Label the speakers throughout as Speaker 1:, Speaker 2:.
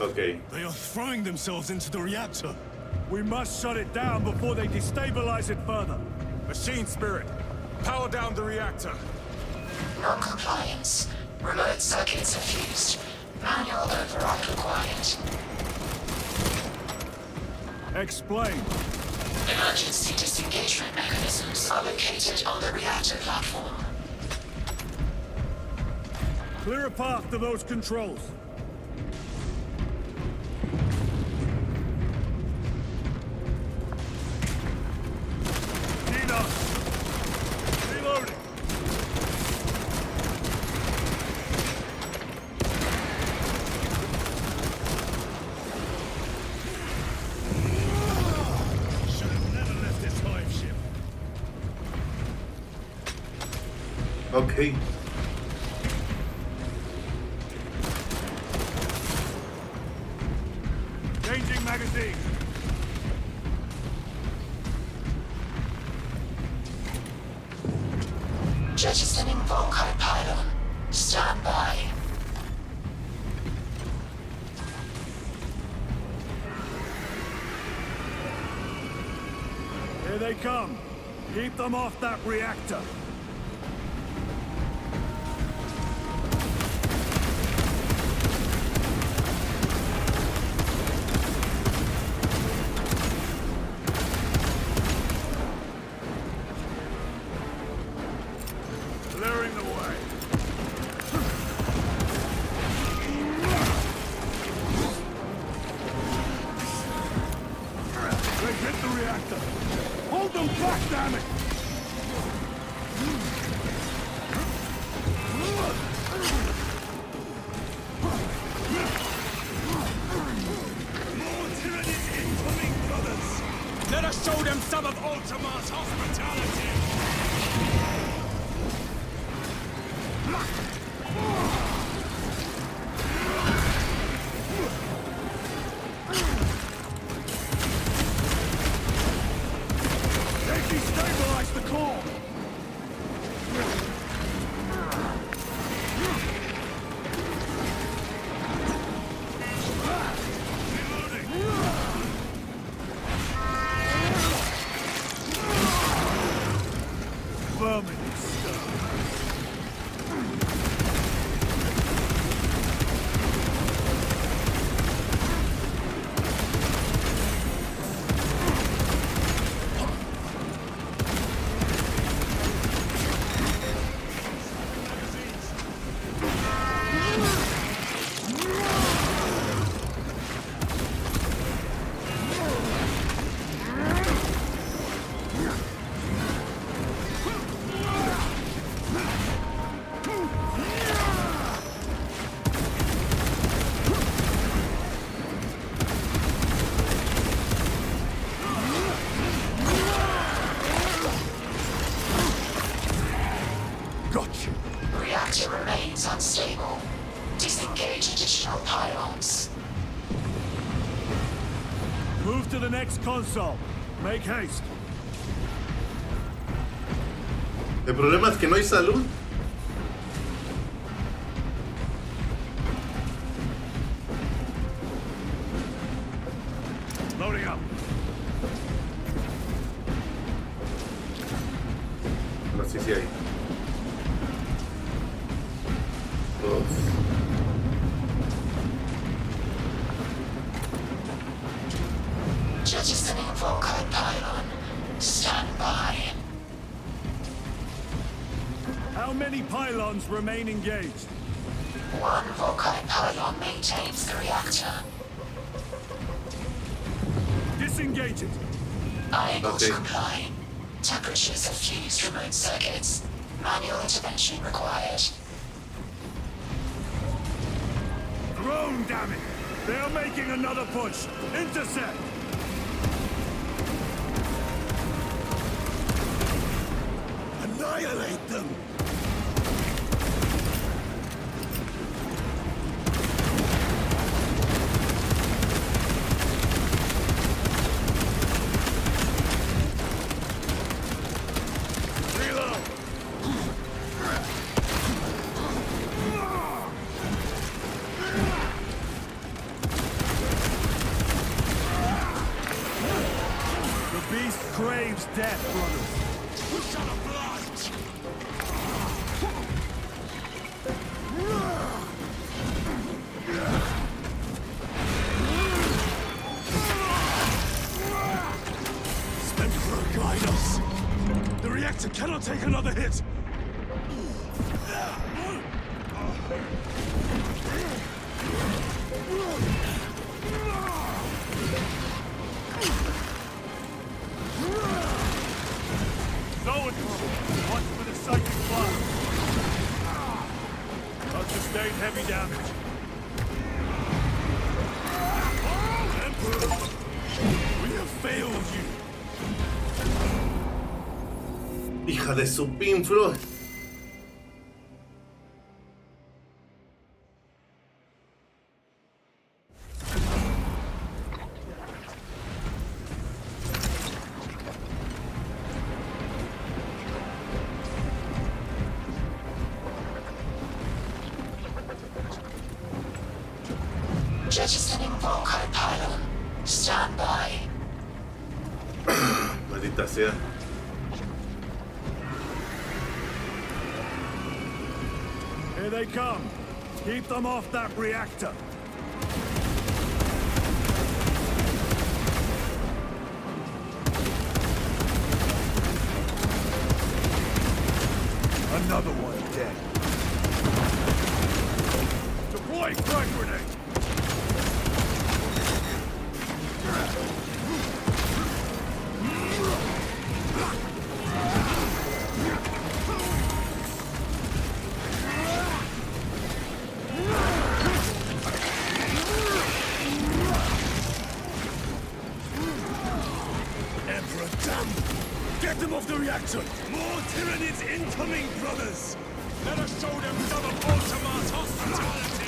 Speaker 1: Ok.
Speaker 2: They are throwing themselves into the reactor.
Speaker 3: We must shut it down before they destabilize it further.
Speaker 2: Machine Spirit, power down the reactor.
Speaker 4: Non-compliance. Remote circuits are fused. Manual override required.
Speaker 3: Explain.
Speaker 4: Emergency disengagement mechanisms are located on the reactor platform.
Speaker 3: Clear a path to those controls. Tina! Reloading!
Speaker 2: Should have never left this hive ship.
Speaker 1: Ok.
Speaker 3: Changing magazine.
Speaker 4: Jettisoning Volkite pylon. Stand by.
Speaker 3: Here they come. Keep them off that reactor. Clearing the way. They hit the reactor. Hold them back, damn it!
Speaker 2: More tyranny incoming, brothers. Let us show them some of Ultima's hospitality.
Speaker 3: They destabilize the core! Vermin stuff. Gotcha.
Speaker 4: Reactor remains unstable. Disengage additional pylons.
Speaker 3: Move to the next console. Make haste.
Speaker 1: El problema es que no hay salud.
Speaker 3: Loading up.
Speaker 1: Ahora sí, sí hay. Dos.
Speaker 4: Jettisoning Volkite pylon. Stand by.
Speaker 3: How many pylons remain engaged?
Speaker 4: One Volkite pylon maintains the reactor.
Speaker 3: Disengage it.
Speaker 4: Unable to
Speaker 1: Okay.
Speaker 4: comply. Temperatures have fused remote circuits. Manual intervention required.
Speaker 3: Drone, damn it! They are making another push. Intercept!
Speaker 2: Annihilate them.
Speaker 3: Reload! craves death, brothers.
Speaker 2: We shall oblige! Emperor, guide us! The reactor cannot take another hit!
Speaker 3: Going once with a psychic blast. Not sustained heavy damage.
Speaker 2: Emperor! We have failed you!
Speaker 1: Hija de su pinflo.
Speaker 4: Jettisoning Volkite pylon. Stand by.
Speaker 1: Maldita sea.
Speaker 3: Here they come. Keep them off that reactor. Another one dead. Deploy frag grenade.
Speaker 2: Emperor, damn! Get them off the reactor! More Tyranids incoming, brothers! Let us show them some of Ultima's hospitality!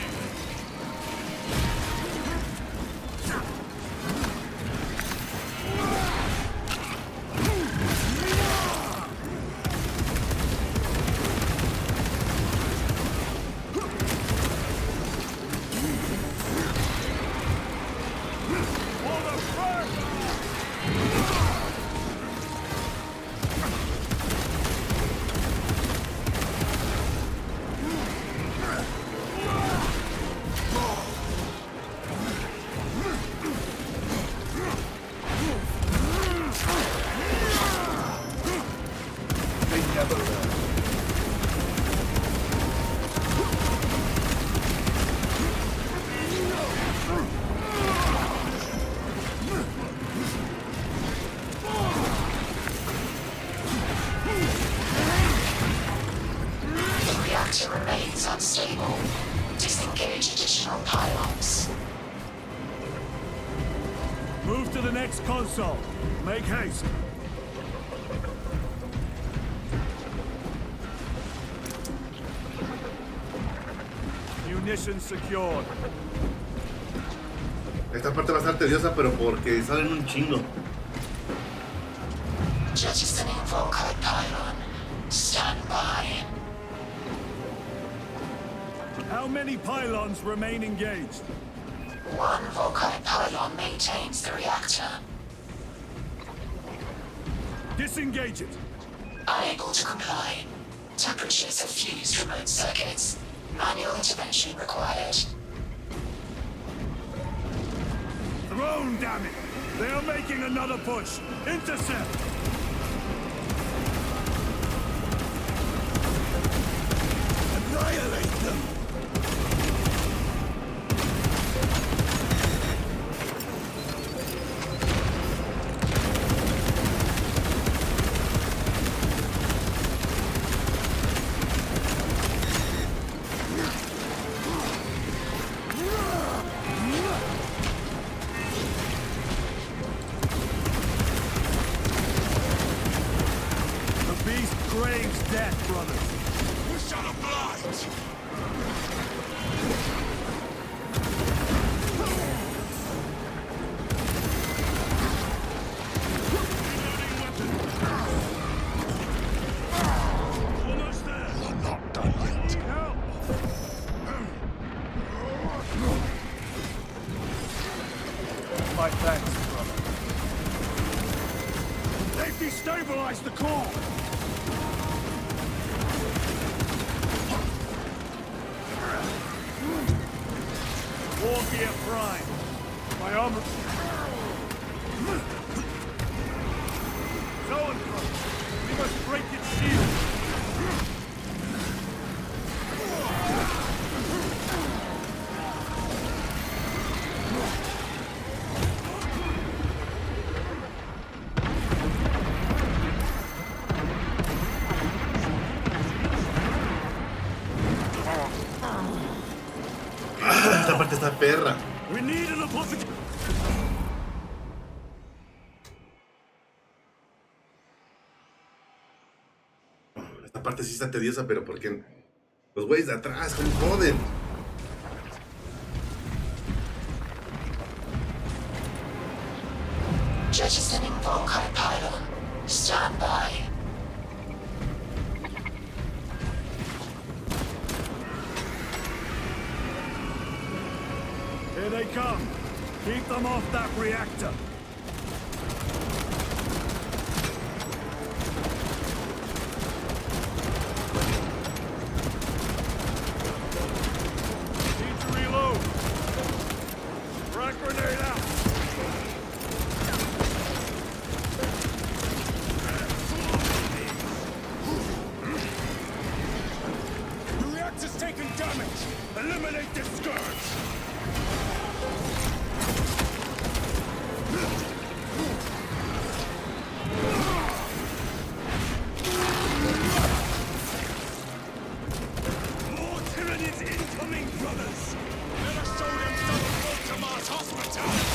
Speaker 4: Remains unstable. Disengage additional pylons.
Speaker 3: Move to the next console. Make haste. Munitions secured.
Speaker 1: Esta parte va a estar tediosa, pero porque salen un chingo.
Speaker 4: Jettisoning Volkite pylon. Stand by.
Speaker 3: How many pylons remain engaged?
Speaker 4: One Volkite pylon maintains the reactor.
Speaker 3: Disengage it.
Speaker 4: Unable to comply. Temperatures have fused remote circuits. Manual intervention required.
Speaker 3: Thrown, damn it! They are making another push. Intercept!
Speaker 2: Annihilate them!
Speaker 3: Craves death, brothers.
Speaker 2: We shall oblige! Almost there! I'm not done yet.
Speaker 3: Help! My thanks, brother. Safety stop! Stabilize the core! War gear prime. My armor... Zoanthrope! We must break its shield!
Speaker 1: Esta parte está perra.
Speaker 3: We need an apothecary!
Speaker 1: Esta parte sí está tediosa, pero porque los güeyes de atrás, ¿cómo joden?
Speaker 4: Jettisoning Volkite pylon. Stand by.
Speaker 3: Here they come. Keep them off that reactor. Need to reload. Frag grenade out.
Speaker 2: The reactor's taken damage. Eliminate this scourge. More tyrannies incoming, brothers! Let us show them some of Baltimore's hospitality!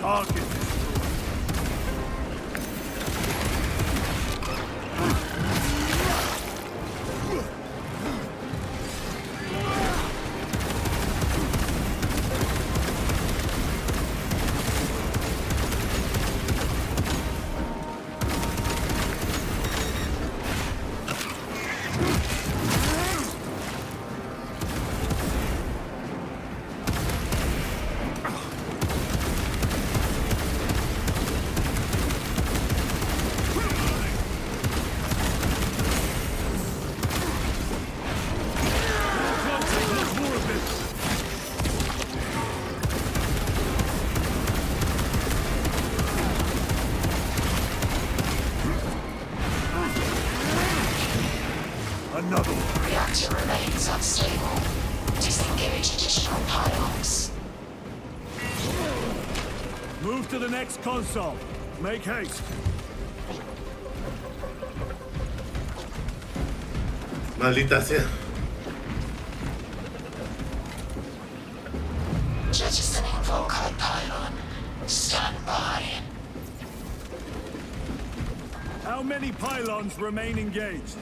Speaker 3: Target. Another one.
Speaker 4: Reactor remains unstable. Disengage additional pylons.
Speaker 3: Move to the next console. Make haste.
Speaker 1: Maldita sea.
Speaker 4: Jettisoning Volkite pylon. Stand by.
Speaker 3: How many pylons remain engaged?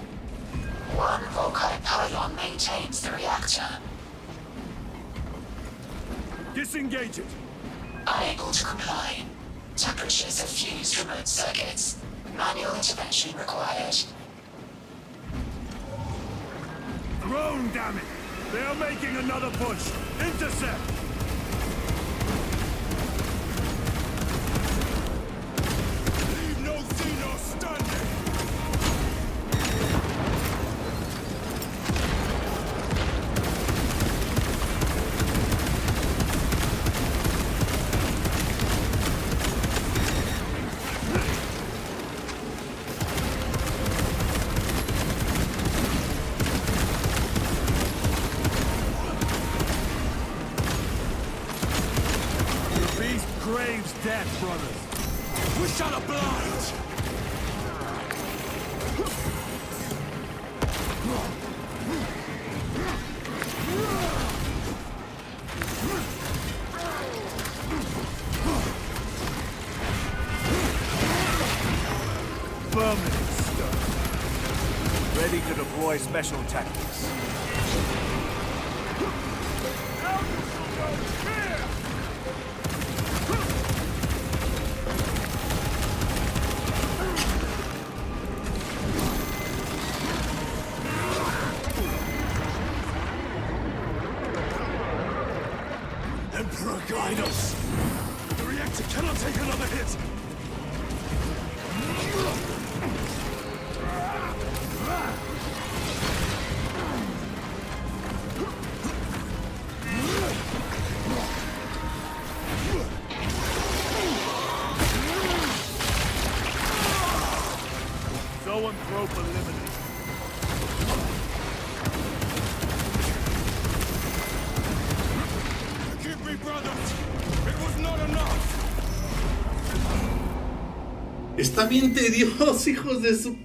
Speaker 4: One Volkite pylon maintains the reactor.
Speaker 3: Disengage it.
Speaker 4: Unable to comply. Temperatures have fused remote circuits. Manual intervention required.
Speaker 3: Drone, damn it! They are making another push. Intercept!
Speaker 2: Leave no Xeno standing!
Speaker 3: The beast craves death, brothers.
Speaker 2: We shall oblige!
Speaker 3: Vermin stuff. Ready to deploy special tactics.
Speaker 2: Emperor, guide us! The reactor cannot take another hit!
Speaker 3: Zoanthrope eliminated.
Speaker 2: Forgive me, brothers! It was not enough!
Speaker 1: Está bien tedioso, hijos de su...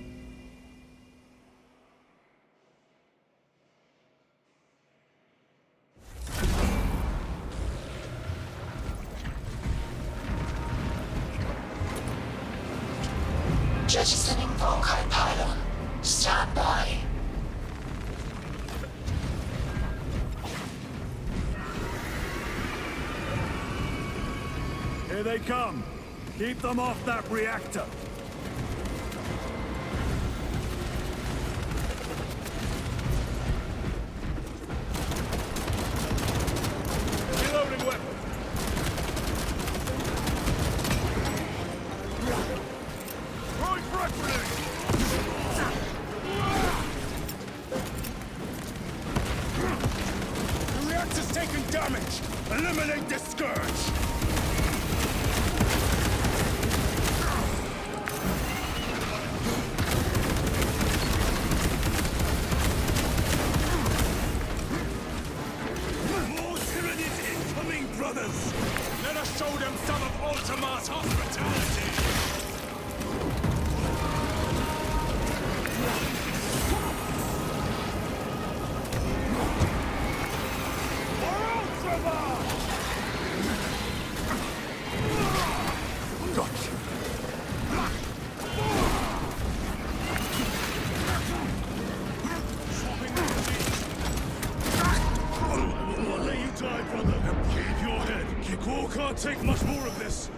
Speaker 4: Jettisoning Volkite pylon. Stand by.
Speaker 3: Here they come. Keep them off that reactor.
Speaker 2: Reloading weapon! Throwing frag grenade! The reactor's taken damage! Eliminate the scourge! More tyrannies incoming, brothers! Let us show them some of Ultima's hospitality! I'll let you die, brother. Keep your head. Kikor can't take much more of this.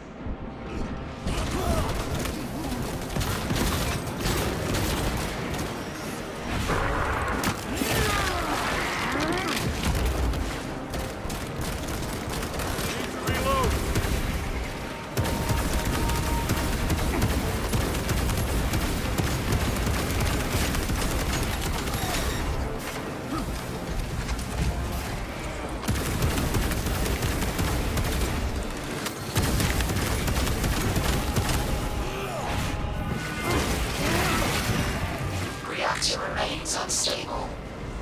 Speaker 2: Need to reload.
Speaker 4: Reactor remains unstable.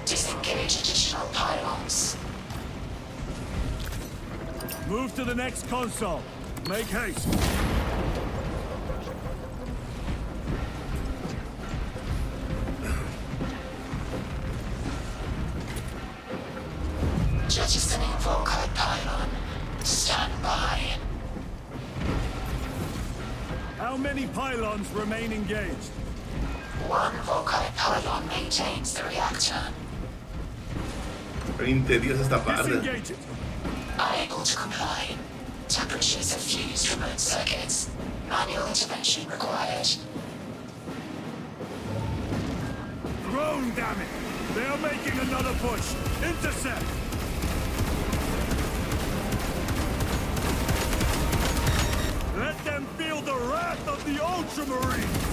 Speaker 4: Disengage additional pylons.
Speaker 3: Move to the next console. Make haste.
Speaker 4: Jettisoning Volkite pylon. Stand by.
Speaker 3: How many pylons remain engaged?
Speaker 4: One Volkite pylon maintains the reactor.
Speaker 1: Bien tediosa esta parte.
Speaker 3: Disengage it.
Speaker 4: Unable to comply. Temperatures have fused remote circuits. Manual intervention required.
Speaker 3: Drone, damn it! They are making another push. Intercept! Let them feel the wrath of the Ultramarines!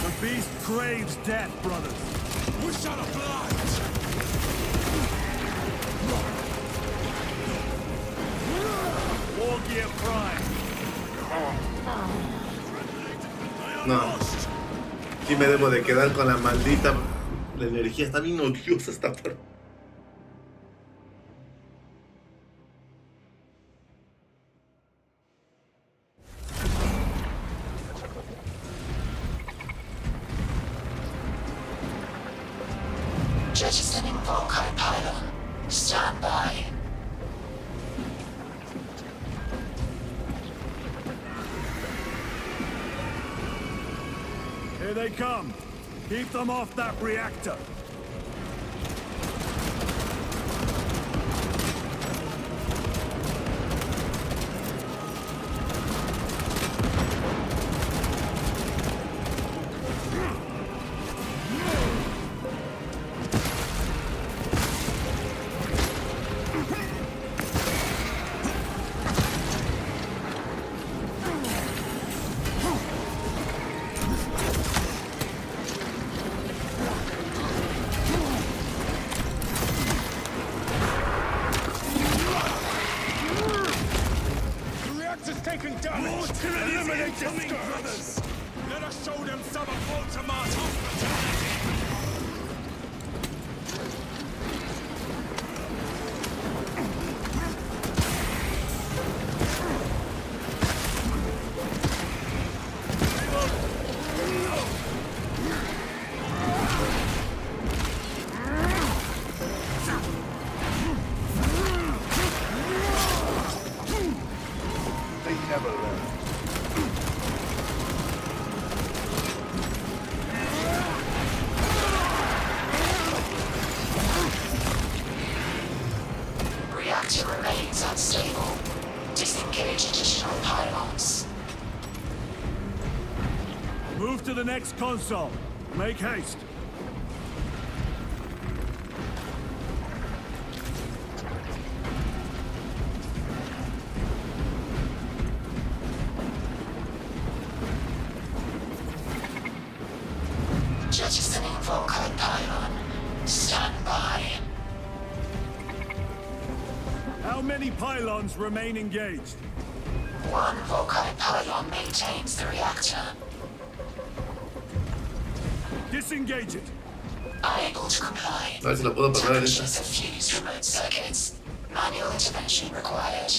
Speaker 3: The beast craves death, brothers.
Speaker 2: Wish out a blind!
Speaker 3: War Gear Prime.
Speaker 1: No. Sí me debo de quedar con la maldita... La energía está bien odiosa esta parte.
Speaker 4: Jettisoning Volkite pylon. Stand by.
Speaker 3: Here they come. Keep them off that reactor.
Speaker 2: Taken damage! Eliminate the brothers! Let us show them some of Baltimore's hospitality!
Speaker 3: Never learn.
Speaker 4: Reactor remains unstable. Disengage additional pylons.
Speaker 3: Move to the next console. Make haste.
Speaker 4: Jettisoning Volkite pylon. Stand by.
Speaker 3: How many pylons remain engaged?
Speaker 4: One Volkite pylon maintains the reactor.
Speaker 3: Disengage it.
Speaker 4: Unable to comply.
Speaker 1: A ver si la puedo pasar esta.
Speaker 4: Temperatures have fused remote circuits. Manual intervention required.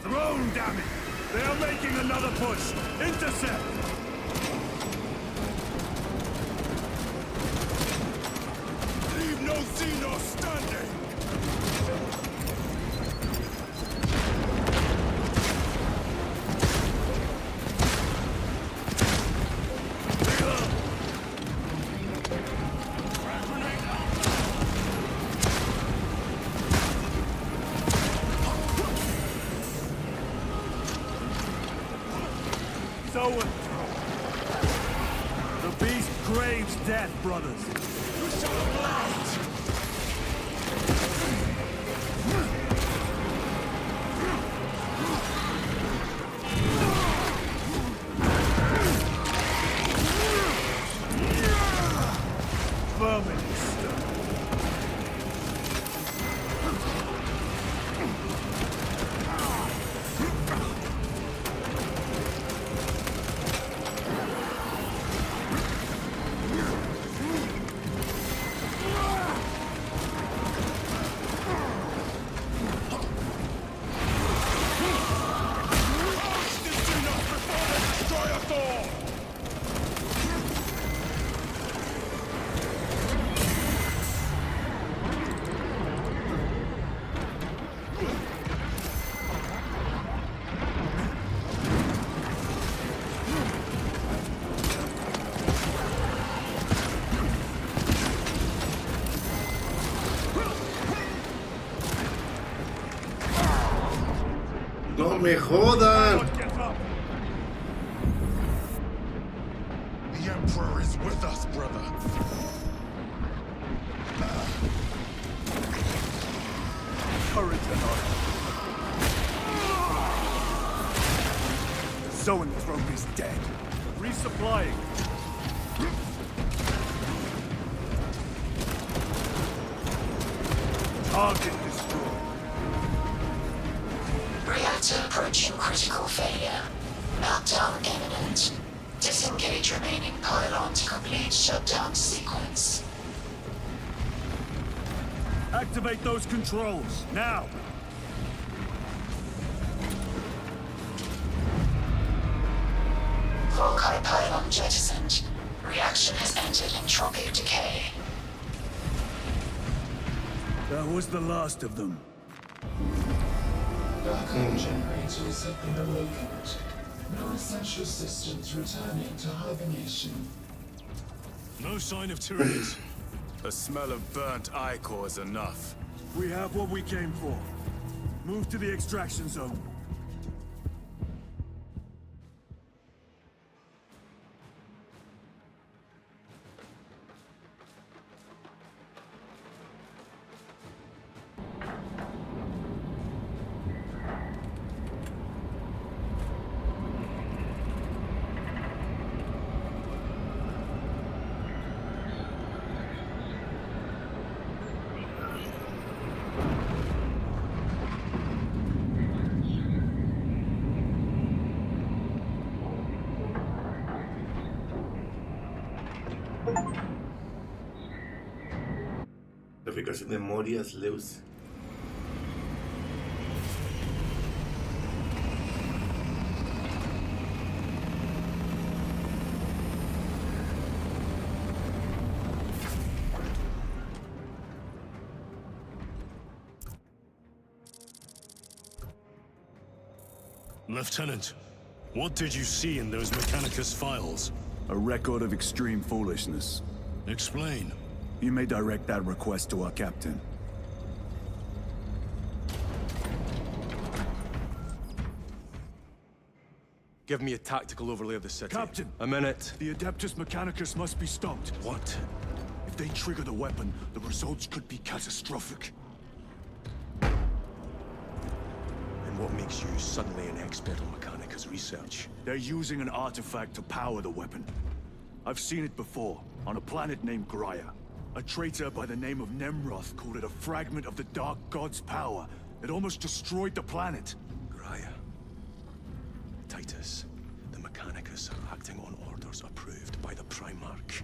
Speaker 3: Thrown, damn it! They are making another push. Intercept!
Speaker 2: Leave no Xenos standing!
Speaker 3: So the beast craves death, brothers.
Speaker 2: You shall oblige!
Speaker 3: Vermin stuff.
Speaker 1: No me jodan.
Speaker 3: Get up.
Speaker 2: The Emperor is with us, brother.
Speaker 3: Courage and honor. Zoanthrope is dead. Resupplying. Target destroyed.
Speaker 4: Reactor approaching critical failure. Meltdown imminent. Disengage remaining pylon to complete shutdown sequence.
Speaker 3: Activate those controls, now!
Speaker 4: Volkite pylon jettisoned. Reaction has entered entropic decay.
Speaker 3: That was the last of them.
Speaker 5: Backup generators have been awakened.
Speaker 4: No essential systems returning to hibernation.
Speaker 2: No sign of Tyranids. The smell of burnt ichor is enough.
Speaker 3: We have what we came for. Move to the extraction zone.
Speaker 1: Verificación de memorias, Leus.
Speaker 2: Lieutenant, what did you see in those Mechanicus files?
Speaker 3: A record of extreme foolishness.
Speaker 2: Explain.
Speaker 3: You may direct that request to our captain.
Speaker 5: Give me a tactical overlay of the city.
Speaker 3: Captain!
Speaker 5: A minute.
Speaker 3: The Adeptus Mechanicus must be stopped.
Speaker 5: What?
Speaker 3: If they trigger the weapon, the results could be catastrophic.
Speaker 5: And what makes you suddenly an expert on Mechanicus research?
Speaker 3: They're using an artifact to power the weapon. I've seen it before, on a planet named Graia. A traitor by the name of Nemroth called it a fragment of the Dark God's power. It almost destroyed the planet.
Speaker 5: Graia. Titus, the Mechanicus are acting on orders approved by the Primarch.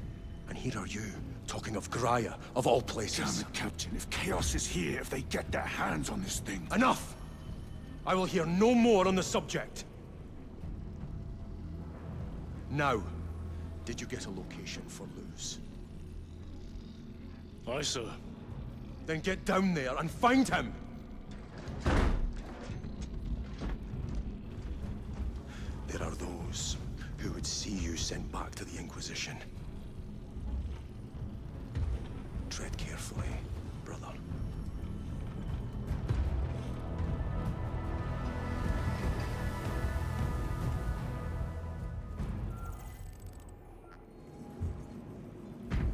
Speaker 5: And here are you, talking of Graia, of all places.
Speaker 3: Damn it, Captain. If Chaos is here, if they get their hands on this thing...
Speaker 5: Enough! I will hear no more on the subject. Now, did you get a location for Luz?
Speaker 2: Aye, sir.
Speaker 5: Then get down there and find him! There are those who would see you sent back to the Inquisition. Tread carefully, brother.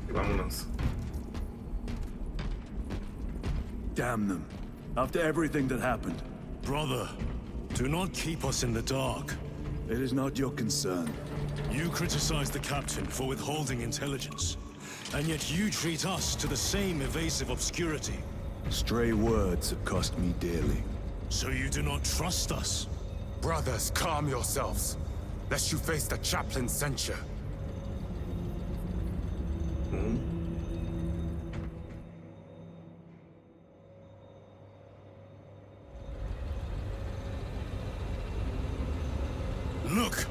Speaker 1: Y vámonos.
Speaker 3: Damn them. After everything that happened,
Speaker 2: Brother, do not keep us in the dark.
Speaker 3: it is not your concern.
Speaker 2: You criticize the captain for withholding intelligence, and yet you treat us to the same evasive obscurity.
Speaker 3: Stray words have cost me dearly.
Speaker 2: So you do not trust us?
Speaker 6: Brothers, calm yourselves, lest you face the chaplain's censure.
Speaker 2: Look!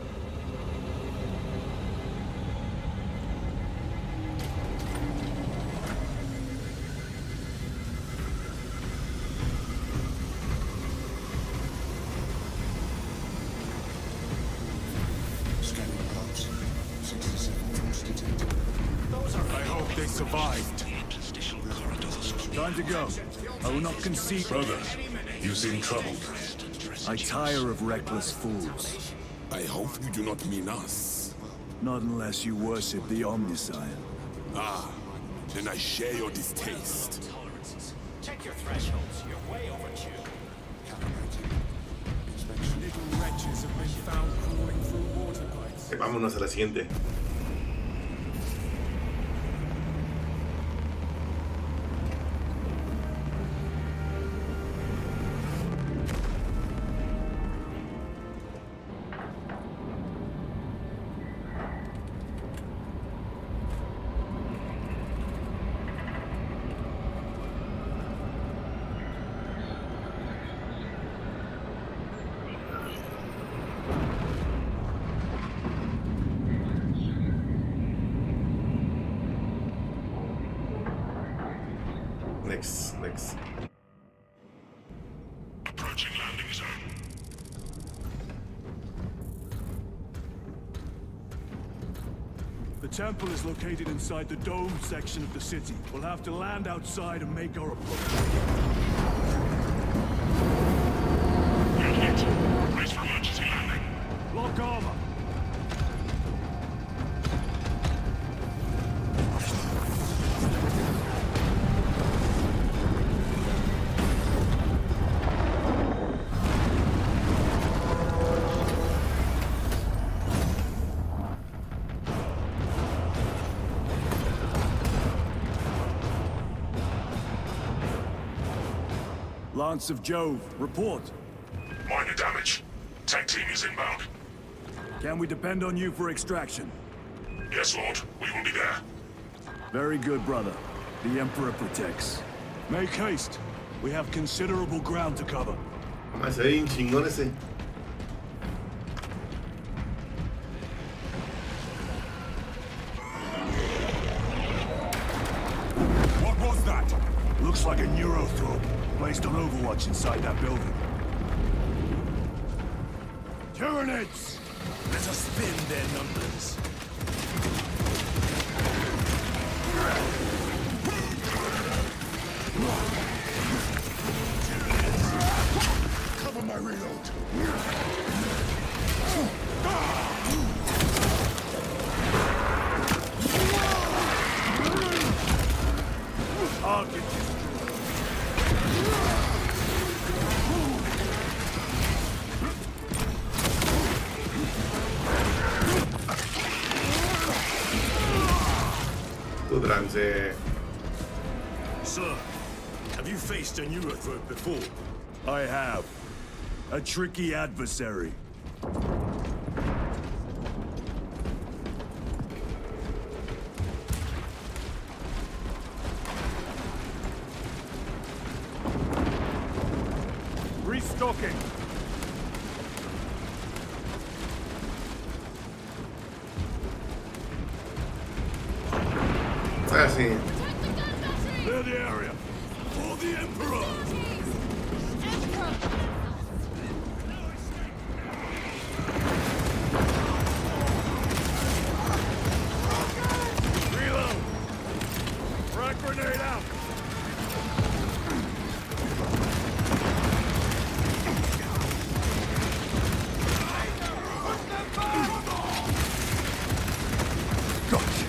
Speaker 6: I hope they survived.
Speaker 3: Time to go. I will not concede.
Speaker 2: Brother, you seem troubled.
Speaker 3: I tire of reckless fools.
Speaker 6: I hope you do not mean us.
Speaker 3: Not unless you worship the Omniscient.
Speaker 6: Ah, then I share your distaste.
Speaker 7: Check your thresholds. You're way overdue.
Speaker 2: Little wretches have been found crawling through water pipes.
Speaker 1: Y vámonos a la siguiente. Next.
Speaker 2: Approaching landing zone.
Speaker 3: temple is located inside the dome section of the city. We'll have to land outside and make our approach.
Speaker 2: Brace for emergency landing.
Speaker 3: Lock armor! Lance of Jove, report.
Speaker 2: Minor damage. Tech team is inbound.
Speaker 3: Can we depend on you for extraction?
Speaker 2: Yes, Lord. We will be there.
Speaker 3: Very good, brother. The Emperor protects. Make haste. We have considerable ground to cover.
Speaker 1: Ah, se ve bien chingón ese.
Speaker 3: What was that? Looks like a neurothrope, placed on Overwatch inside that building. Tyranids!
Speaker 2: Let us spin their numbers. Cover my reload.
Speaker 3: Target
Speaker 1: Pudranse.
Speaker 2: Sir, have you faced a neurothrope before?
Speaker 3: I have. A tricky adversary. Restocking.
Speaker 1: Ah, sí.
Speaker 3: Clear the area.
Speaker 2: For the Emperor!
Speaker 3: Reload. Frag grenade out. Gotcha.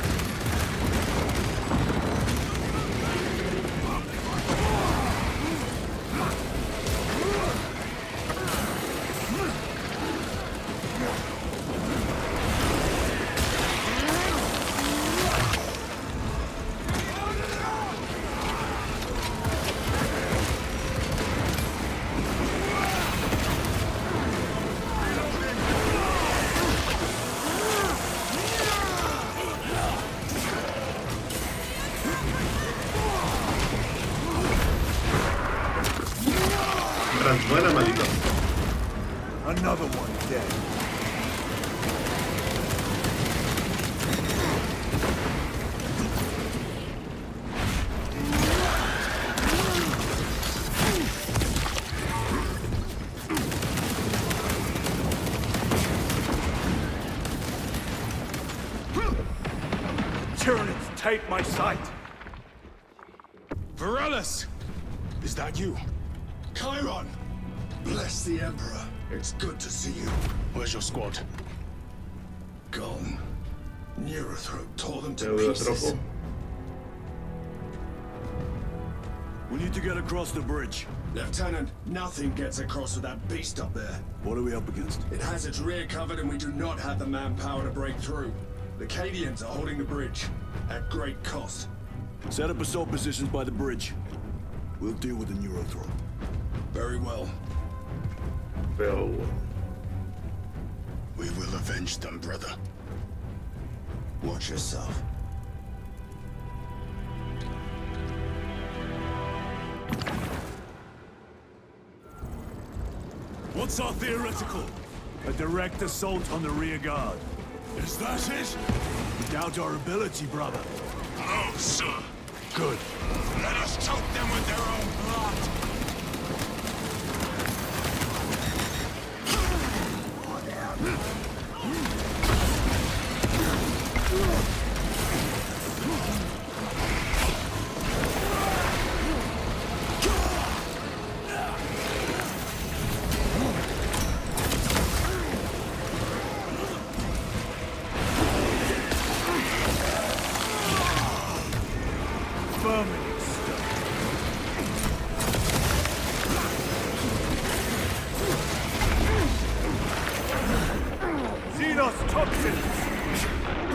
Speaker 1: Buena, maldito.
Speaker 3: Another one dead. Tyranids take my sight.
Speaker 2: Varellus! Is that you? Chiron! Bless the Emperor. It's good to see you. Where's your squad? Gone. Neurothrope tore them to pieces.
Speaker 1: Neurotropo.
Speaker 3: We need to get across the bridge.
Speaker 2: Lieutenant, nothing gets across with that beast up there.
Speaker 3: What are we up against?
Speaker 2: It has its rear covered and we do not have the manpower to break through. The Cadians are holding the bridge, at great cost.
Speaker 3: Set up assault positions by the bridge. We'll deal with the neurothrope.
Speaker 2: Very well.
Speaker 1: Pero...
Speaker 2: We will avenge them, brother. Watch yourself. What's our theoretical?
Speaker 3: A direct assault on the rear guard.
Speaker 2: Is that it?
Speaker 3: We doubt our ability, brother.
Speaker 2: No, sir.
Speaker 3: Good.
Speaker 2: Let us choke them with their own blood.
Speaker 3: toxins!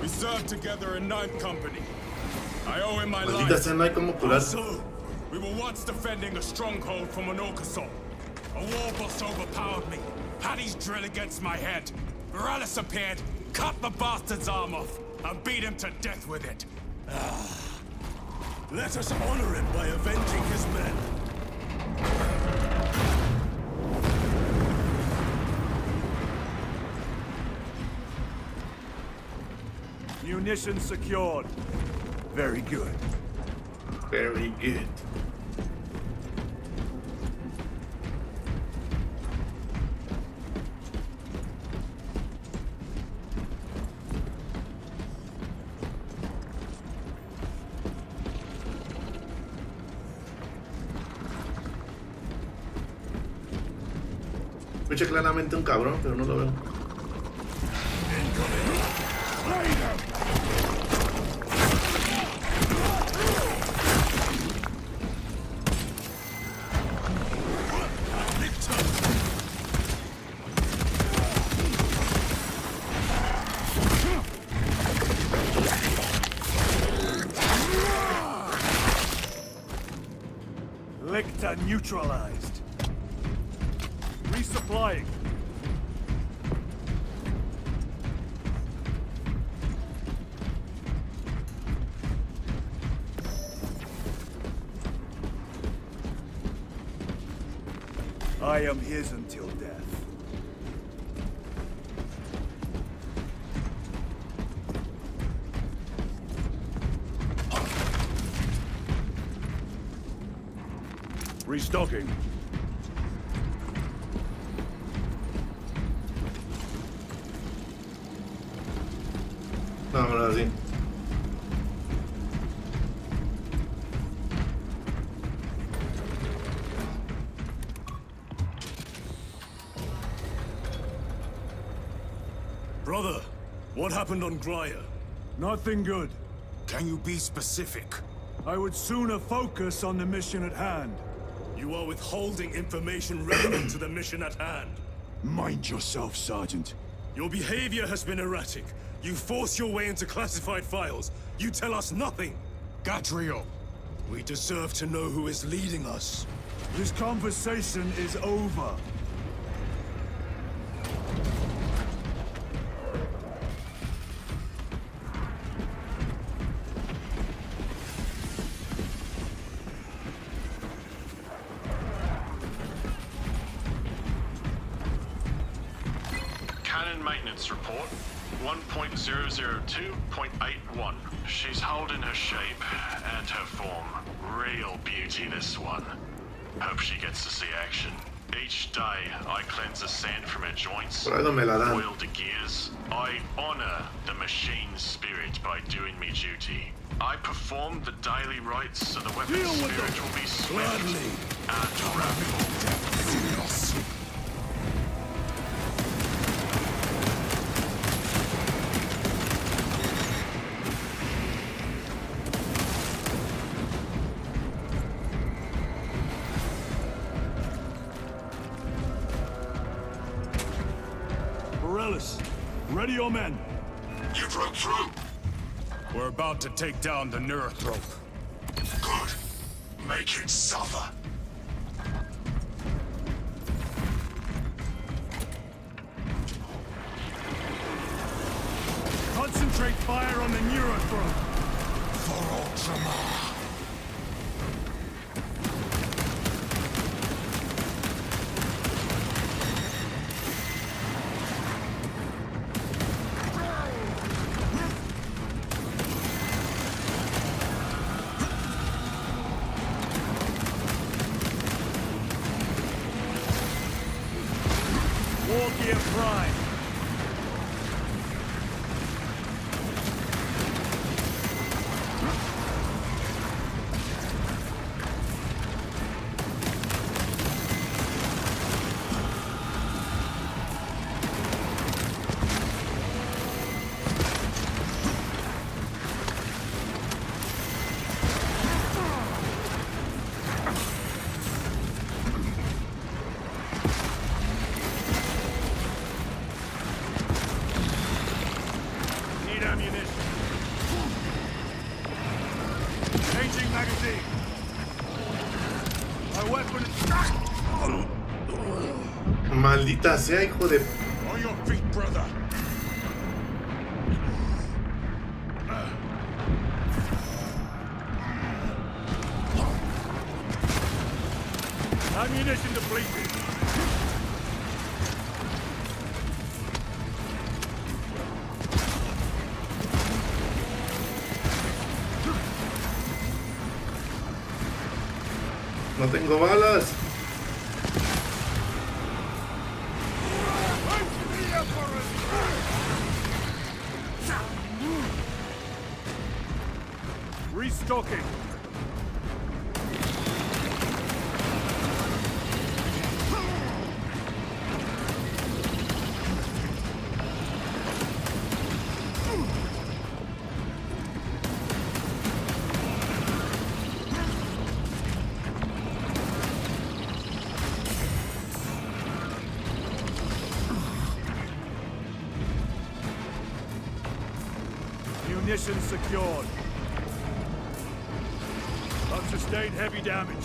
Speaker 6: We served together in 9th Company. I owe him my
Speaker 1: Maldita
Speaker 6: life.
Speaker 1: sea, no hay como curar.
Speaker 6: So, we were once defending a stronghold from an Orcasol. A war boss overpowered me, had his drill against my head. Morales appeared, cut the bastard's arm off, and beat him to death with it.
Speaker 3: Let us honor him by avenging his men. Munitions secured. Very good.
Speaker 1: Very good. Escucha claramente un cabrón, pero no lo veo.
Speaker 3: Lictor neutralized. Resupplying. I am his until death. Restocking.
Speaker 1: No, ahora sí.
Speaker 3: Brother, what happened on Graya? Nothing good.
Speaker 6: Can you be specific?
Speaker 3: I would sooner focus on the mission at hand. You are withholding information relevant to the mission at hand. Mind yourself, Sergeant. Your behavior has been erratic. You force your way into classified files. You tell us nothing.
Speaker 6: Gadriel.
Speaker 3: We deserve to know who is leading us. This conversation is over.
Speaker 8: Cannon maintenance report 1.002.81. She's holding her shape and her form. Real beauty, this one. Hope she gets to see action. Each day, I cleanse the sand from her joints,
Speaker 1: Por algo me la dan.
Speaker 8: oil the gears. I honor the machine's spirit by doing me duty. I perform the daily rites so the weapon's
Speaker 3: Deal with
Speaker 8: spirit
Speaker 3: them.
Speaker 8: will be swift
Speaker 3: Gladly.
Speaker 8: and rapid.
Speaker 3: Morales, ready your men.
Speaker 2: You broke through.
Speaker 6: We're about to take down the Neurothrope.
Speaker 2: Good. Make it suffer.
Speaker 3: Concentrate fire on the Neurothrope.
Speaker 2: For Ultramar.
Speaker 3: Media Prime. Need ammunition. Changing magazine. My weapon is...
Speaker 1: Maldita sea, hijo de...
Speaker 6: On your feet, brother.
Speaker 3: Ammunition depleted.
Speaker 1: No tengo balas.
Speaker 3: Restocking. Munitions secured. I've sustained heavy damage.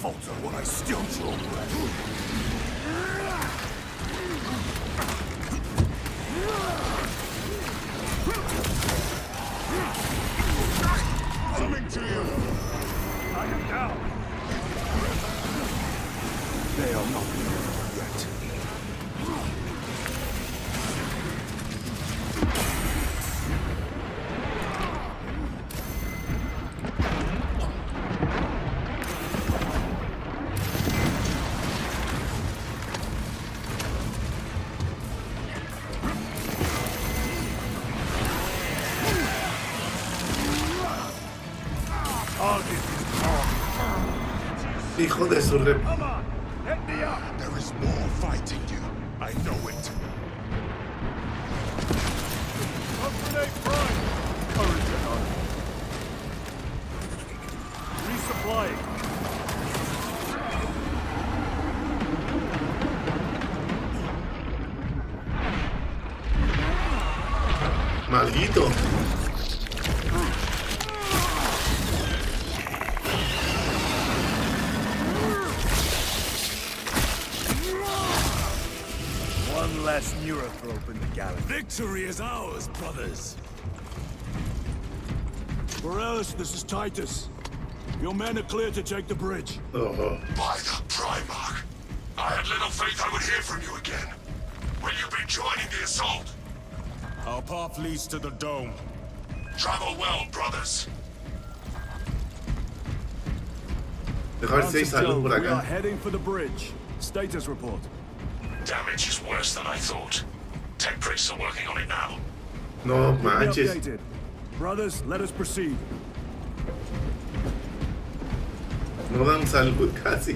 Speaker 5: Falter when I still draw breath.
Speaker 6: Coming to you.
Speaker 3: I am down.
Speaker 5: They are not here yet.
Speaker 1: Hijo de su rep...
Speaker 3: Come on, let me up.
Speaker 6: There is more fighting you. I know it.
Speaker 3: Grenade prime. Courage and honor. Resupplying.
Speaker 1: Maldito.
Speaker 3: One less neurothrope in the galaxy.
Speaker 6: Victory is ours, brothers.
Speaker 3: Morales, this is Titus. Your men are clear to take the bridge.
Speaker 1: Oh.
Speaker 2: By the Primarch. I had little faith I would hear from you again. Will you be joining the assault?
Speaker 6: Our path leads to the dome.
Speaker 2: Travel well, brothers.
Speaker 1: Dejar ver si hay salud por
Speaker 3: We are
Speaker 1: acá.
Speaker 3: heading for the bridge. Status report.
Speaker 2: Damage is worse than I thought. Tech priests are working on it now.
Speaker 1: No
Speaker 3: Keep me
Speaker 1: manches.
Speaker 3: updated. Brothers, let us proceed.
Speaker 1: No dan salud casi.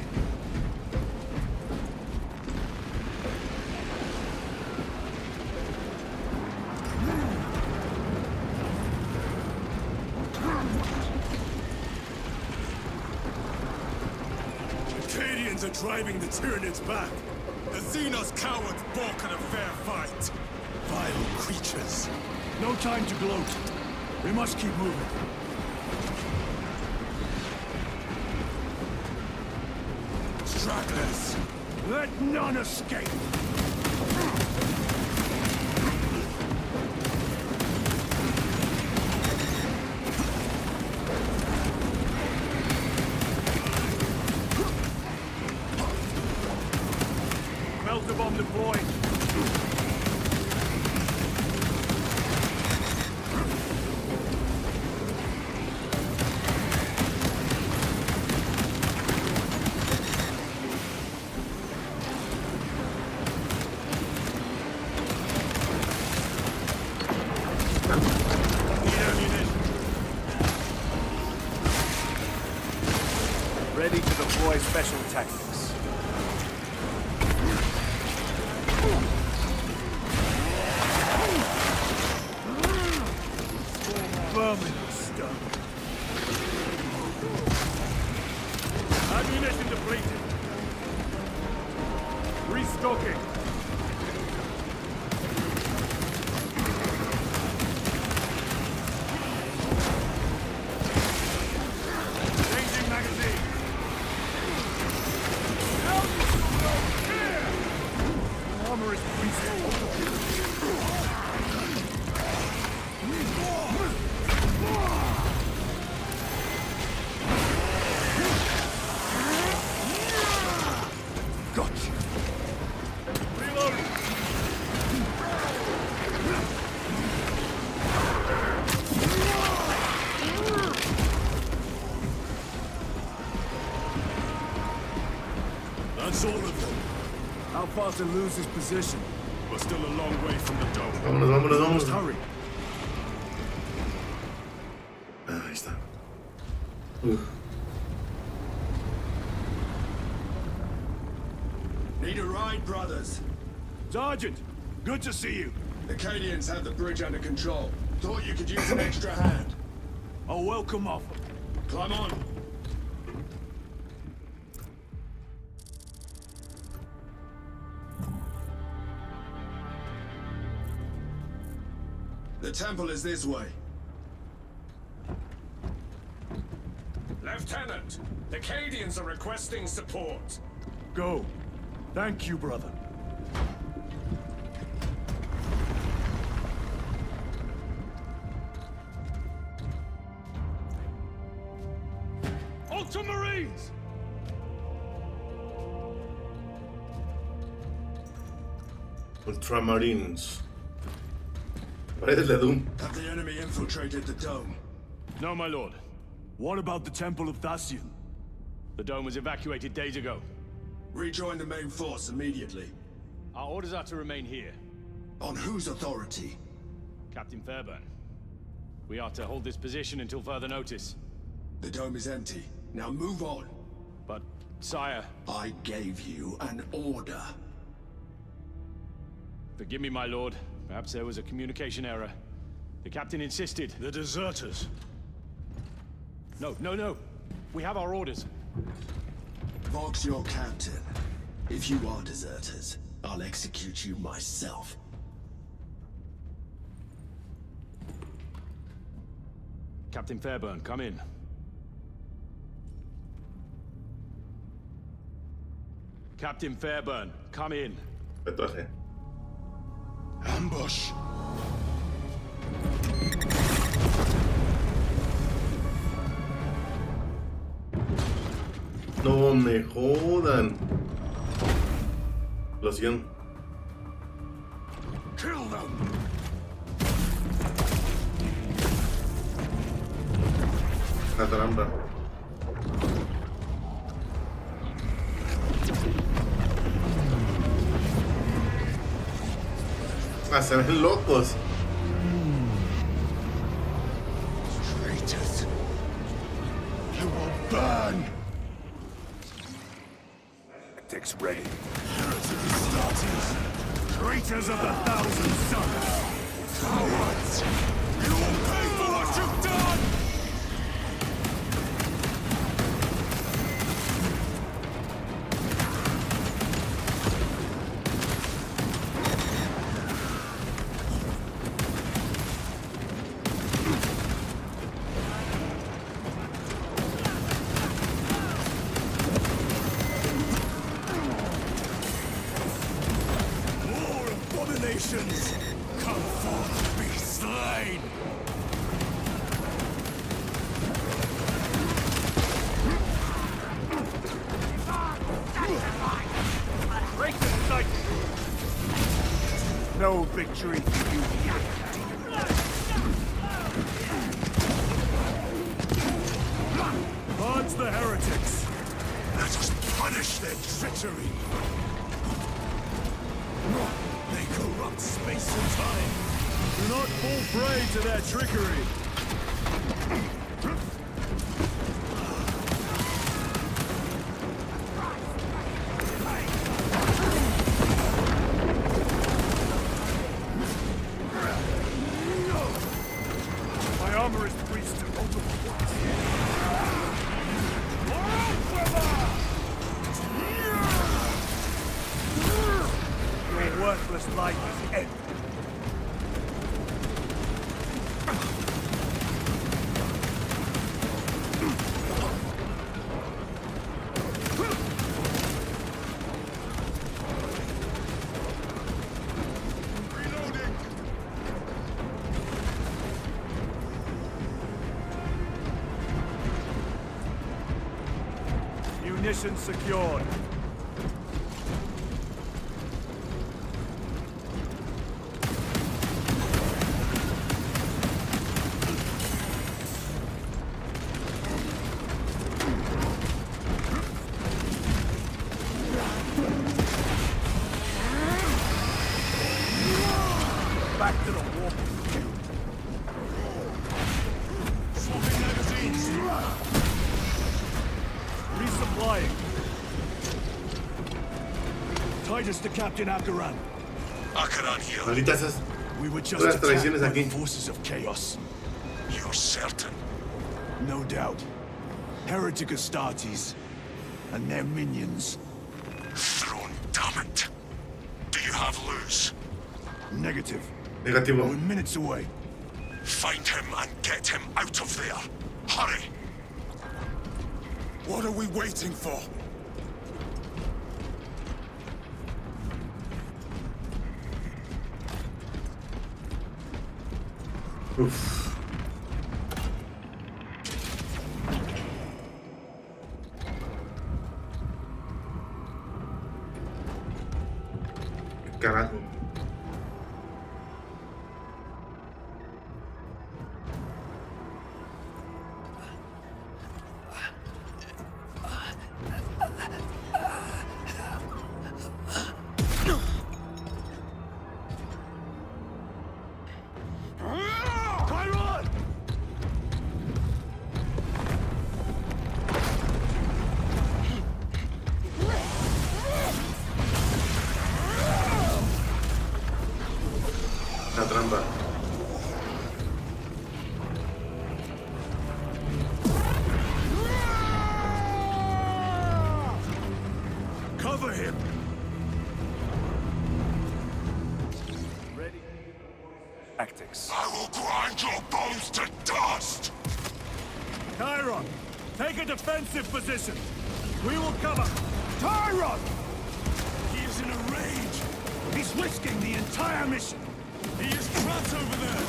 Speaker 6: Acadians are driving the Tyranids back. The Xenos cowards balk at a fair fight. Vile creatures.
Speaker 3: No time to gloat. We must keep moving. trackers! Let none escape! Melter bomb deployed! Ready to deploy special tactics. Vermin stuff. Ammunition depleted. Restocking. Changing magazine. Armor is Gotcha. Reloading. That's all of them. How far to lose this position? We're still a long way from the dome.
Speaker 1: Vámonos.
Speaker 3: Hurry.
Speaker 1: Ahí está.
Speaker 2: Need a ride, brothers?
Speaker 3: Sergeant, good to see you.
Speaker 2: The Cadians have the bridge under control. Thought you could use an extra hand.
Speaker 3: A welcome offer.
Speaker 2: Climb on. The temple is this way.
Speaker 7: Lieutenant, the Cadians are requesting support.
Speaker 3: Go. Thank you, brother. Ultramarines!
Speaker 1: Ultramarines. Parece de Doom.
Speaker 2: Have the enemy infiltrated the dome?
Speaker 3: No, my lord. What about the Temple of Thasian? The dome was evacuated days ago.
Speaker 2: Rejoin the main force immediately.
Speaker 3: Our orders are to remain here.
Speaker 2: On whose authority?
Speaker 3: Captain Fairburn. We are to hold this position until further notice.
Speaker 2: The dome is empty. Now move on.
Speaker 3: But, sire...
Speaker 2: I gave you an order.
Speaker 3: Forgive me, my lord. Perhaps there was a communication error. The captain insisted. The deserters. No. We have our orders.
Speaker 2: Vox your captain. If you are deserters, I'll execute you myself.
Speaker 3: Captain Fairburn, come in. Captain Fairburn, come in.
Speaker 1: Tatuaje.
Speaker 2: Ambush!
Speaker 1: No me jodan. Explosión.
Speaker 2: Kill them!
Speaker 1: La trampa. Ah, se ven locos.
Speaker 2: Traitors! You will burn!
Speaker 3: Tactics ready. Traitors of the Thousand Suns! Cowards! You will pay for what you've done! victory for you here. Purge the heretics.
Speaker 2: Let us punish their treachery. They corrupt space and time.
Speaker 3: Do not fall prey to their trickery. My armor is breached to multiple points. Your worthless life is ended. Munitions secured. Back to the war. Swapping magazines. Resupplying. Titus to Captain Akaran.
Speaker 2: Akaran here.
Speaker 1: Malditas esas.
Speaker 3: We were just
Speaker 1: Las
Speaker 3: attacked
Speaker 1: traiciones
Speaker 3: by
Speaker 1: aquí.
Speaker 3: the forces of chaos.
Speaker 2: You're certain?
Speaker 3: No doubt. Heretic Astartes and their minions.
Speaker 2: Throne, damn it. Do you have Luz?
Speaker 3: Negative.
Speaker 1: Negativo.
Speaker 3: We're minutes away.
Speaker 2: Find him and get him out of there. Hurry. What are we waiting for?
Speaker 1: Uf. Carajo. La trampa.
Speaker 3: Cover him! Ready? Tactics.
Speaker 2: I will grind your bones to dust!
Speaker 3: Tyron, take a defensive position. We will cover. Tyron!
Speaker 2: He is in a rage!
Speaker 3: He's risking the entire mission.
Speaker 2: He is trapped over there!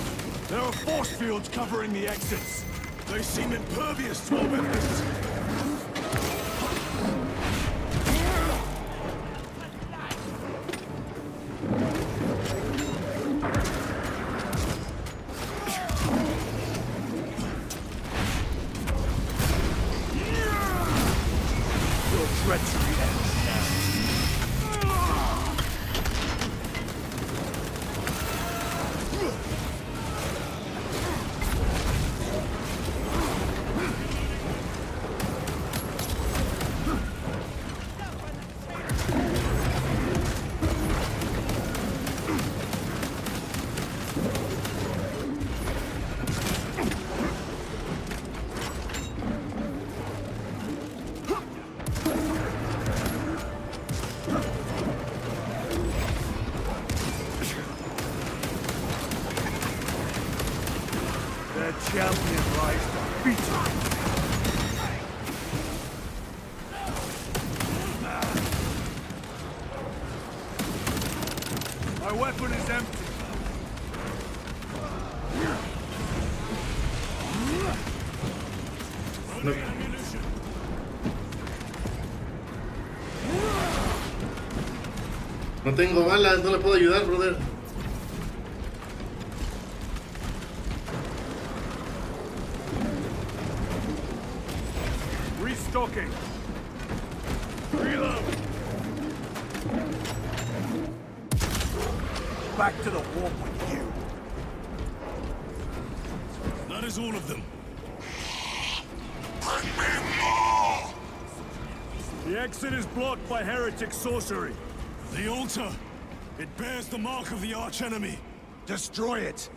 Speaker 3: There are force fields covering the exits.
Speaker 2: They seem impervious to our weapons!
Speaker 3: Your treachery ends now. Their champion lies defeated. My weapon is empty.
Speaker 1: No, no tengo balas, no le puedo ayudar, brother.
Speaker 3: Restocking. Reload. Back to the warp with you.
Speaker 6: That is all of them.
Speaker 2: Bring me more!
Speaker 3: The exit is blocked by heretic sorcery.
Speaker 6: The altar. It bears the mark of the archenemy.
Speaker 3: Destroy it.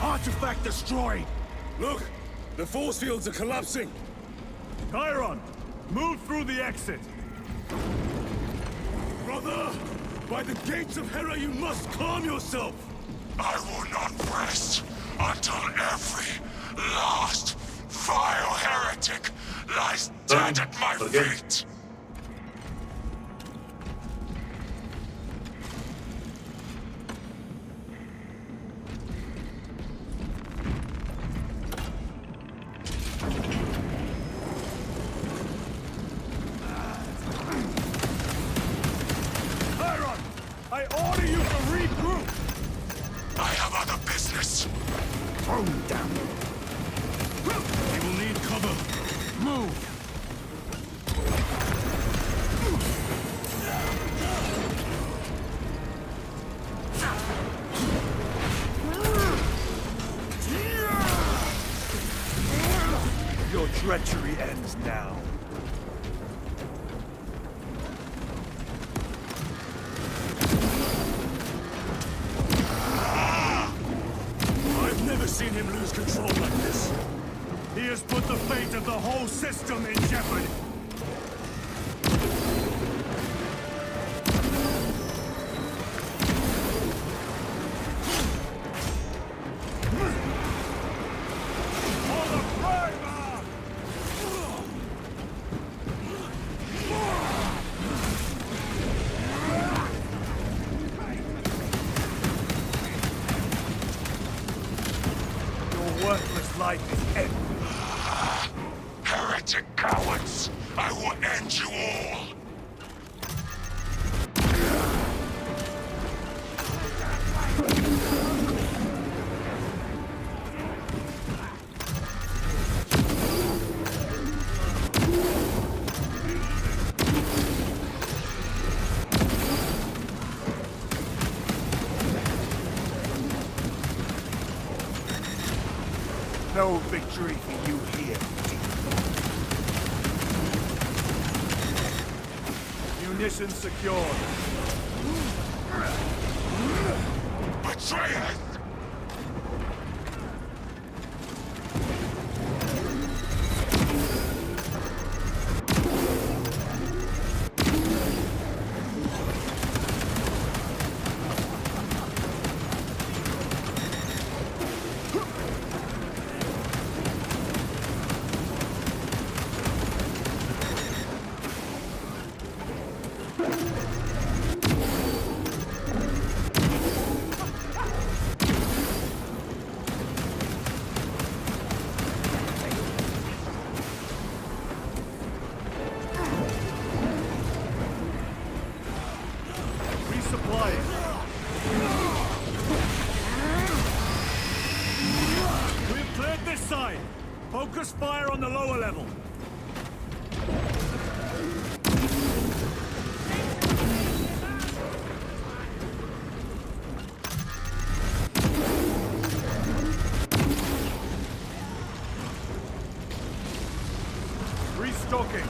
Speaker 3: Artifact destroyed.
Speaker 6: Look! The force fields are collapsing!
Speaker 3: Chiron, move through the exit.
Speaker 6: Brother! By the gates of Hera, you must calm yourself!
Speaker 2: I will not rest until every last vile heretic lies dead at my feet!
Speaker 3: Chiron, I order you to regroup.
Speaker 2: I have other business.
Speaker 3: Thrown down.
Speaker 6: We will need cover.
Speaker 3: Move. Your treachery ends now.
Speaker 6: I've never seen him lose control like this.
Speaker 3: He has put the fate of the whole system in jeopardy. For the Primarch! Your worthless life is ended.
Speaker 2: Heretic cowards! I will end you all!
Speaker 3: No victory for you here. Munitions secured.
Speaker 2: Betrayers!
Speaker 3: Resupplying. We've cleared this side. Focus fire on the lower level. Restocking.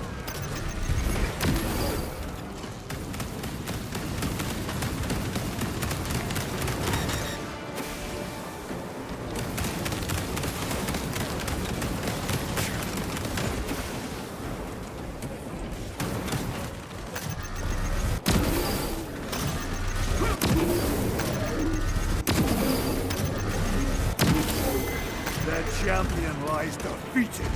Speaker 3: Their champion lies defeated.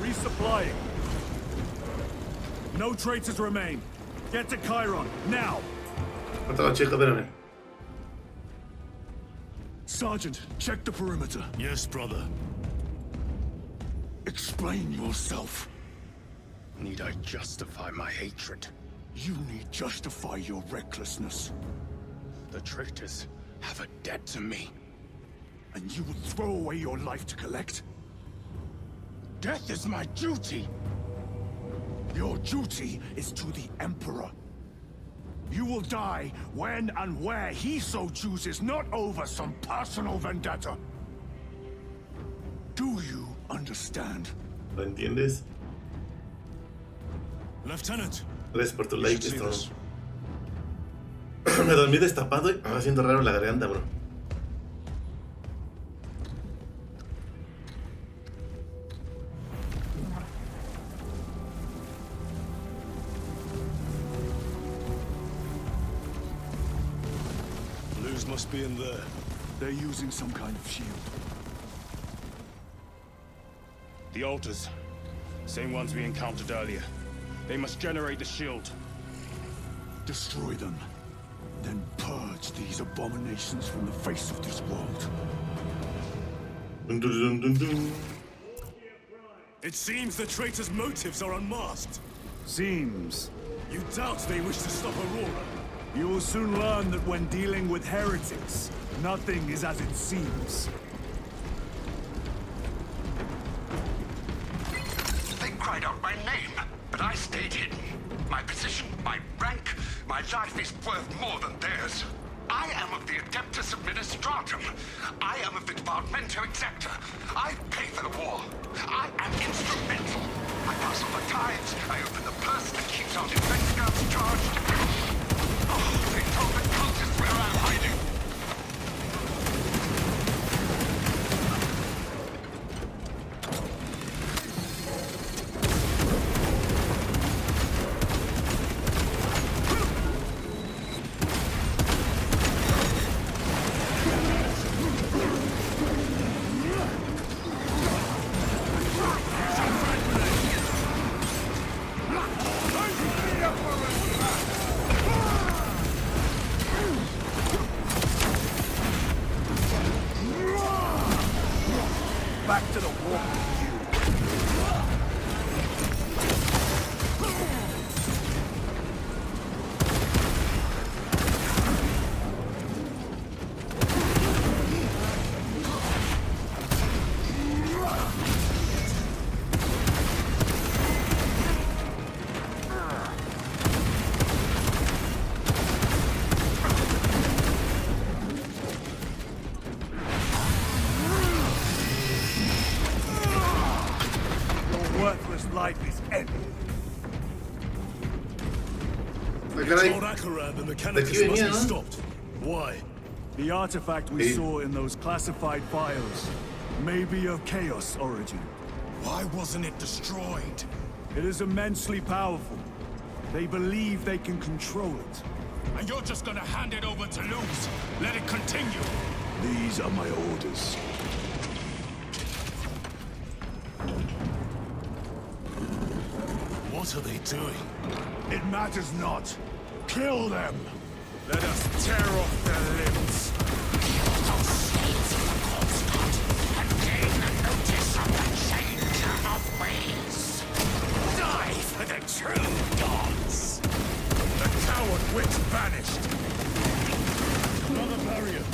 Speaker 3: Resupplying. No traitors remain. Get to Chiron, now!
Speaker 1: Mata la chica, espérame.
Speaker 3: Sergeant, check the perimeter.
Speaker 6: Yes, brother.
Speaker 3: Explain yourself.
Speaker 2: Need I justify my hatred?
Speaker 3: You need justify your recklessness.
Speaker 2: The traitors have a debt to me.
Speaker 3: And you would throw away your life to collect?
Speaker 2: Death is my duty!
Speaker 3: Your duty is to the Emperor. You will die when and where he so chooses, not over some personal vendetta. Do you understand?
Speaker 1: ¿Lo entiendes?
Speaker 6: Lieutenant.
Speaker 1: Gracias por tu
Speaker 6: you
Speaker 1: like,
Speaker 6: should see
Speaker 1: esto.
Speaker 6: this.
Speaker 1: Me dormí destapado y me va haciendo raro la garganta, bro.
Speaker 6: Blues must be in there.
Speaker 3: They're using some kind of shield.
Speaker 7: The altars. Same ones we encountered earlier. They must generate the shield.
Speaker 3: Destroy them. Then purge these abominations from the face of this world.
Speaker 1: Dun, dun, dun, dun, dun.
Speaker 6: It seems the traitors' motives are unmasked.
Speaker 3: Seems.
Speaker 6: You doubt they wish to stop Aurora?
Speaker 3: You will soon learn that when dealing with heretics, nothing is as it seems.
Speaker 9: They cried out my name, but I stayed hidden. My position, my rank, my life is worth more than theirs. I am of the Adeptus Administratum. I am of the Departmento Exector. I pay for the war. I am instrumental. I pass on the tithes. I open the purse that keeps our defense guards charged. Oh, they told the cultists where I'm hiding.
Speaker 3: Back to the war with you. Worthless life is ended.
Speaker 1: Ah, caray.
Speaker 6: Told Akaran the
Speaker 1: De
Speaker 6: mechanics
Speaker 1: aquí
Speaker 6: must
Speaker 1: venía,
Speaker 6: be
Speaker 1: ¿no?
Speaker 6: stopped. Why?
Speaker 3: The artifact we
Speaker 1: Sí.
Speaker 3: saw in those classified files may be of Chaos origin.
Speaker 6: Why wasn't it destroyed?
Speaker 3: It is immensely powerful. They believe they can control it.
Speaker 6: And you're just gonna hand it over to Luz? Let it continue?
Speaker 3: These are my orders.
Speaker 6: What are they doing?
Speaker 3: It matters not. Kill them!
Speaker 6: Let us tear off their limbs.
Speaker 4: Those slaves of the corpse god and gain a notice of the change of ways. Die for the true gods.
Speaker 6: The coward witch vanished. Another barrier.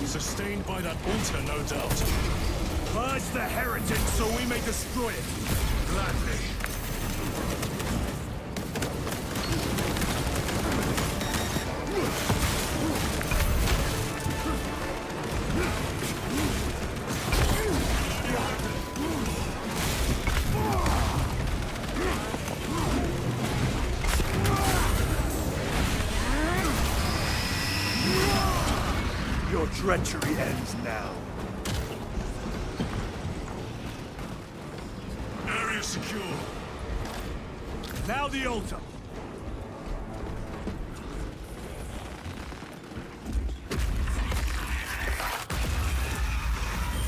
Speaker 6: Sustained by that altar, no doubt.
Speaker 3: Purge the heretic so we may destroy it.
Speaker 6: Gladly.
Speaker 3: Your treachery ends now.
Speaker 6: Area secure.
Speaker 3: Now the altar.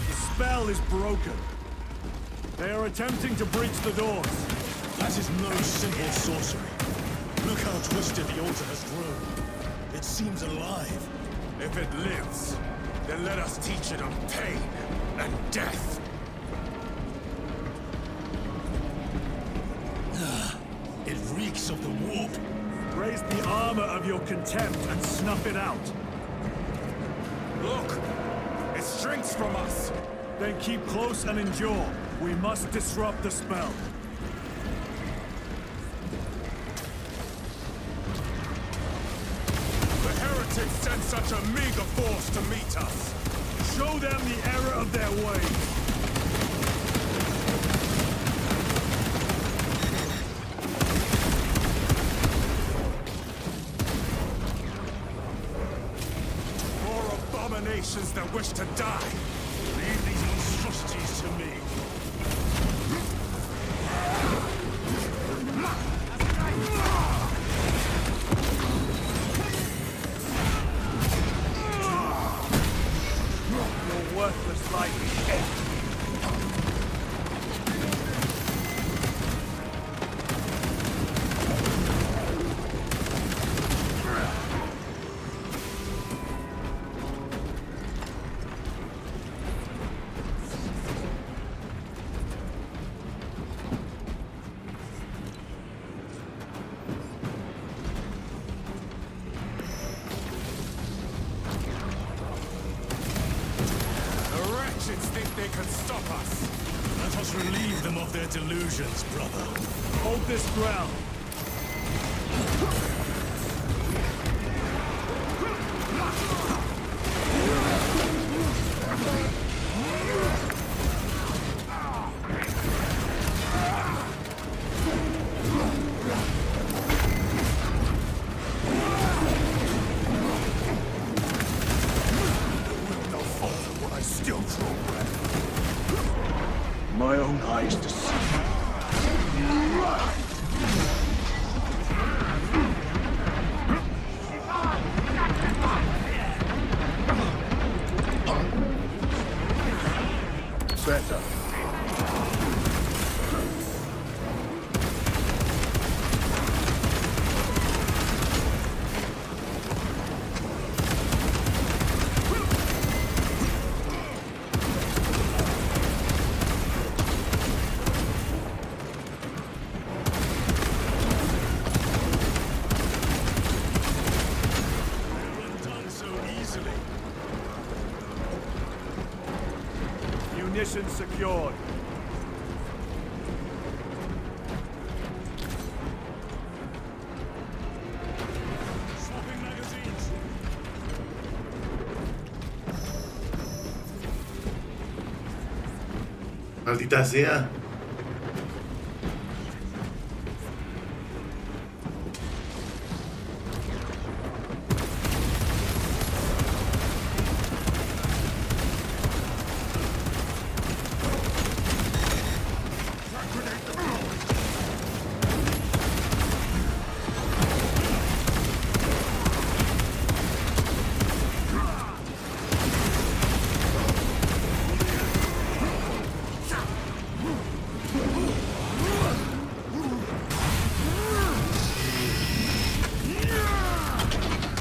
Speaker 3: The spell is broken. They are attempting to breach the doors.
Speaker 6: That is no simple sorcery. Look how twisted the altar has grown. It seems alive. If it lives, Then let us teach it of pain and death. It reeks of the warp.
Speaker 3: Raise the armor of your contempt and snuff it out.
Speaker 6: Look! It shrinks from us!
Speaker 3: Then keep close and endure. We must disrupt the spell.
Speaker 6: The heretics sent such a meager force to meet us.
Speaker 3: Show them the error of their ways.
Speaker 6: Nations that wish to die. Leave these monstrosities to me.
Speaker 3: Your worthless life is empty.
Speaker 6: Think they can stop us. Let us relieve them of their delusions, brother.
Speaker 3: Hold this ground.
Speaker 5: My own eyes deceive better.
Speaker 3: Munitions secured.
Speaker 6: Swapping magazines.
Speaker 1: Maldita sea.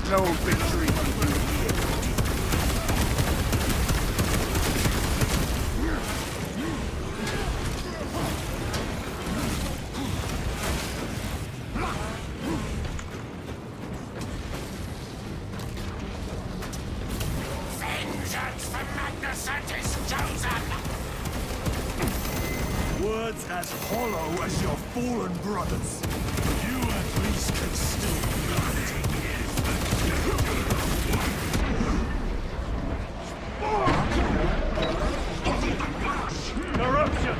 Speaker 3: No victory can do
Speaker 4: Vengeance for Magnus and his chosen!
Speaker 3: words as hollow as your fallen brothers.
Speaker 6: You at least can still blood.
Speaker 3: Corruption!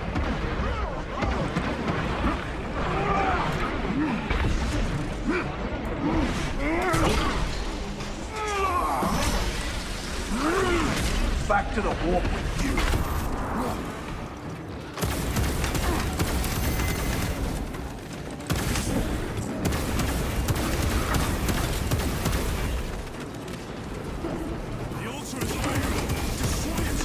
Speaker 3: Back to the warp with you.
Speaker 6: The altar is available. Destroy it.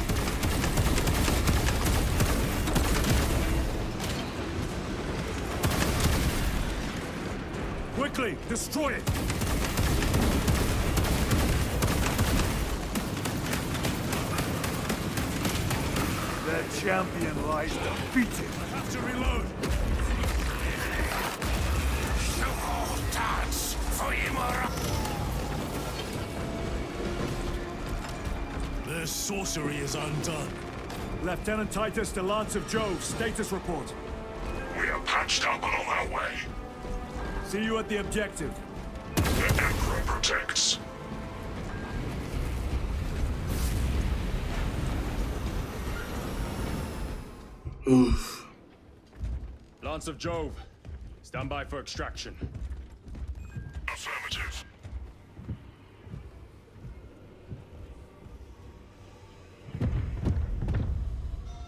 Speaker 3: Quickly, destroy it! champion lies defeated. I have to reload.
Speaker 4: No dance for Imara.
Speaker 3: Their sorcery is undone. Lieutenant Titus to Lance of Jove, status report.
Speaker 2: We are patched up and on our way.
Speaker 3: See you at the objective.
Speaker 2: The Emperor protects.
Speaker 1: Oof.
Speaker 7: Lance of Jove, stand by for extraction.
Speaker 2: Affirmative.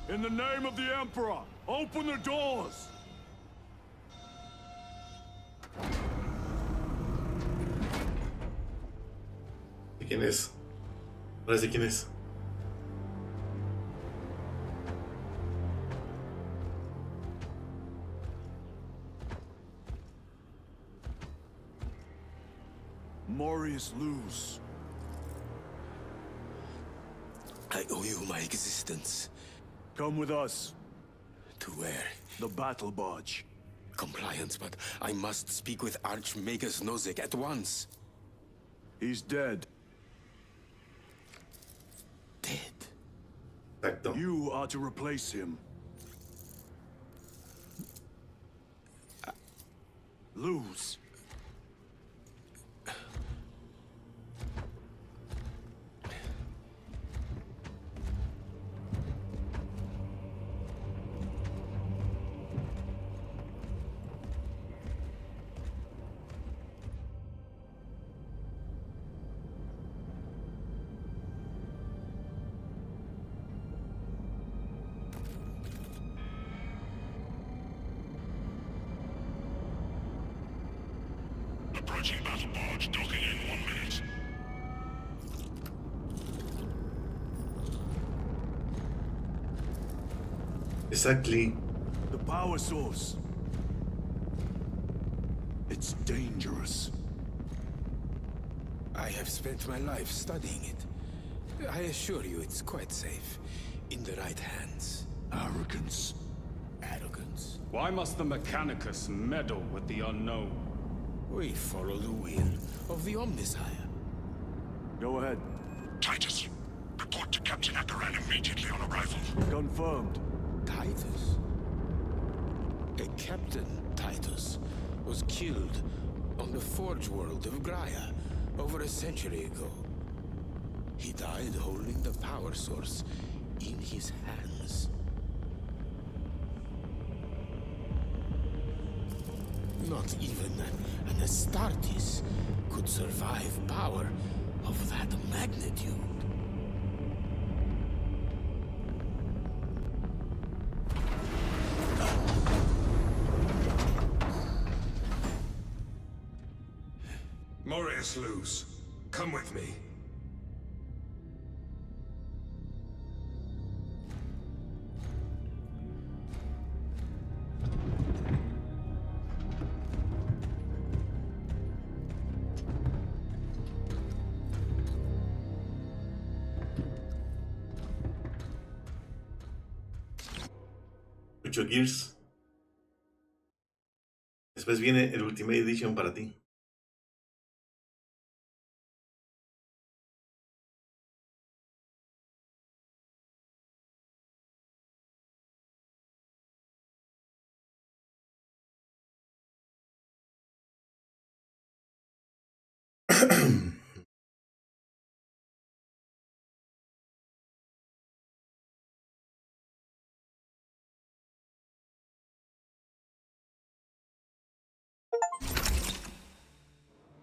Speaker 3: In the name of the Emperor, open the doors!
Speaker 1: ¿De quién es? Parece quién es.
Speaker 3: Morius Luz.
Speaker 5: I owe you my existence.
Speaker 3: Come with us.
Speaker 5: To where?
Speaker 3: The battle barge.
Speaker 5: Compliance, but I must speak with Archmagus Nozick at once.
Speaker 3: He's dead.
Speaker 5: Dead?
Speaker 1: Exacto.
Speaker 3: You are to replace him. Luz.
Speaker 2: Approaching battle barge, docking in 1 minute.
Speaker 1: Exactly.
Speaker 3: The power source. It's dangerous.
Speaker 5: I have spent my life studying it. I assure you it's quite safe. In the right hands.
Speaker 3: Arrogance.
Speaker 5: Arrogance.
Speaker 7: Why must the Mechanicus meddle with the unknown?
Speaker 5: We follow the will of the Omnisire.
Speaker 3: Go ahead.
Speaker 2: Titus, report to Captain Akaran immediately on arrival.
Speaker 3: Confirmed.
Speaker 5: Titus? A Captain Titus was killed on the Forge world of Graia over a century ago. He died holding the power source in his hands. Not even an Astartes could survive power of that magnitude.
Speaker 2: Morius Luz, come with me.
Speaker 1: Mucho Gears. Después viene el Ultimate Edition para ti.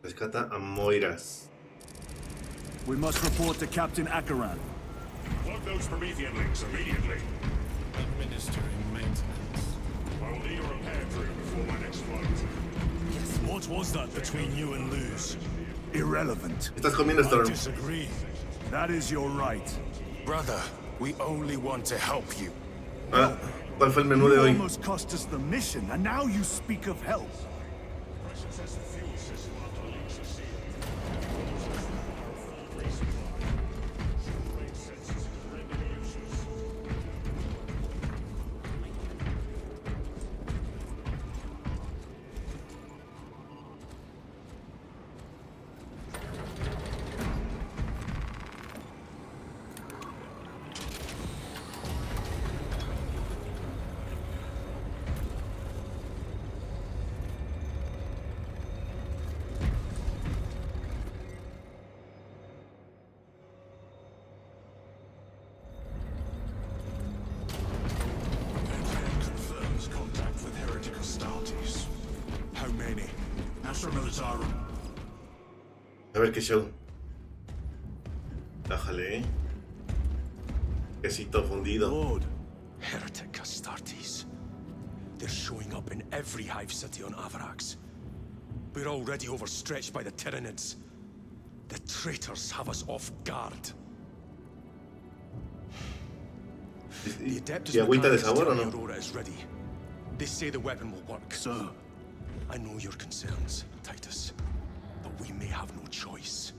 Speaker 1: Rescata a Moiras.
Speaker 3: We must report to Captain Akaran.
Speaker 2: Plug those Promethean links immediately.
Speaker 10: Administering maintenance.
Speaker 2: I will need a repair crew before my next flight.
Speaker 3: What was that between you and Luz? Irrelevant.
Speaker 1: Estás comiendo,
Speaker 3: I
Speaker 1: Storm.
Speaker 3: disagree. That is your right.
Speaker 10: Brother, we only want to help you.
Speaker 1: Ah, ¿cuál fue el menú de
Speaker 3: You
Speaker 1: hoy?
Speaker 3: almost cost us the mission, and now you speak of help.
Speaker 6: Zara.
Speaker 1: A ver qué show. Bájale. Quesito fundido.
Speaker 3: Lord,
Speaker 11: Heretic Astartes. They're showing up in every hive city on Avarax. We're already overstretched by the Tyranids. The traitors have us off guard. The Adeptus
Speaker 1: ¿Y agüita de
Speaker 11: Mechanicus
Speaker 1: sabor o
Speaker 11: tell me
Speaker 1: no?
Speaker 11: Aurora is ready. They say the weapon will work.
Speaker 3: sir.
Speaker 11: I know your concerns, Titus, but we may have no choice.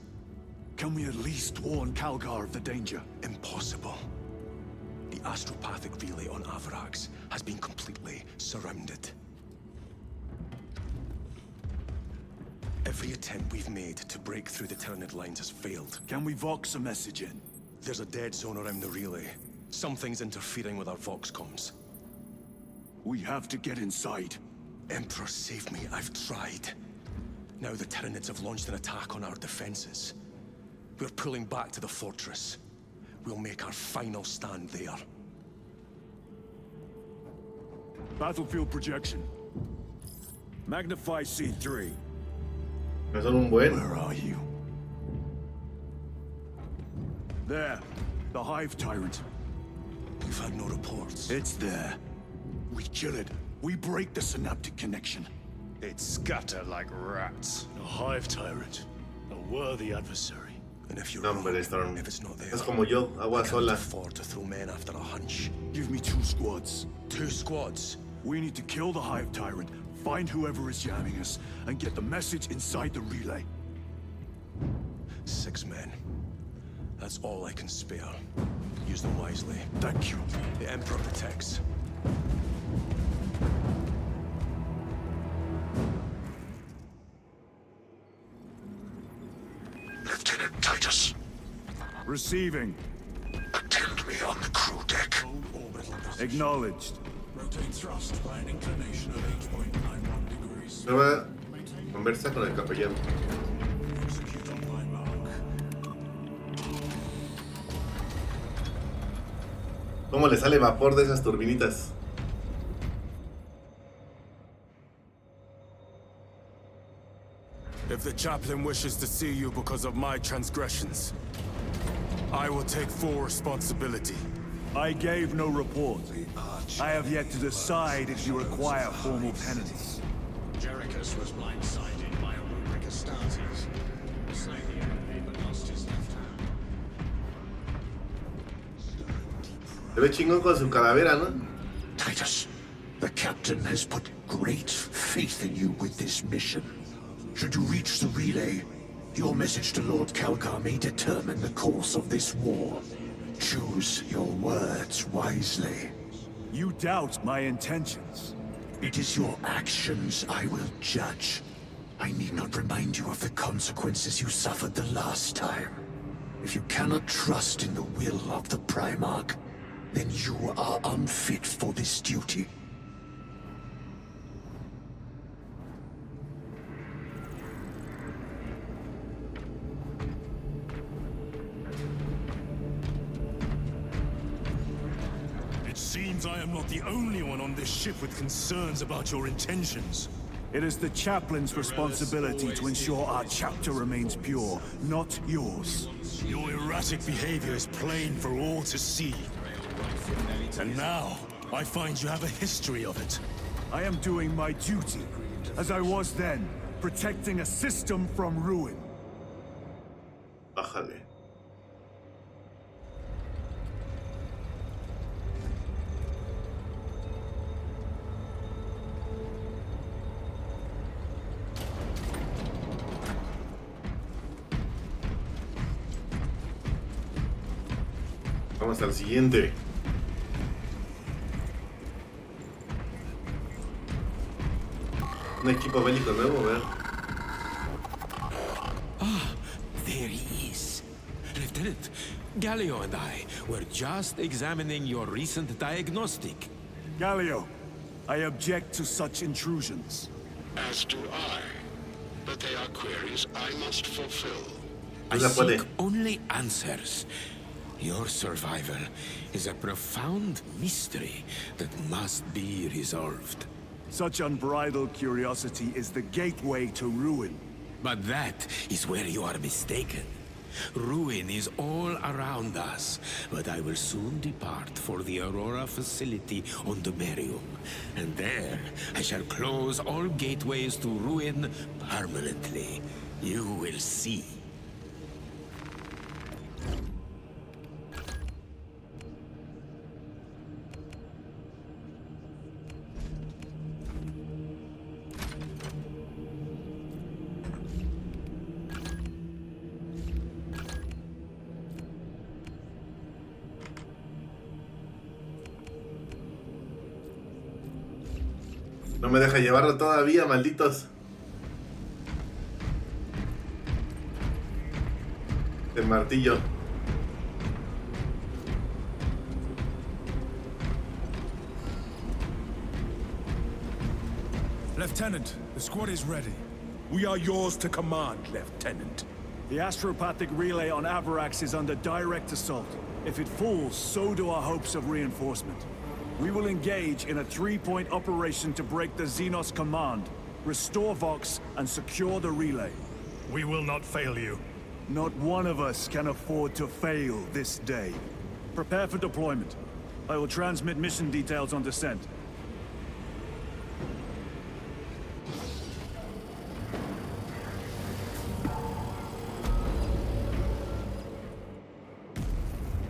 Speaker 3: Can we at least warn Calgar of the danger?
Speaker 11: Impossible. The astropathic relay on Avarax has been completely surrounded. Every attempt we've made to break through the Tyranid lines has failed.
Speaker 3: Can we vox a message in?
Speaker 11: There's a dead zone around the relay. Something's interfering with our vox comms.
Speaker 3: We have to get inside.
Speaker 11: Emperor, save me. I've tried. Now the Tyranids have launched an attack on our defenses. We're pulling back to the fortress. We'll make our final stand there.
Speaker 3: Battlefield projection. Magnify C3.
Speaker 1: No son un buen.
Speaker 3: Where are you? There. The Hive Tyrant.
Speaker 11: We've had no reports.
Speaker 3: It's there. We kill it. We break the synaptic connection.
Speaker 7: They'd scatter like rats.
Speaker 10: A Hive Tyrant. A worthy adversary.
Speaker 11: And if you're
Speaker 1: No, hombre,
Speaker 11: wrong,
Speaker 1: Storm.
Speaker 11: if it's not there,
Speaker 1: Es como yo, agua
Speaker 11: I can't
Speaker 1: sola.
Speaker 11: afford to throw men after a hunch.
Speaker 3: Give me 2 squads.
Speaker 11: 2 squads.
Speaker 3: We need to kill the Hive Tyrant, find whoever is jamming us, and get the message inside the relay.
Speaker 11: 6 men. That's all I can spare. Use them wisely.
Speaker 3: Thank you.
Speaker 11: The Emperor protects.
Speaker 9: Lieutenant Titus,
Speaker 3: Receiving.
Speaker 9: attend me on the crew deck.
Speaker 3: Acknowledged.
Speaker 10: Rotate thrust by an inclination of 8.91 degrees.
Speaker 1: Prueba conversa con el capellán.
Speaker 10: Execute on my mark.
Speaker 1: ¿Cómo le sale vapor de esas turbinitas?
Speaker 10: If the chaplain wishes to see you because of my transgressions, I will take full responsibility.
Speaker 3: I gave no report. I have yet to decide if you require formal penance.
Speaker 2: Jerichus was blindsided by a rubric Astartes. Slain the enemy, but lost his left hand.
Speaker 1: Se ve chingón con su calavera, ¿no?
Speaker 9: Titus, the captain has put great faith in you with this mission. Should you reach the relay, your message to Lord Calgar may determine the course of this war. Choose your words wisely.
Speaker 3: You doubt my intentions.
Speaker 9: It is your actions I will judge. I need not remind you of the consequences you suffered the last time. If you cannot trust in the will of the Primarch, then you are unfit for this duty.
Speaker 6: It seems I am not the only one on this ship with concerns about your intentions.
Speaker 3: It is the chaplain's responsibility to ensure our chapter remains pure, not yours.
Speaker 6: Your erratic behavior is plain for all to see. And now, I find you have a history of it.
Speaker 3: I am doing my duty, as I was then, protecting a system from ruin.
Speaker 1: Bájale. Vamos al siguiente. Un equipo bélico nuevo, a ver.
Speaker 5: There he is. Lieutenant, Gallio and I were just examining your recent diagnostic.
Speaker 3: Gallio, I object to such intrusions.
Speaker 9: As do I. But they are queries I must fulfill.
Speaker 5: I
Speaker 1: La puede.
Speaker 5: seek only answers. Your survival is a profound mystery that must be resolved.
Speaker 3: Such unbridled curiosity is the gateway to ruin.
Speaker 5: But that is where you are mistaken. Ruin is all around us, but I will soon depart for the Aurora facility on the Merium. And there, I shall close all gateways to Ruin permanently. You will see.
Speaker 1: No me deja llevarlo todavía, malditos. El martillo.
Speaker 6: Lieutenant, the squad is ready. We are yours to command, Lieutenant.
Speaker 3: The astropathic relay on Avarax is under direct assault. If it falls, so do our hopes of reinforcement. We will engage in a 3-point operation to break the Xenos command, restore Vox, and secure the relay.
Speaker 6: We will not fail you.
Speaker 3: Not one of us can afford to fail this day. Prepare for deployment. I will transmit mission details on descent.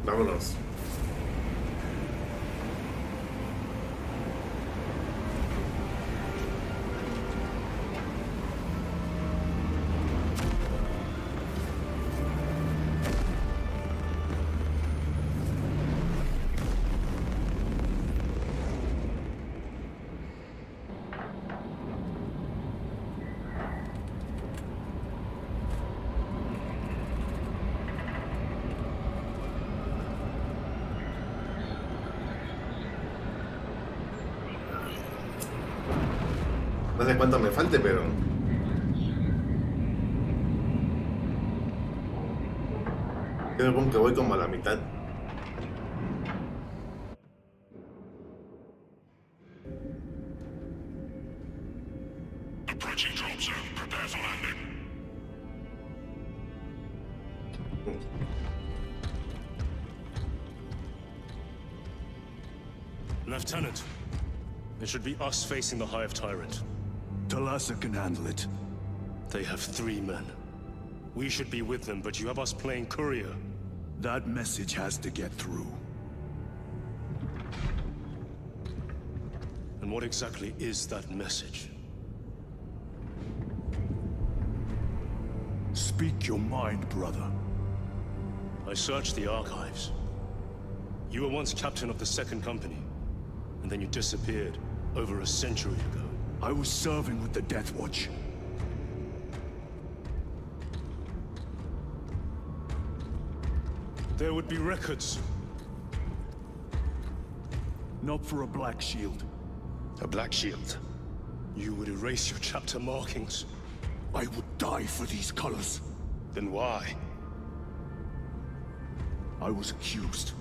Speaker 1: Vámonos. No sé cuánto me falte, pero... creo que voy como a la mitad.
Speaker 8: Approaching drop zone. Prepare for landing.
Speaker 7: Lieutenant, it should be us facing the Hive Tyrant.
Speaker 3: Talassa can handle it.
Speaker 7: They have 3 men. We should be with them, but you have us playing courier.
Speaker 3: That message has to get through.
Speaker 7: And what exactly is that message?
Speaker 3: Speak your mind, brother.
Speaker 7: I searched the archives. You were once captain of the 2nd Company, and then you disappeared over a century ago.
Speaker 3: I was serving with the Death Watch.
Speaker 7: There would be records.
Speaker 3: Not for a Black Shield.
Speaker 7: A Black Shield? You would erase your chapter markings.
Speaker 3: I would die for these colors.
Speaker 7: Then why?
Speaker 3: I was accused.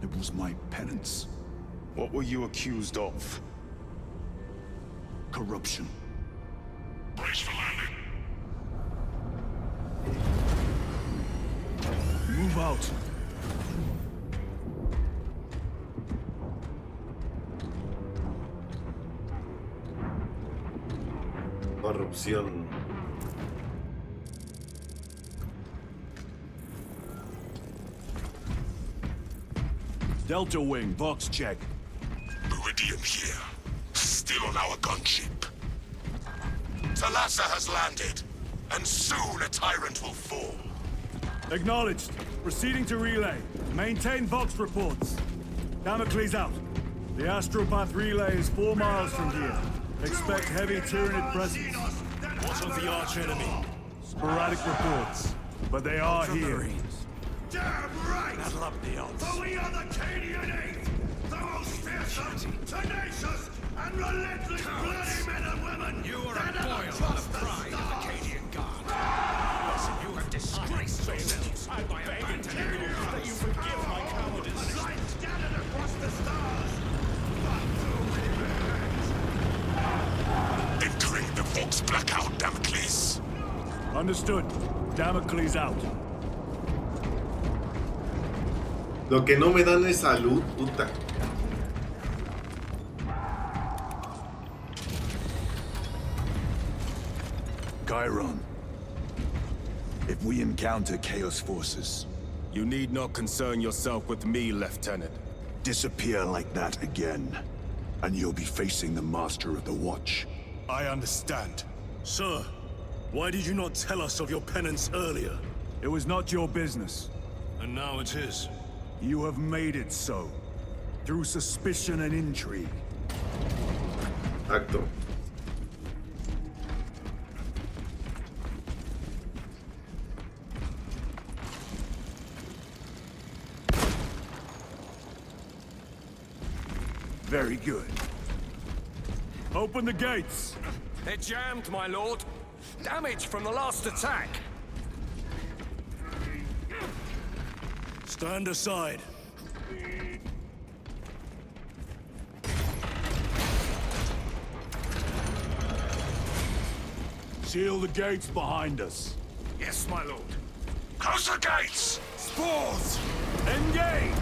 Speaker 3: It was my penance.
Speaker 7: What were you accused of?
Speaker 3: Corruption.
Speaker 8: Brace for landing.
Speaker 3: Move out.
Speaker 1: Corrupción.
Speaker 3: Delta Wing, box check.
Speaker 9: Meridian here. Still on our gunship. Talassa has landed, and soon a tyrant will fall.
Speaker 3: Acknowledged. Proceeding to relay. Maintain Vox reports. Damocles out. The Astropath relay is 4 miles from here. Expect heavy Tyranid presence.
Speaker 7: What of the arch-enemy?
Speaker 3: Sporadic reports, but they are here.
Speaker 9: Damn right!
Speaker 6: I love the odds.
Speaker 9: For we are the Cadian Eighth, the most fearsome, tenacious, and relentless bloody men and women.
Speaker 4: You are
Speaker 9: that
Speaker 4: a
Speaker 9: ever
Speaker 4: foil on
Speaker 9: crossed
Speaker 4: the pride of the
Speaker 9: stars.
Speaker 4: Cadian Guard. You have disgraced yourselves by abandoning your
Speaker 7: That you forgive my cowardice.
Speaker 9: Light scattered across the stars. But to revenge. Entering the Vox blackout, Damocles.
Speaker 3: Understood. Damocles out.
Speaker 1: Lo que no me dan es salud, puta.
Speaker 3: Chiron. If we encounter Chaos forces,
Speaker 10: You need not concern yourself with me, Lieutenant.
Speaker 3: disappear like that again, and you'll be facing the Master of the Watch.
Speaker 6: I understand.
Speaker 7: Sir, why did you not tell us of your penance earlier?
Speaker 3: It was not your business.
Speaker 7: And now it is.
Speaker 3: You have made it so. Through suspicion and intrigue.
Speaker 1: Acto.
Speaker 3: Very good. Open the gates!
Speaker 11: They're jammed, my lord. Damage from the last attack.
Speaker 7: Stand aside.
Speaker 3: Seal the gates behind us.
Speaker 11: Yes, my lord.
Speaker 6: Close the gates! Spores!
Speaker 3: Engage!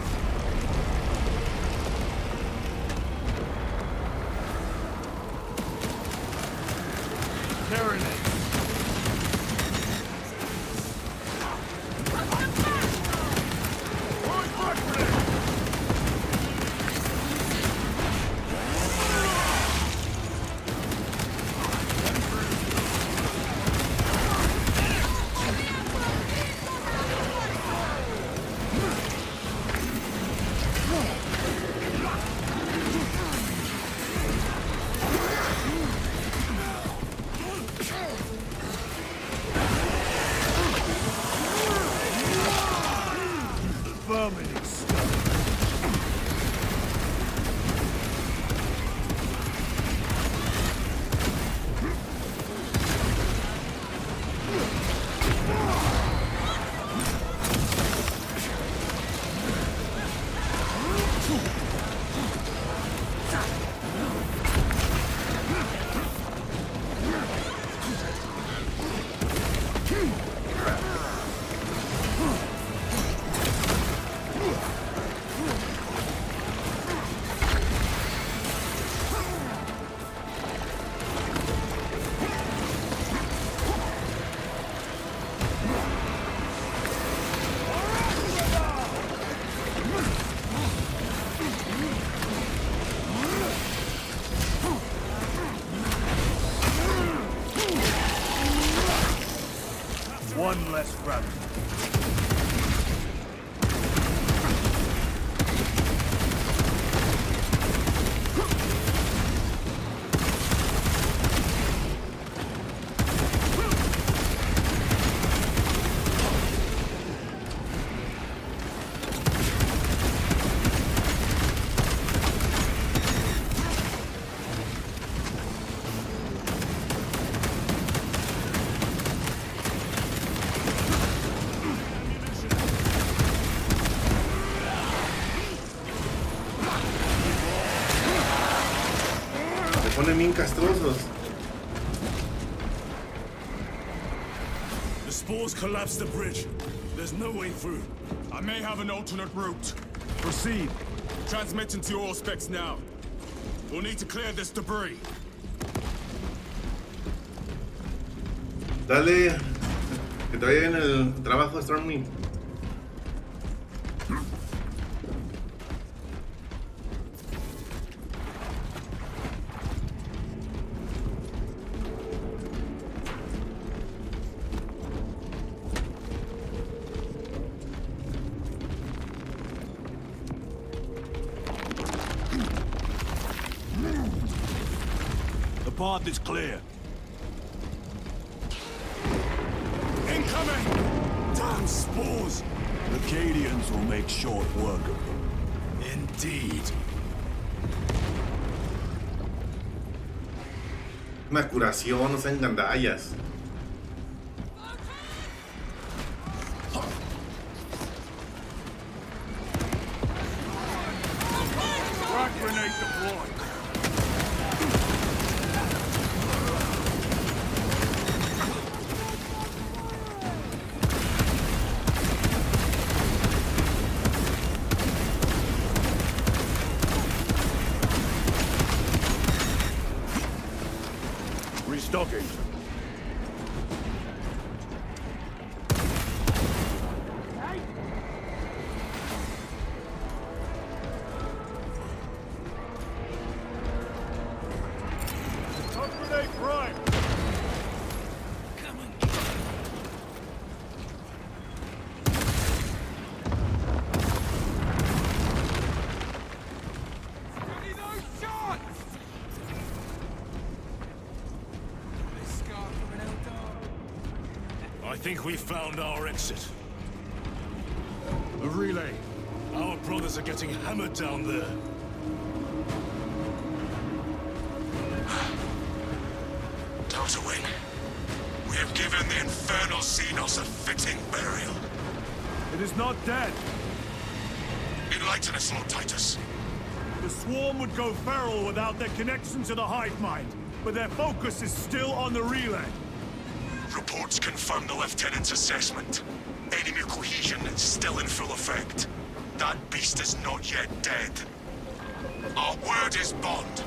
Speaker 3: One less fragment.
Speaker 1: Ponen bien castrosos.
Speaker 6: The spores collapsed the bridge. There's no way through. I may have an alternate route.
Speaker 3: Proceed.
Speaker 6: Transmitting to your specs now. We'll need to clear this debris.
Speaker 1: Dale. Que te vaya bien el trabajo, Stormy.
Speaker 3: The path is clear.
Speaker 6: Incoming! Damn spores!
Speaker 3: The Cadians will make short work of them.
Speaker 6: Indeed.
Speaker 1: Una curación, no sean gandallas.
Speaker 3: Frag grenade deployed. think we found our exit. A relay. Our brothers are getting hammered down there.
Speaker 2: Delta Wing, we have given the infernal Xenos a fitting burial.
Speaker 3: It is not dead.
Speaker 2: Enlighten us, Lord Titus.
Speaker 3: The swarm would go feral without their connection to the hive mind, but their focus is still on the relay.
Speaker 2: Reports confirm the Lieutenant's assessment. Enemy cohesion is still in full effect. That beast is not yet dead. Our word is bond.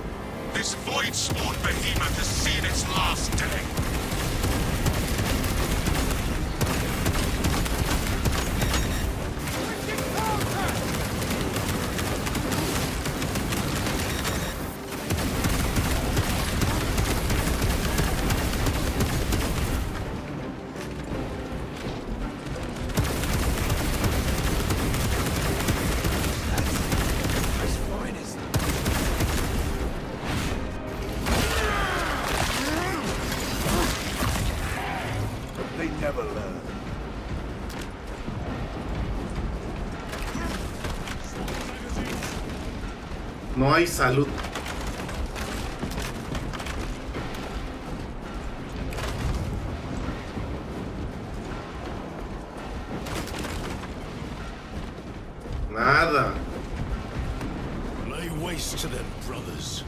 Speaker 2: This void-spawn behemoth has seen its last day.
Speaker 3: They never learn.
Speaker 1: No hay salud. Nada.
Speaker 3: Lay waste to them, brothers.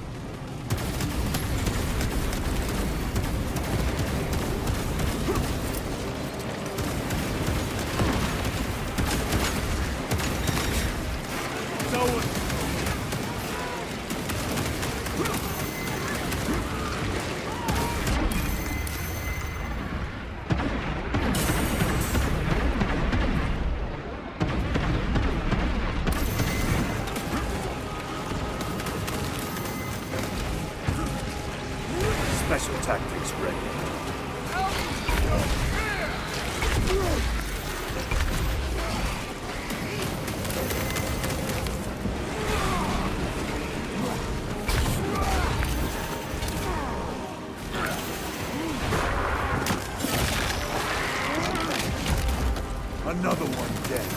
Speaker 3: Special tactics ready. Another one dead.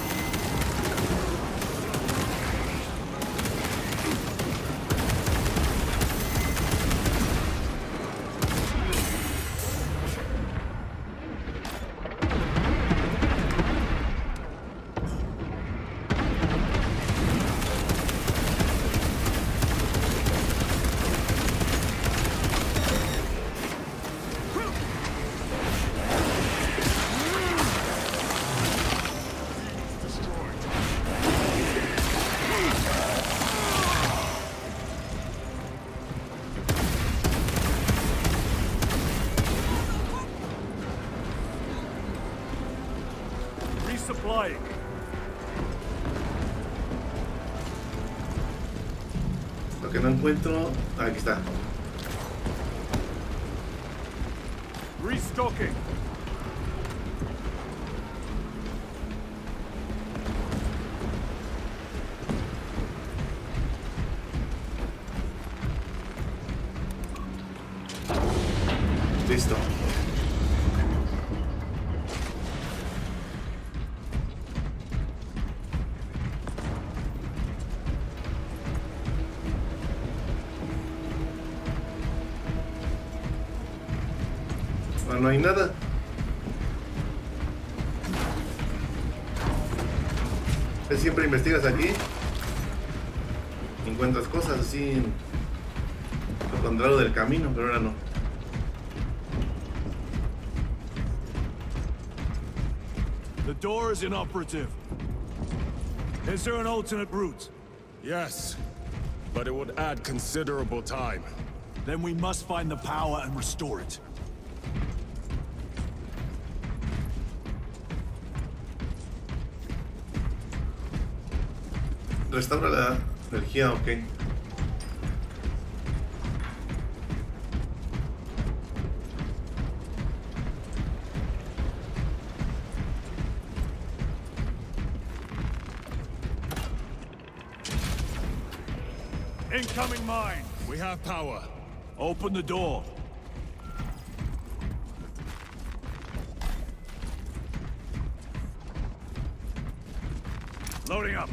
Speaker 3: Resupplying.
Speaker 1: Lo que no encuentro. Aquí está.
Speaker 3: Restocking.
Speaker 1: Listo. No hay nada. Siempre investigas aquí, encuentras cosas así, lo contrario del camino, pero ahora no.
Speaker 3: The door is inoperative. Is there an alternate route?
Speaker 10: Yes, but it would add considerable time.
Speaker 3: Then we must find the power and restore it.
Speaker 1: Restaura la energía, ok.
Speaker 3: Incoming mine.
Speaker 10: We have power.
Speaker 3: Open the door. Loading up.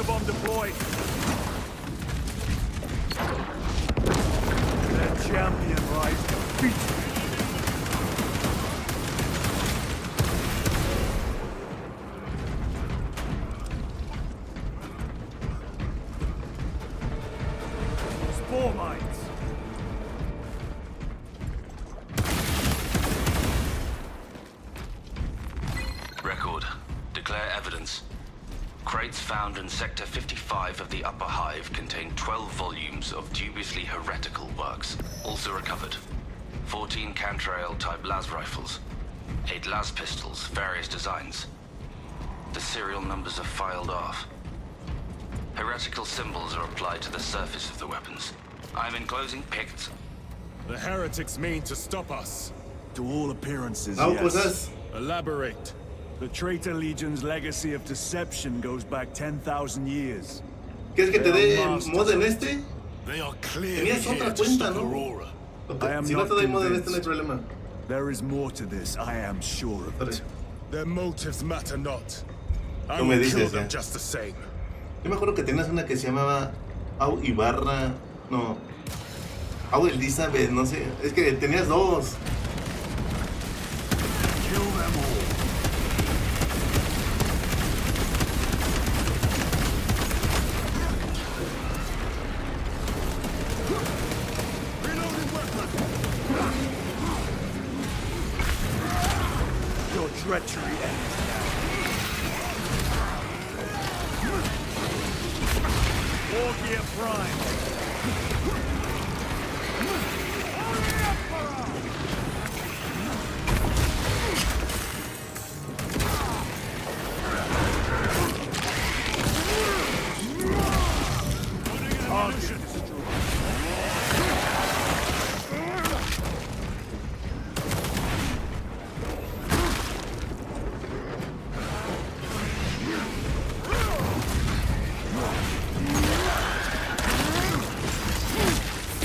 Speaker 3: Bomb deployed. Their champion lies defeated. Spore mines.
Speaker 12: Record. Declare evidence. Crates found in Sector 55 of the Upper Hive contain 12 volumes of dubiously heretical works, also recovered. 14 Cantrail-type las rifles, 8 las pistols, various designs. The serial numbers are filed off. Heretical symbols are applied to the surface of the weapons. I'm enclosing pics.
Speaker 10: The heretics mean to stop us.
Speaker 3: To all appearances,
Speaker 1: Pues
Speaker 3: yes.
Speaker 1: es.
Speaker 10: Elaborate.
Speaker 3: The Traitor Legion's legacy of deception goes back 10,000 years.
Speaker 1: ¿Quieres que te dé mod en este?
Speaker 6: They are clearly
Speaker 1: Tenías
Speaker 6: here
Speaker 1: otra
Speaker 6: to
Speaker 1: cuenta,
Speaker 6: stop
Speaker 1: ¿no?
Speaker 6: Aurora.
Speaker 1: Ok,
Speaker 3: I am
Speaker 1: si no
Speaker 3: not
Speaker 1: te doy mod en este no hay
Speaker 3: convinced.
Speaker 1: problema.
Speaker 3: There is more to this, I am sure of it.
Speaker 10: Their motives matter not. I
Speaker 1: Tú me
Speaker 10: will kill
Speaker 1: dices,
Speaker 10: them
Speaker 1: ya.
Speaker 10: just the same.
Speaker 1: Yo me acuerdo que tenías una que se llamaba Au Ibarra. No. Au Elizabeth, no sé. Es que tenías dos.
Speaker 3: Kill them all. Your treachery ends now. War Gear Prime. Target destroyed.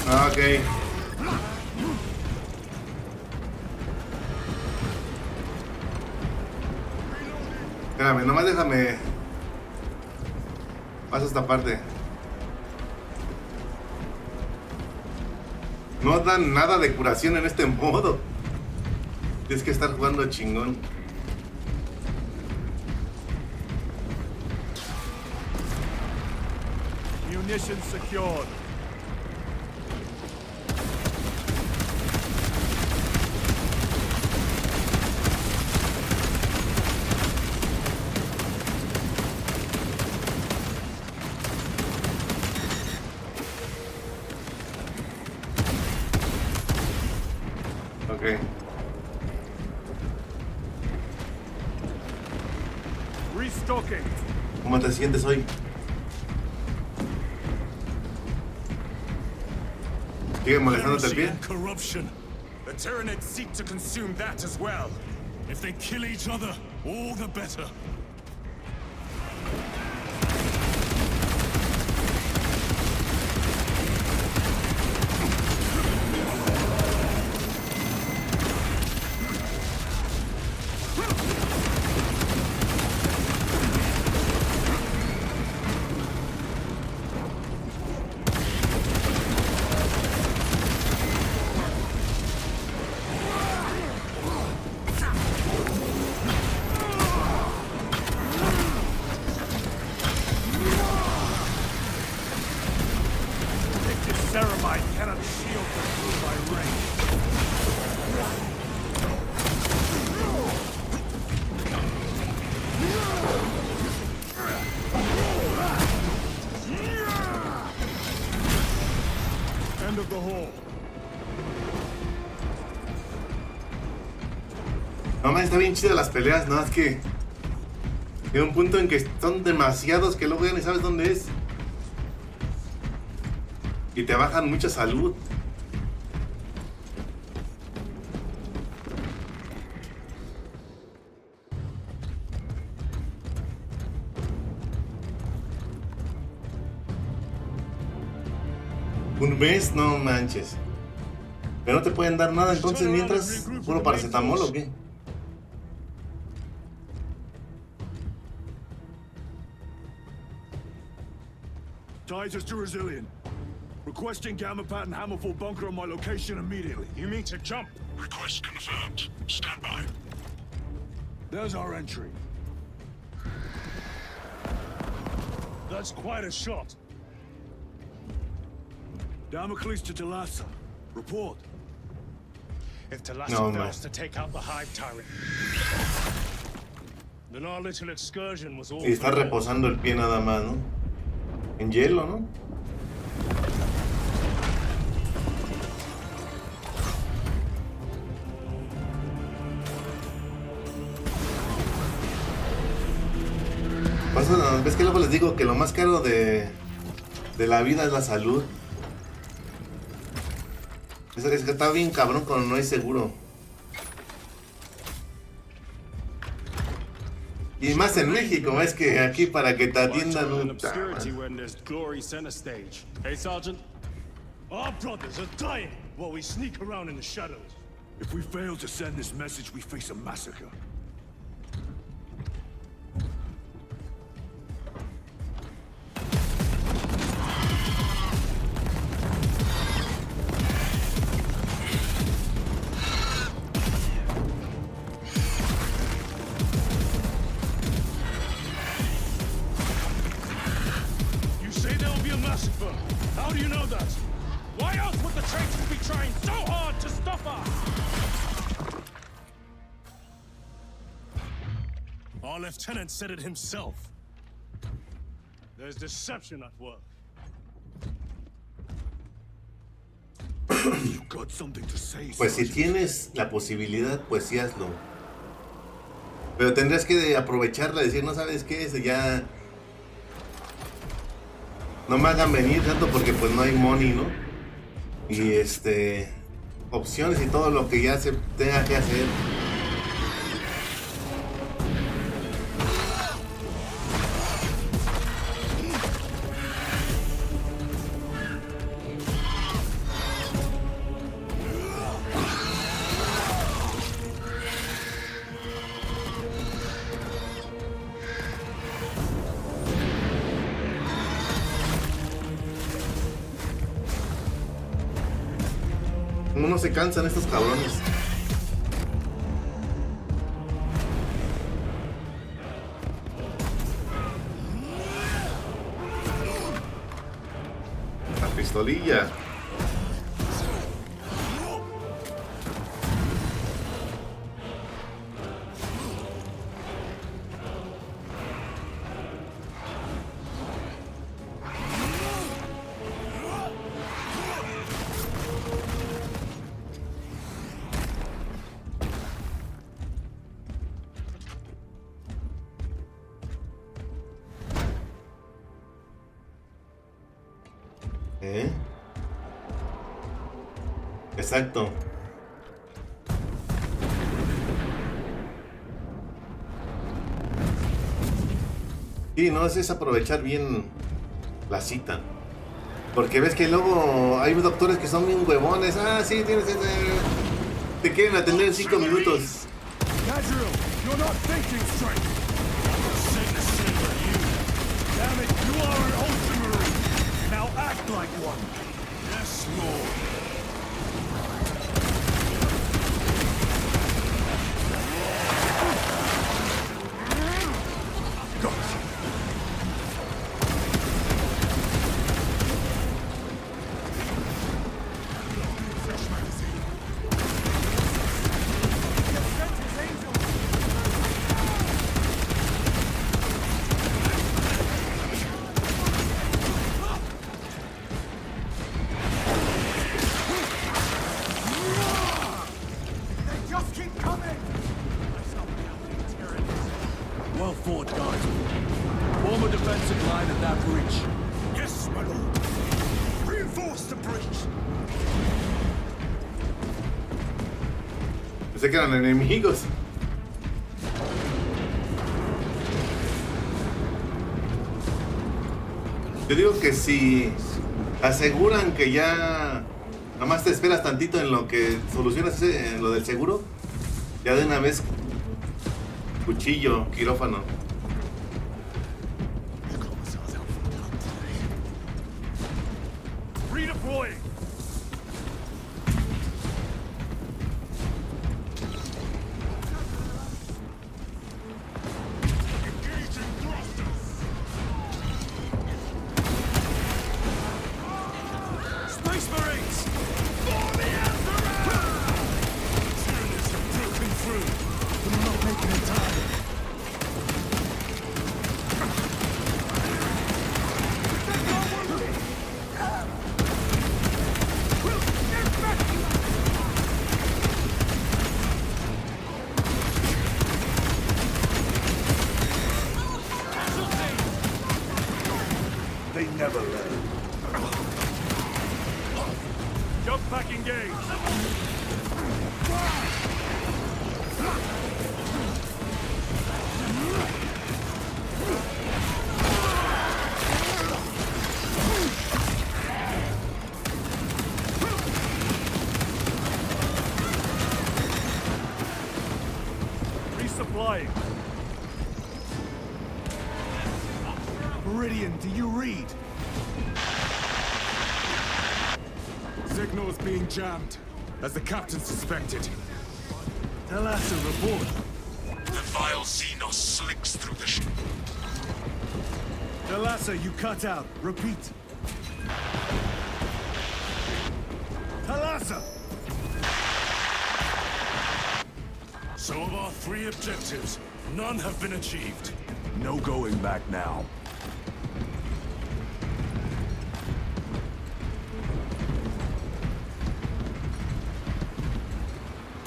Speaker 1: Ah, ok. Espérame, nomás déjame. Paso esta parte. No dan nada de curación en este modo. Tienes que estar jugando chingón.
Speaker 3: Munitions secured.
Speaker 1: Ok.
Speaker 3: Restocking.
Speaker 1: ¿Cómo te sientes hoy? ¿Sigue molestándote el pie?
Speaker 6: And corruption.
Speaker 10: The Tyranids seek to consume that as well.
Speaker 6: If they kill each other, all the better.
Speaker 3: Ceramite cannot shield them through my range. end of the hall.
Speaker 1: No más, está bien chido las peleas, no es que llega un punto en que son demasiados que luego ya ni sabes dónde es. Y te bajan mucha salud. Un mes, no manches. Pero no te pueden dar nada entonces mientras, puro paracetamol o qué.
Speaker 3: Titus to Resilient. Requesting Gamma Pat and Hammerfall bunker on my location immediately.
Speaker 6: You mean to jump?
Speaker 2: Request confirmed. Stand by.
Speaker 3: There's our entry.
Speaker 6: That's quite a shot.
Speaker 3: Damocles to Talassa. Report.
Speaker 6: If Talassa
Speaker 1: No, man.
Speaker 6: fails to take out the Hive Tyrant, then our little excursion was all
Speaker 1: Y está
Speaker 6: for naught.
Speaker 1: reposando el pie nada más, ¿no? En hielo, ¿no? ¿Ves que luego les digo que lo más caro de la vida es la salud? Es que está bien cabrón cuando no hay seguro. Y más en México, es que aquí para que te atiendan
Speaker 6: In
Speaker 1: un...
Speaker 6: obscurity when there's glory center stage. Hey, Sergeant? Our brothers are dying while we sneak around in the shadows.
Speaker 3: If we fail to send this message, we face a massacre.
Speaker 6: You say there will be a massacre. How do you know that? Why else would the traitors be trying so hard to stop us?
Speaker 3: Our lieutenant said it himself.
Speaker 6: There's deception at work.
Speaker 3: You got something to say,
Speaker 1: Pues si
Speaker 3: Sergeant?
Speaker 1: tienes la posibilidad, pues sí hazlo. Pero tendrías que aprovecharla y decir, no sabes qué, es ya... No me hagan venir tanto porque pues no hay money, ¿no? Y opciones y todo lo que ya se tenga que hacer. No se cansan estos cabrones. La pistolilla. Exacto. Sí, no, es aprovechar bien la cita. Porque ves que luego hay doctores que son bien huevones. Ah, sí, tienes ese... Te quieren atender en 5 minutos.
Speaker 3: Gabriel, you're not thinking straight. Damn it, you are an ultramarine. Now act like one. Yes, Lord.
Speaker 1: Pensé que eran enemigos. Yo digo que si aseguran que ya nada más te esperas tantito en lo que solucionas en lo del seguro, ya de una vez cuchillo, quirófano.
Speaker 6: Redeploying. Space Marines! For the Emperor! Tyranids have broken through, but we're not making it time. They never learn. Jump back engaged. Resupplying. Meridian, do you read? Signal is being jammed, as the captain suspected. Tell us to report.
Speaker 2: The vile Xenos slinks through the
Speaker 6: Thalassa, you cut out. Repeat. Thalassa!
Speaker 3: So of our 3 objectives, none have been achieved.
Speaker 6: No going back now.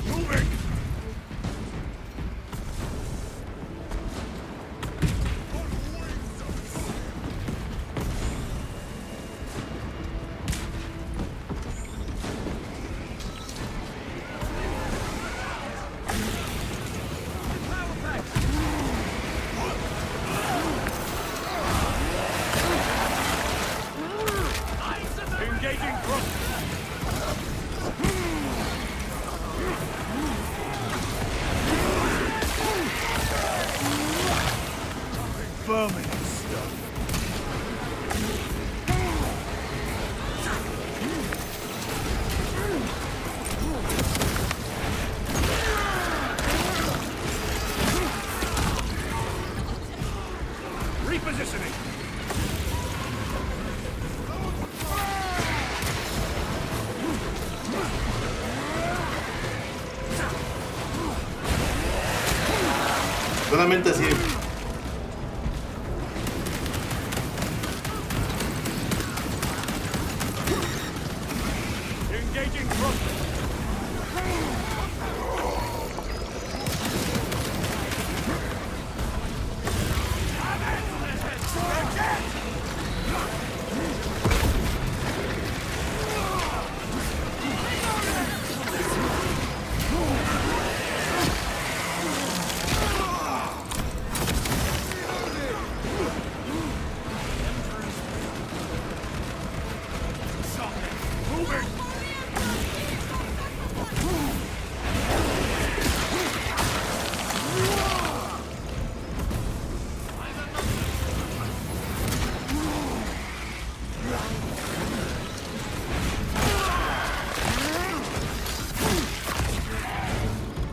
Speaker 6: Moving! Engaging front. Vermin stuff. Repositioning.
Speaker 1: Solamente así.
Speaker 6: Engaging front. Moving.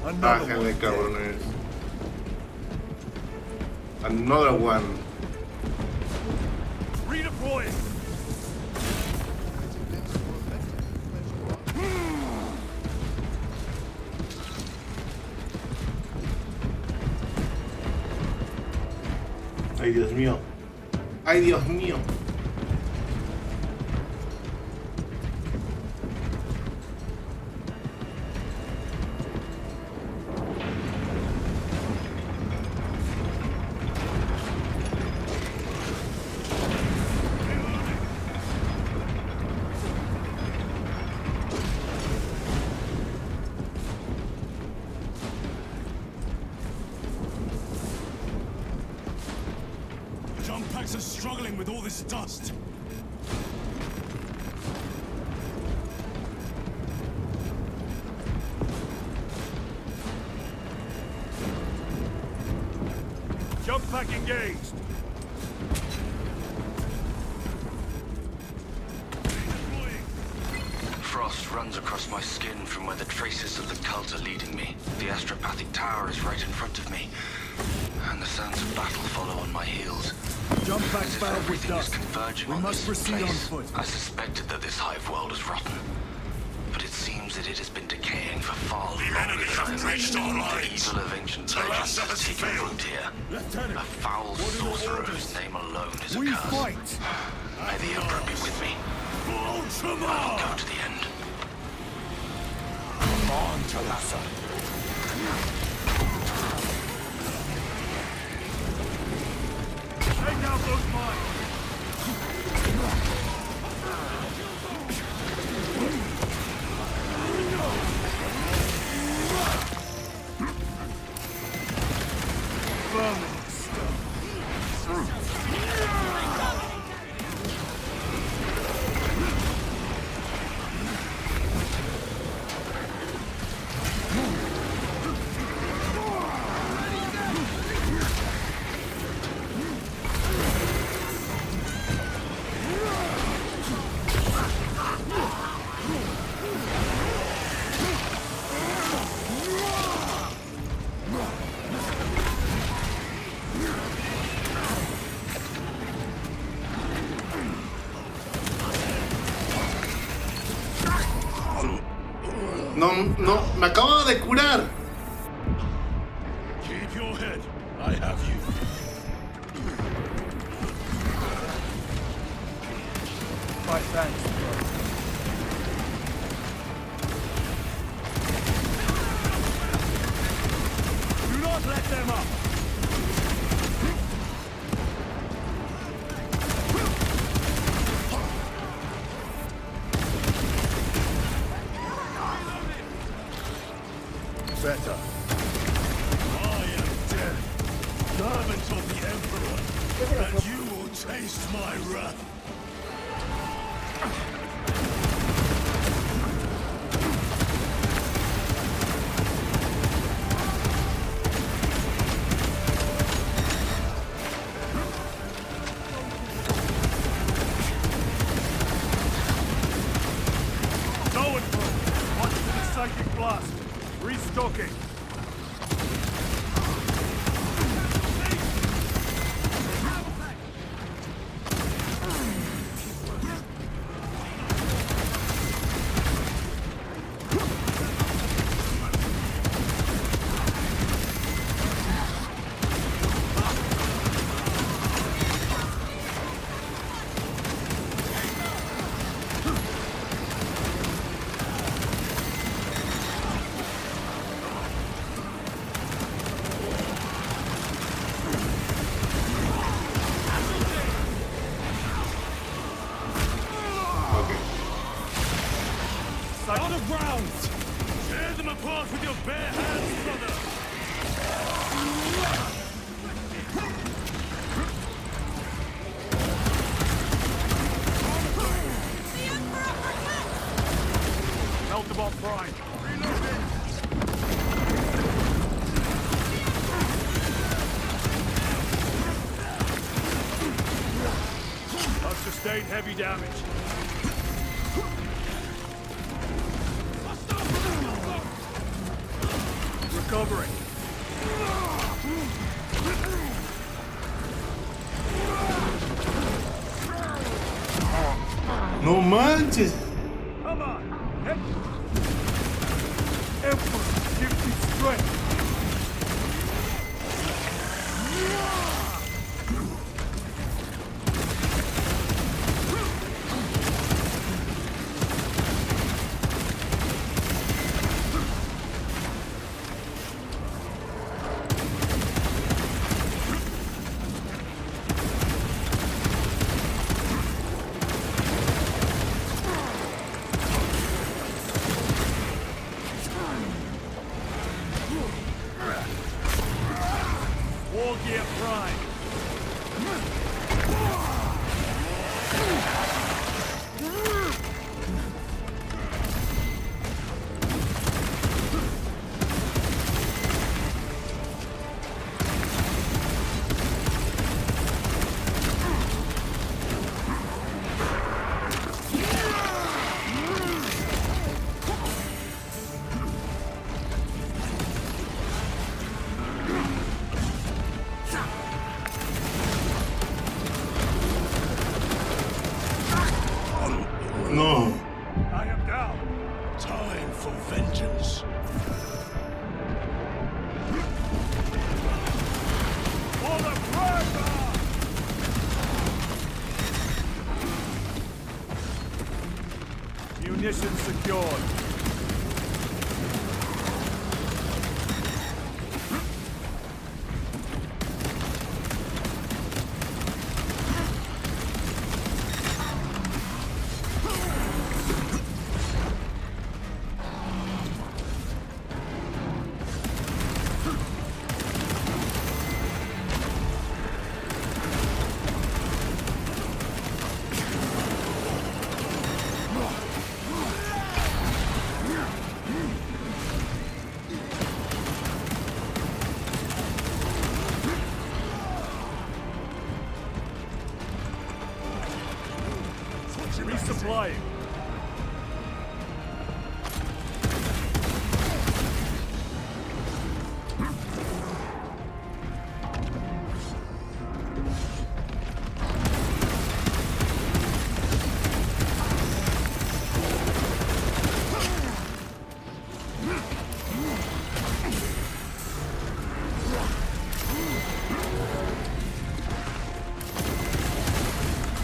Speaker 6: Another
Speaker 1: Bájale,
Speaker 6: one dead.
Speaker 1: cabrones. Another one.
Speaker 6: Redeploying.
Speaker 1: Ay, Dios mío. Ay, Dios mío.
Speaker 6: Avarax are struggling with all this dust. Jump pack engaged.
Speaker 12: Frost runs across my skin from where the traces of the cult are leading me. The astropathic tower is right in front of me, and the sounds of battle follow on my heels.
Speaker 6: Jump pack
Speaker 12: As if
Speaker 6: filled with
Speaker 12: everything is
Speaker 6: dust.
Speaker 12: converging
Speaker 6: We
Speaker 12: on
Speaker 6: must
Speaker 12: this
Speaker 6: proceed on
Speaker 12: place.
Speaker 6: foot.
Speaker 12: I suspected that this hive world is rotten, but it seems that it has been decaying for far longer than I imagined. The evil of ancient legends has taken root here.
Speaker 6: Lieutenant,
Speaker 12: A foul sorcerer whose name alone is a
Speaker 6: we
Speaker 12: curse.
Speaker 6: fight.
Speaker 12: May the Emperor be with me. I will go to the end.
Speaker 6: Come on, Talassa. Take out those mines. Burning stuff.
Speaker 1: No, no, me acabo de curar.
Speaker 6: Keep your head. I have you. My thanks, bro. Do not let them up. Better. I am dead. Servant of the Emperor. And you will taste my wrath. Going for it. Watch for the psychic blast. Restocking. Out of rounds! Tear them apart with your bare hands, brother! Melt them off prime. Reloading! I've sustained heavy damage. Recovering.
Speaker 1: No manches.
Speaker 6: Come on, head. Emperor, give me strength. War gear prime.
Speaker 3: I am down.
Speaker 2: Time for vengeance.
Speaker 3: For the Praga! Munitions secured. Resupplying.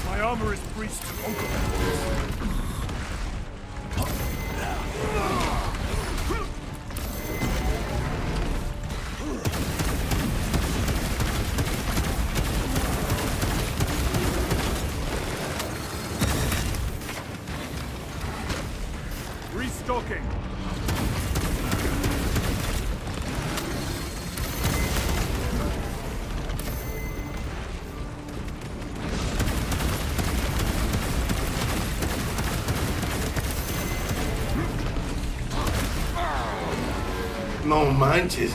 Speaker 3: My armor is breached. Restocking.
Speaker 1: No manches.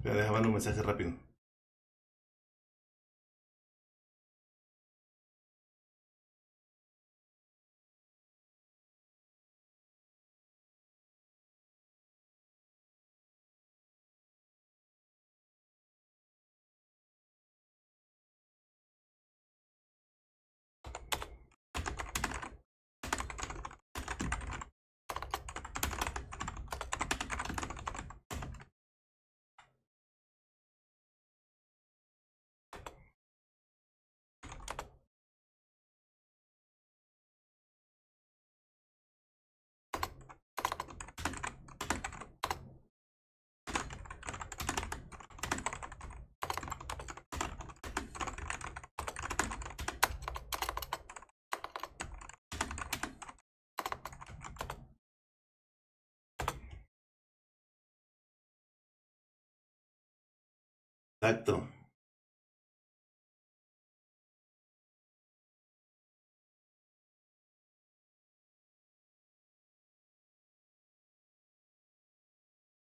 Speaker 1: Ya déjame mandar un mensaje rápido. Exacto.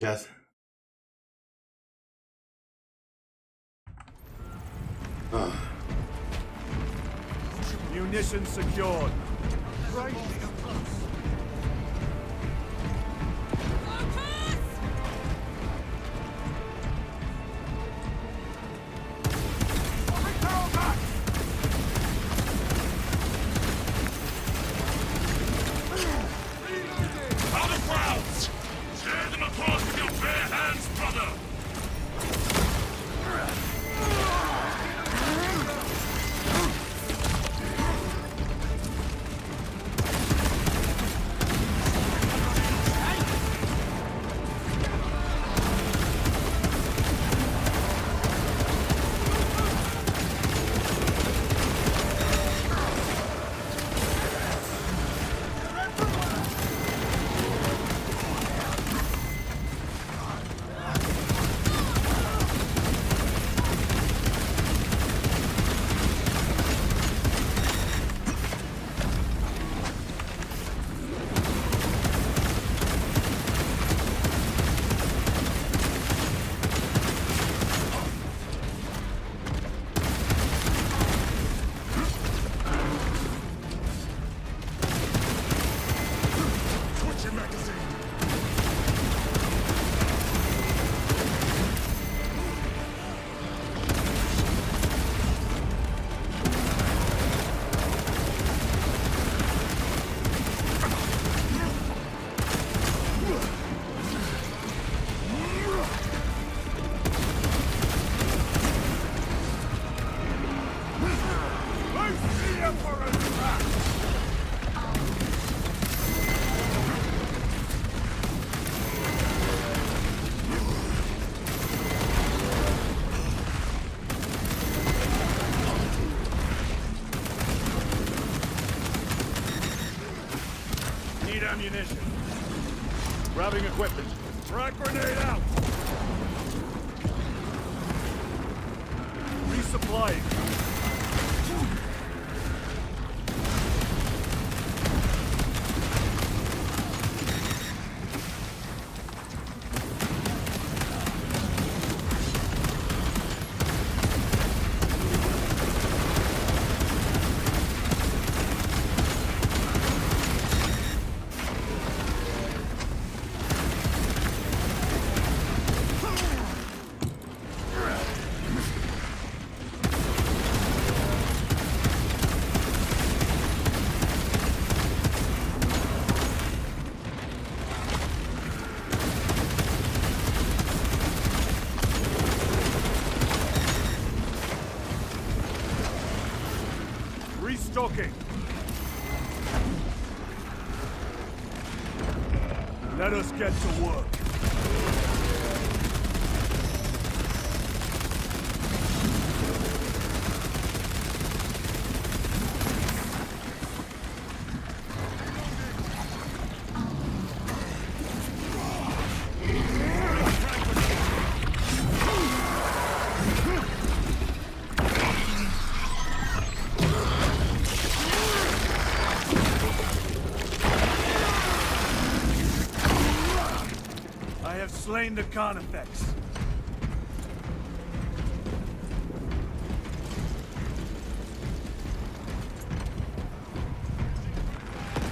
Speaker 1: Ya sé.
Speaker 3: Munitions secured.
Speaker 6: Other crowds! Tear them apart with your bare hands, brother! ammunition. Grabbing equipment. Frag grenade out! Resupplying. Restocking. Let us get to work. I have slain the Carnifex.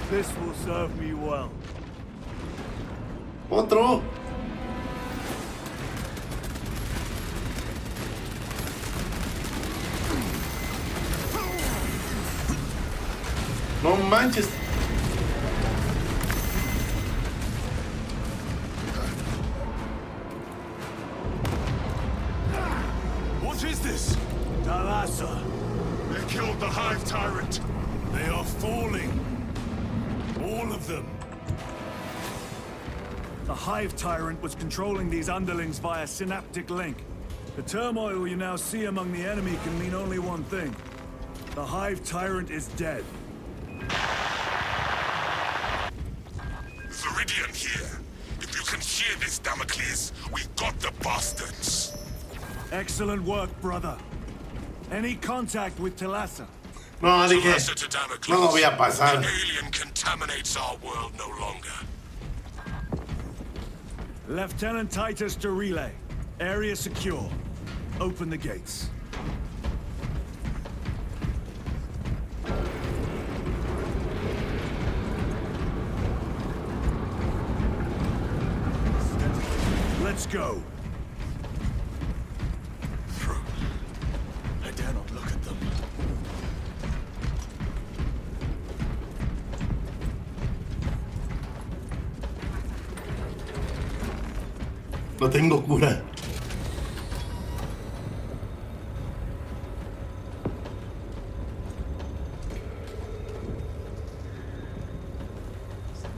Speaker 6: This will serve me well.
Speaker 1: Otro. No manches.
Speaker 3: What is this?
Speaker 6: Thalassa.
Speaker 3: They killed the Hive Tyrant. They are falling. All of them.
Speaker 6: The Hive Tyrant was controlling these underlings via synaptic link. The turmoil you now see among the enemy can mean only one thing. The Hive Tyrant is dead.
Speaker 3: Viridian here. If you can hear this, Damocles, we got the bastards.
Speaker 6: Excellent work, brother. Any contact with Thalassa?
Speaker 1: No, dije.
Speaker 3: Thalassa to Damocles.
Speaker 1: No lo voy a pasar.
Speaker 3: An alien contaminates our world no longer.
Speaker 6: Lieutenant Titus to relay. Area secure. Open the gates. Let's go.
Speaker 3: I dare not look at them.
Speaker 1: No tengo cura.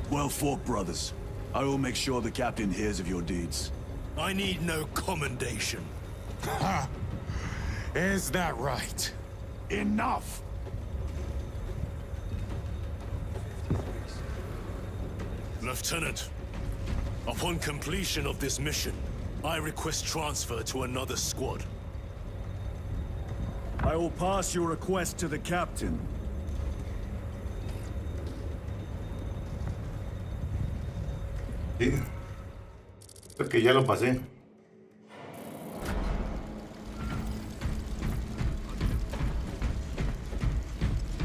Speaker 6: Well fought, brothers. I will make sure the captain hears of your deeds.
Speaker 3: I need no commendation.
Speaker 10: Ha! Is that right?
Speaker 6: Enough!
Speaker 3: Lieutenant, upon completion of this mission, I request transfer to another squad.
Speaker 6: I will pass your request to the captain.
Speaker 1: Sí. Creo que ya lo pasé.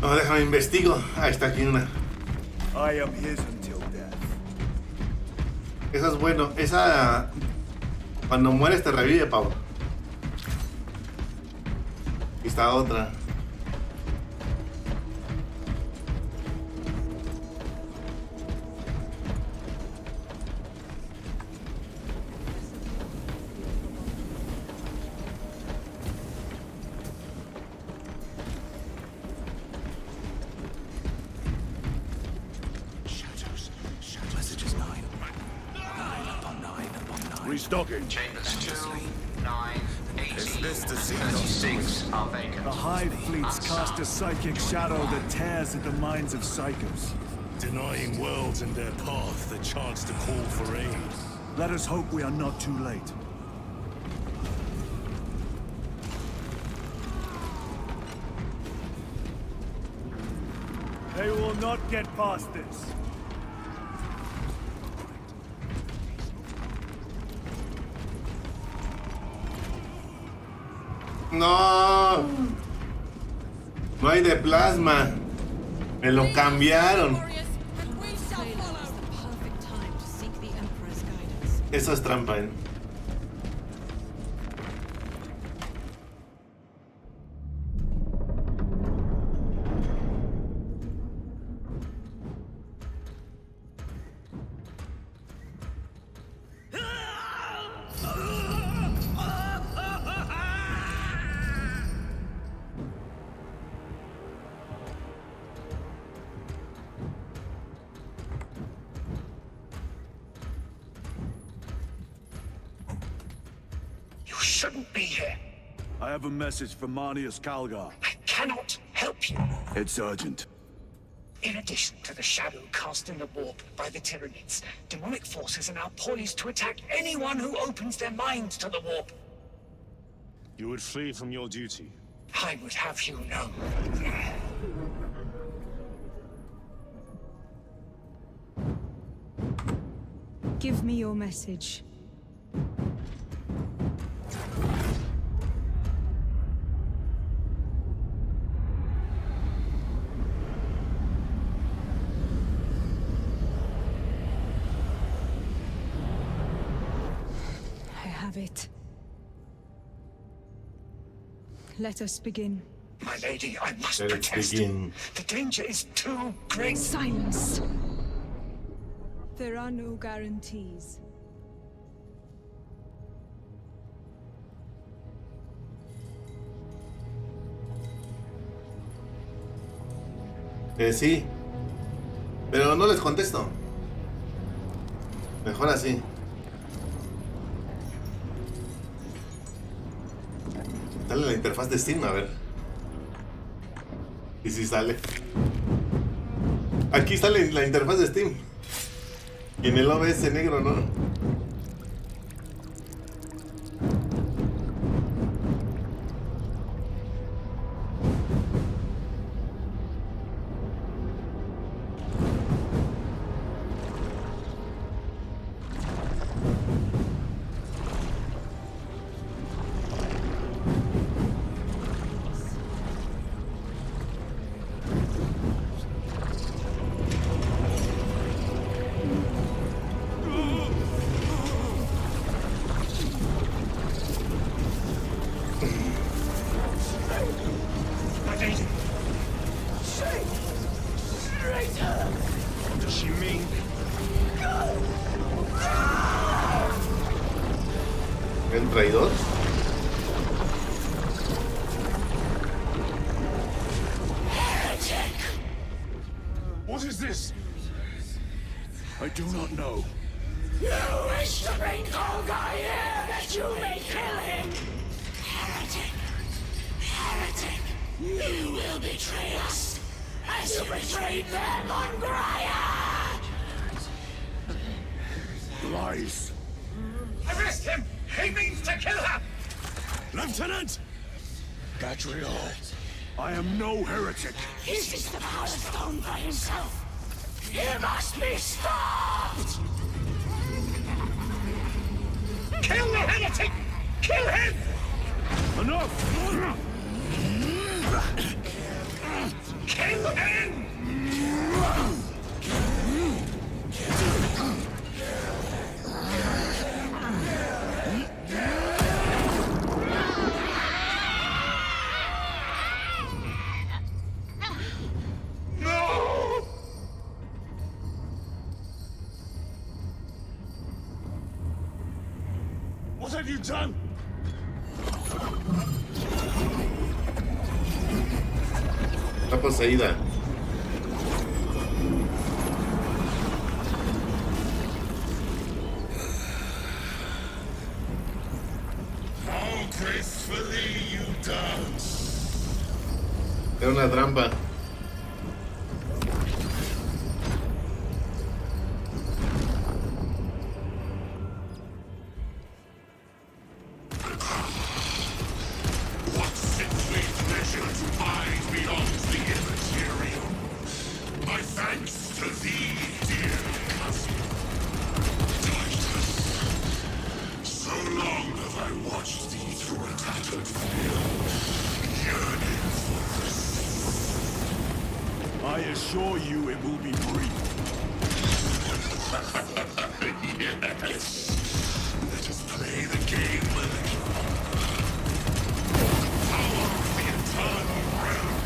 Speaker 1: No, déjame investigo. Ah, está aquí una.
Speaker 6: I am his until death.
Speaker 1: Esa es bueno. Esa... Cuando mueres te revive, Pablo. Aquí está otra.
Speaker 6: Restocking.
Speaker 9: Chambers 2, 9, 18,
Speaker 10: Is this the signal?
Speaker 9: 36 are vacant.
Speaker 6: The Hive fleets cast a psychic shadow that tears at the minds of psychos.
Speaker 7: denying worlds in their path the chance to call for aid.
Speaker 3: Let us hope we are not too late. They will not get past this.
Speaker 1: No. No hay de plasma. Me lo cambiaron. Eso es trampa, ¿eh?
Speaker 9: Shouldn't be here.
Speaker 3: I have a message from Marnius Calgar.
Speaker 9: I cannot help you.
Speaker 3: It's urgent.
Speaker 9: In addition to the shadow cast in the warp by the Tyranids, demonic forces are now poised to attack anyone who opens their minds to the warp.
Speaker 7: You would flee from your duty.
Speaker 9: I would have you know.
Speaker 13: Give me your message. It. Let us begin.
Speaker 9: My lady, I must
Speaker 1: Let us
Speaker 9: protest.
Speaker 1: begin.
Speaker 9: The danger is too great.
Speaker 13: Silence. There are no guarantees.
Speaker 1: Sí. Pero no les contesto. Mejor así. Sale la interfaz de Steam, a ver. Y si sale. Aquí sale la interfaz de Steam. Y en el OBS negro no. ¿El traidor?
Speaker 6: Heretic! What is this?
Speaker 3: I do not know.
Speaker 6: You wish to bring Golgai here that you may kill him! Heretic! Heretic! You will betray us as you betrayed them on Graia!
Speaker 3: Lies.
Speaker 9: Arrest him! He means to kill her!
Speaker 3: Lieutenant! Gadriel, I am no heretic.
Speaker 6: He seeks the Power Stone for himself. He must be stopped!
Speaker 9: Kill the heretic! Kill him!
Speaker 3: Enough!
Speaker 9: Kill him! No!
Speaker 6: What have you done?
Speaker 1: Está poseída.
Speaker 6: How gracefully you dance.
Speaker 1: Era una trampa.
Speaker 3: assure you it will be brief.
Speaker 2: Yes. Let us play the game. The power of the eternal realm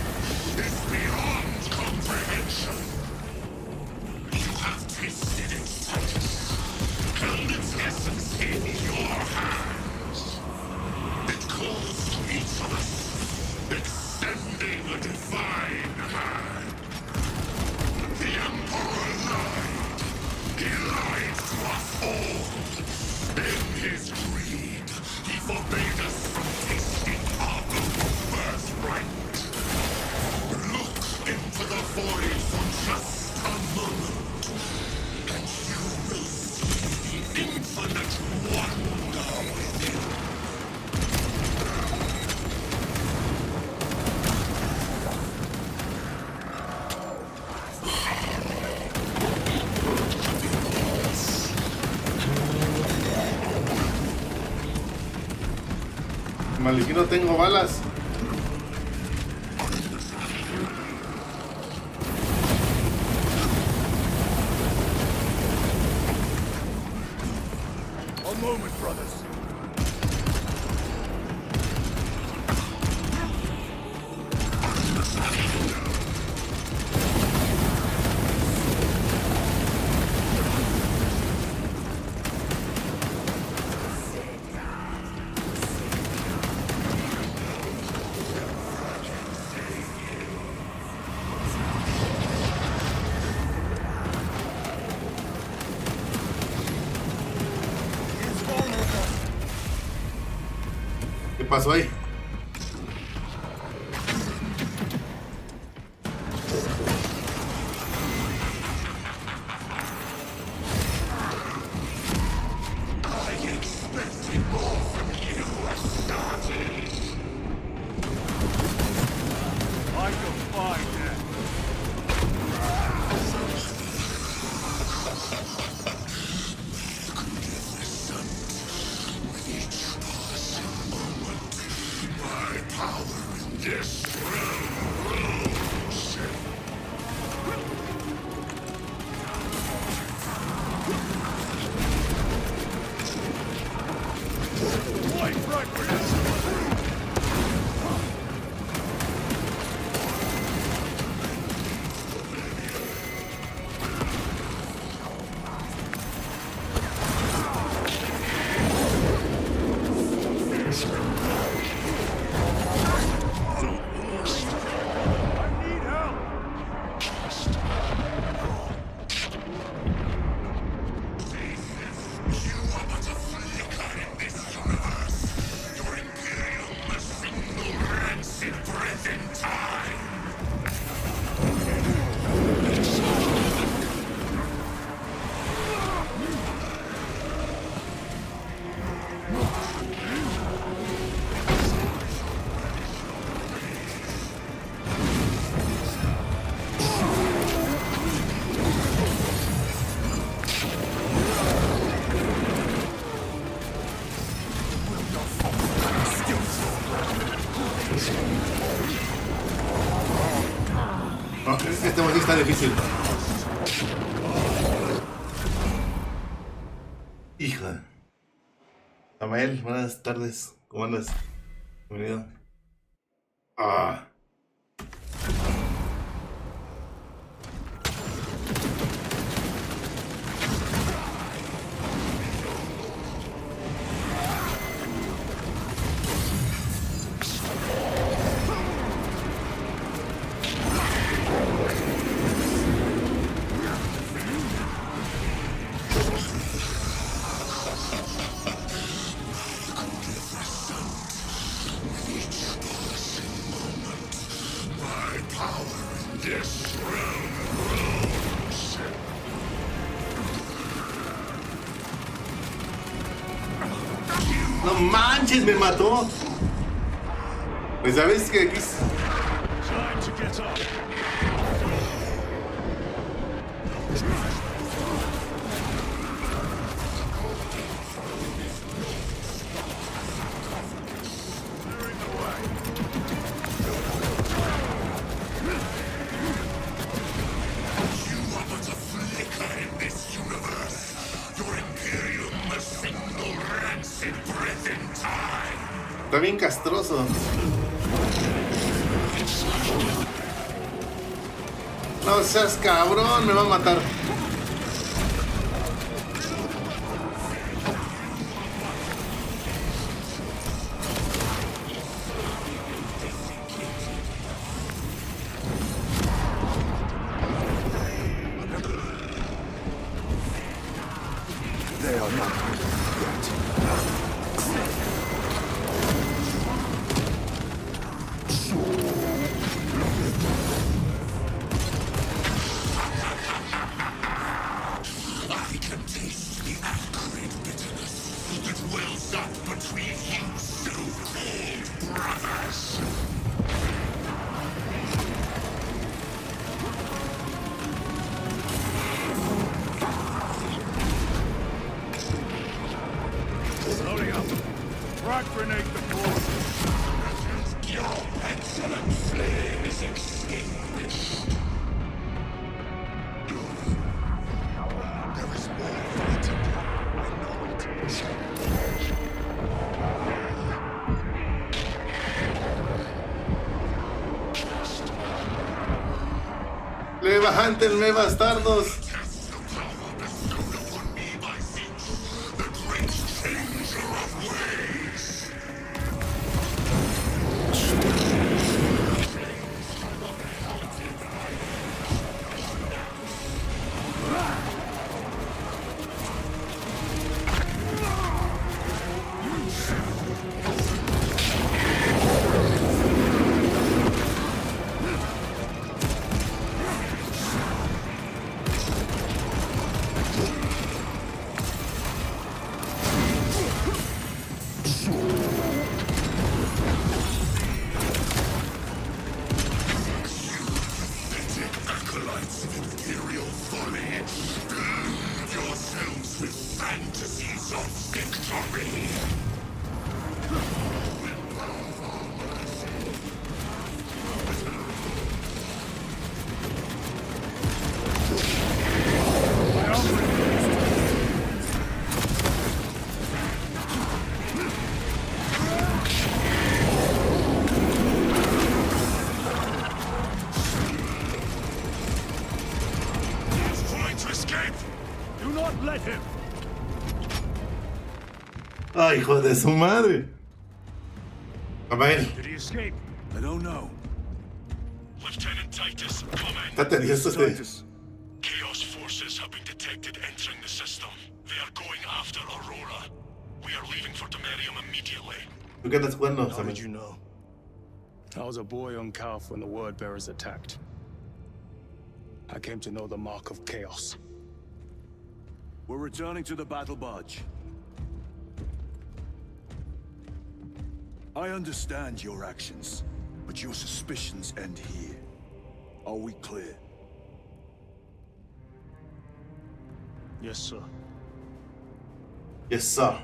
Speaker 2: is beyond comprehension. You have tasted its Titus, held its essence in your hands. It calls to each of us, extending a divine hand. The Emperor lied. He lied to us all. In his greed, he forbade us from tasting our birthright. Look into the void for just a moment, and you will see the infinite wonder within.
Speaker 1: Maliki, no tengo balas.
Speaker 3: A moment, brothers.
Speaker 1: ¿Qué pasó ahí?
Speaker 3: I can find that.
Speaker 1: No, este boss está difícil. Hija. Samael, buenas tardes. ¿Cómo andas? Bienvenido. Ah. No manches, me mató. Pues sabes que aquí
Speaker 3: Time to get up.
Speaker 1: Está bien castroso. No seas cabrón, me va a matar.
Speaker 6: They are not
Speaker 4: I can taste the acrid bitterness that wells up between you so-called brothers.
Speaker 6: Loading up. Frag grenade the force.
Speaker 4: Your excellent flame is extinguished. There is more for the temple. I know it.
Speaker 1: Levántenme, bastardos.
Speaker 4: Test the power bestowed upon me by Zeus, the great changer of ways. Acolytes of imperial folly, build yourselves with fantasies of victory. He's trying to escape.
Speaker 6: Do not let him.
Speaker 1: Ay, hijo de su madre. A ver,
Speaker 6: Did he escape? I don't know.
Speaker 8: Lieutenant Titus, come in.
Speaker 1: está tedioso este.
Speaker 6: Titus.
Speaker 8: Chaos forces have been detected entering the system. They are going after Aurora. We are leaving for Demerium immediately.
Speaker 1: ¿Tú qué estás jugando,
Speaker 7: How
Speaker 1: Sammy?
Speaker 7: did you know? I was a boy on Calf when the Word Bearers attacked. I came to know the mark of chaos.
Speaker 3: We're returning to the battle barge. I understand your actions, but your suspicions end here. Are we clear?
Speaker 7: Yes, sir.
Speaker 1: Yes, sir.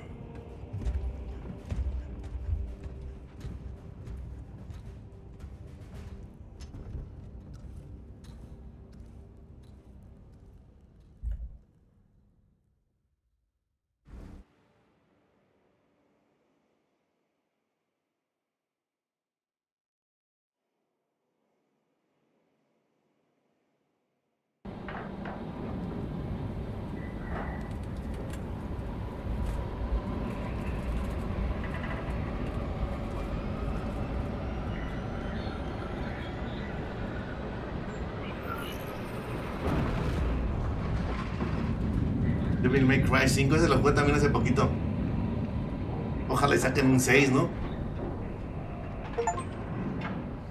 Speaker 1: Devil May Cry 5, ese lo jugué también hace poquito. Ojalá y saquen un 6, ¿no?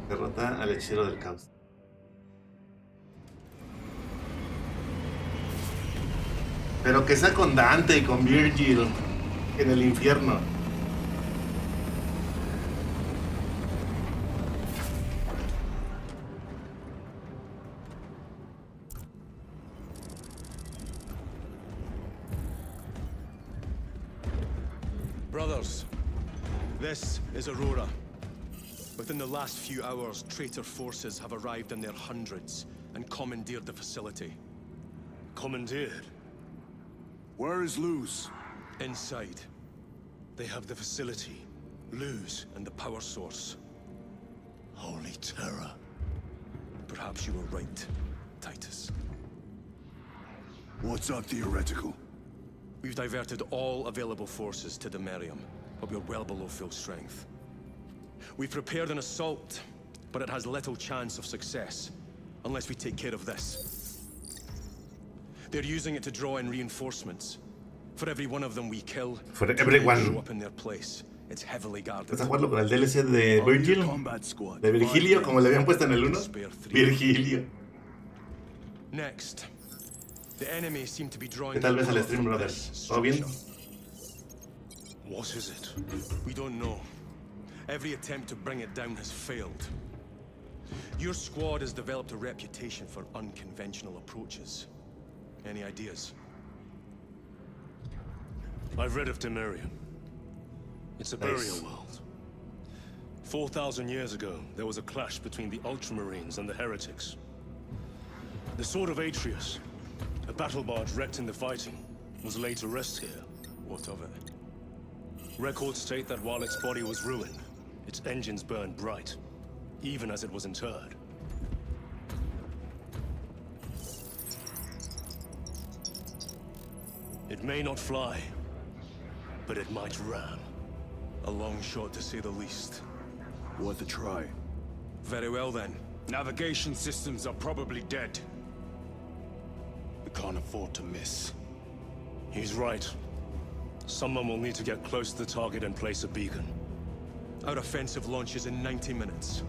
Speaker 1: Derrota al hechicero del caos. Pero que sea con Dante y con Virgil en el infierno.
Speaker 11: Brothers, this is Aurora. Within the last few hours, traitor forces have arrived in their hundreds and commandeered the facility.
Speaker 7: Commandeered?
Speaker 3: Where is Luz?
Speaker 11: Inside, they have the facility Lose and the power source.
Speaker 3: Holy terror.
Speaker 11: Perhaps you were right, Titus.
Speaker 3: What's our theoretical?
Speaker 11: We've diverted all available forces to the Merium, but we're well below full strength. We've prepared an assault, but it has little chance of success, unless we take care of this. They're using it to draw in reinforcements. For every one of them we kill,
Speaker 1: For everyone.
Speaker 11: show up in their place. It's heavily guarded.
Speaker 1: ¿Vas a jugarlo con el DLC de Virgil? De Virgilio, como le habían puesto en el 1. Virgilio.
Speaker 11: Next, the enemy seem to be drawing.
Speaker 1: ¿Qué tal ves el stream, brothers? ¿Todo bien?
Speaker 11: What is it? We don't know. Every attempt to bring it down has failed. Your squad has developed a reputation for unconventional approaches. Any ideas?
Speaker 7: I've read of Temerium. It's a burial world. 4,000 years ago, there was a clash between the Ultramarines and the Heretics. The Sword of Atreus, a battle barge wrecked in the fighting, was laid to rest here.
Speaker 11: What of it?
Speaker 7: Records state that while its body was ruined, its engines burned bright, even as it was interred. It may not fly, but it might ram.
Speaker 11: A long shot, to say the least.
Speaker 3: Worth a try.
Speaker 11: Very well, then.
Speaker 6: Navigation systems are probably dead.
Speaker 3: We can't afford to miss.
Speaker 7: He's right. Someone will need to get close to the target and place a beacon.
Speaker 11: Our offensive launches in 90 minutes.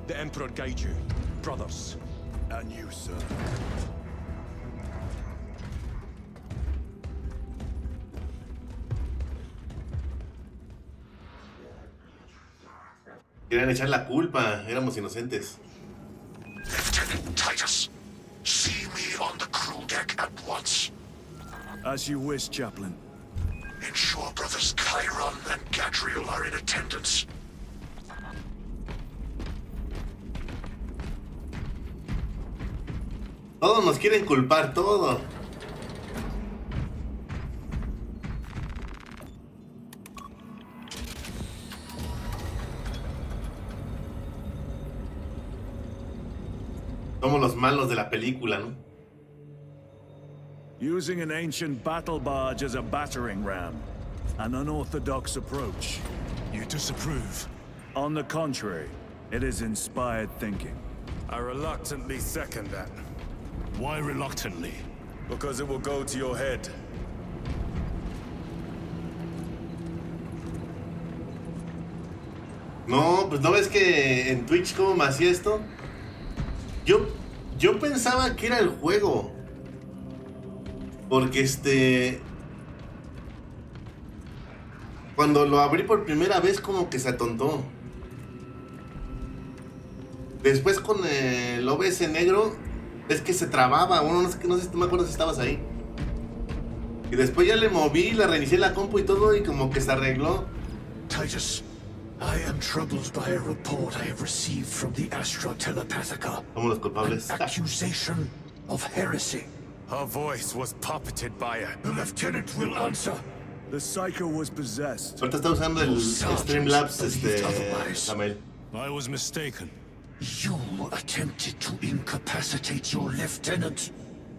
Speaker 11: The Emperor guide you, brothers.
Speaker 3: And you, sir.
Speaker 1: Querían echar la culpa, éramos inocentes.
Speaker 9: Lieutenant Titus, see me on the crew deck at once.
Speaker 3: As you wish, Chaplain.
Speaker 9: Ensure brothers Chiron and Gadriel are in attendance.
Speaker 1: Todos nos quieren culpar, todo. Somos los malos de la película, ¿no?
Speaker 14: Using an ancient battle barge as a battering ram. An unorthodox approach.
Speaker 3: You disapprove?
Speaker 14: On the contrary, it is inspired thinking.
Speaker 10: I reluctantly second that.
Speaker 3: Why reluctantly?
Speaker 10: Because it will go to your head.
Speaker 1: No, pues no ves que en Twitch cómo me hacía esto. Yo pensaba que era el juego. Porque cuando lo abrí por primera vez como que se atontó. Después con el OBS negro es que se trababa. Uno no sé, no me acuerdo si estabas ahí. Y después ya le moví, le reinicié la compu y todo y como que se arregló.
Speaker 9: Titus, I am troubled by a report I have received from the Astra Telepathica.
Speaker 1: Somos los culpables.
Speaker 9: An accusation of heresy.
Speaker 10: Her voice was puppeted by her.
Speaker 9: The lieutenant will answer.
Speaker 14: The Psycho was possessed.
Speaker 1: Ahorita está usando el Streamlabs, Samuel.
Speaker 3: I was mistaken.
Speaker 9: You attempted to incapacitate your lieutenant.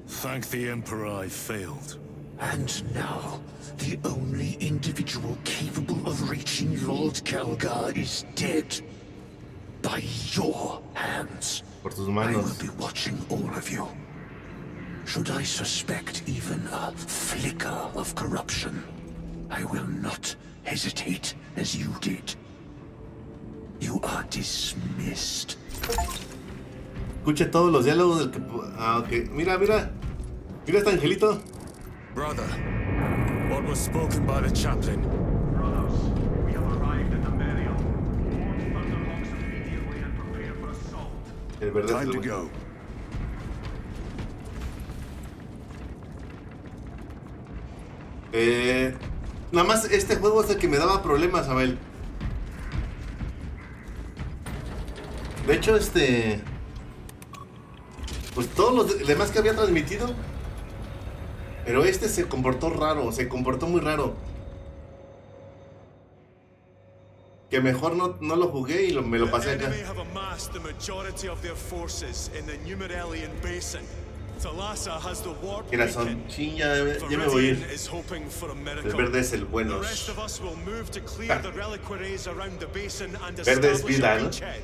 Speaker 3: Thank the Emperor I failed.
Speaker 9: And now, the only individual capable of reaching Lord Kelgar is dead. By your hands.
Speaker 1: Por tus
Speaker 9: I
Speaker 1: manos.
Speaker 9: will be watching all of you. Should I suspect even a flicker of corruption, I will not hesitate as you did. You are dismissed.
Speaker 1: Escuche todos los diálogos del que... Ah, ok. Mira este angelito.
Speaker 10: Brother, what was spoken by the chaplain?
Speaker 8: Brothers, we have arrived at the burial. All thunder monks immediately and prepare for assault.
Speaker 1: El verdadero.
Speaker 3: Time to go.
Speaker 1: Nada más este juego es el que me daba problemas, Abel. De hecho, pues todos los demás que había transmitido, pero se comportó raro, se comportó muy raro. que mejor no lo jugué y me lo pasé acá.
Speaker 3: The enemy have amassed the majority of their forces in the Numeralian Basin. Thalassa has the warp
Speaker 1: Mira, son
Speaker 3: beacon.
Speaker 1: chinga, ya me voy a ir.
Speaker 3: Viridian is hoping for a
Speaker 1: El
Speaker 3: miracle.
Speaker 1: verde es el bueno.
Speaker 3: The rest of us will move to clear the reliquaries around the basin and
Speaker 1: Verde es
Speaker 3: establish
Speaker 1: vida,
Speaker 3: a
Speaker 1: ¿no?
Speaker 3: beachhead.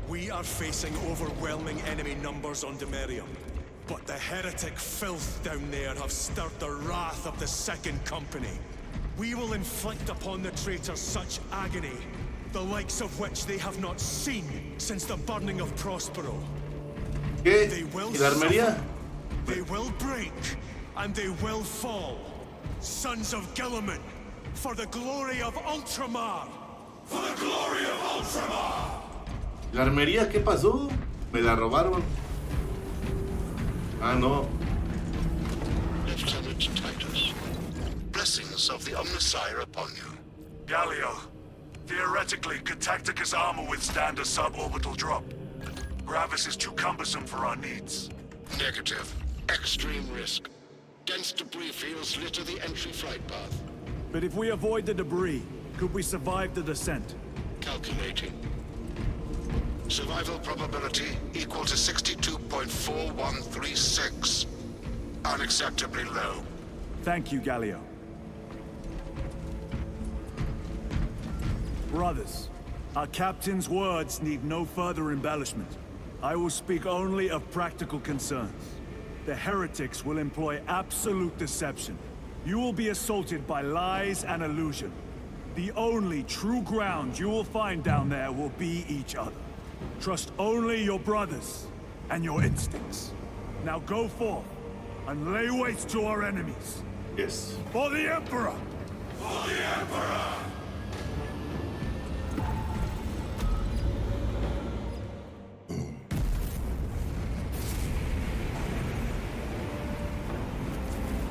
Speaker 3: We are facing overwhelming enemy numbers on Demerium. But the heretic filth down there have stirred the wrath of the Second Company. We will inflict upon the traitors such agony, the likes of which they have not seen since the burning of Prospero.
Speaker 1: ¿Qué?
Speaker 3: They will
Speaker 1: ¿Y la armería?
Speaker 3: suffer, they will break, and they will fall. Sons of Gilliman, for the glory of Ultramar! For the glory of Ultramar!
Speaker 1: ¿La armería qué pasó? Me la robaron. Ah, no.
Speaker 2: Lieutenant Titus, blessings of the Omnissiah upon you.
Speaker 3: Galio, theoretically, could Tacticus armor withstand a suborbital drop? Gravis is too cumbersome for our needs.
Speaker 2: Negative. Extreme risk. Dense debris fields litter the entry flight path.
Speaker 14: But if we avoid the debris, could we survive the descent?
Speaker 2: Calculating. Survival probability equal to 62.4136. Unacceptably low.
Speaker 14: Thank you, Galio. Brothers, our captain's words need no further embellishment. I will speak only of practical concerns. The heretics will employ absolute deception. You will be assaulted by lies and illusion. The only true ground you will find down there will be each other. Trust only your brothers and your instincts. Now go forth and lay waste to our enemies.
Speaker 1: Yes.
Speaker 14: For the Emperor!
Speaker 3: For the Emperor!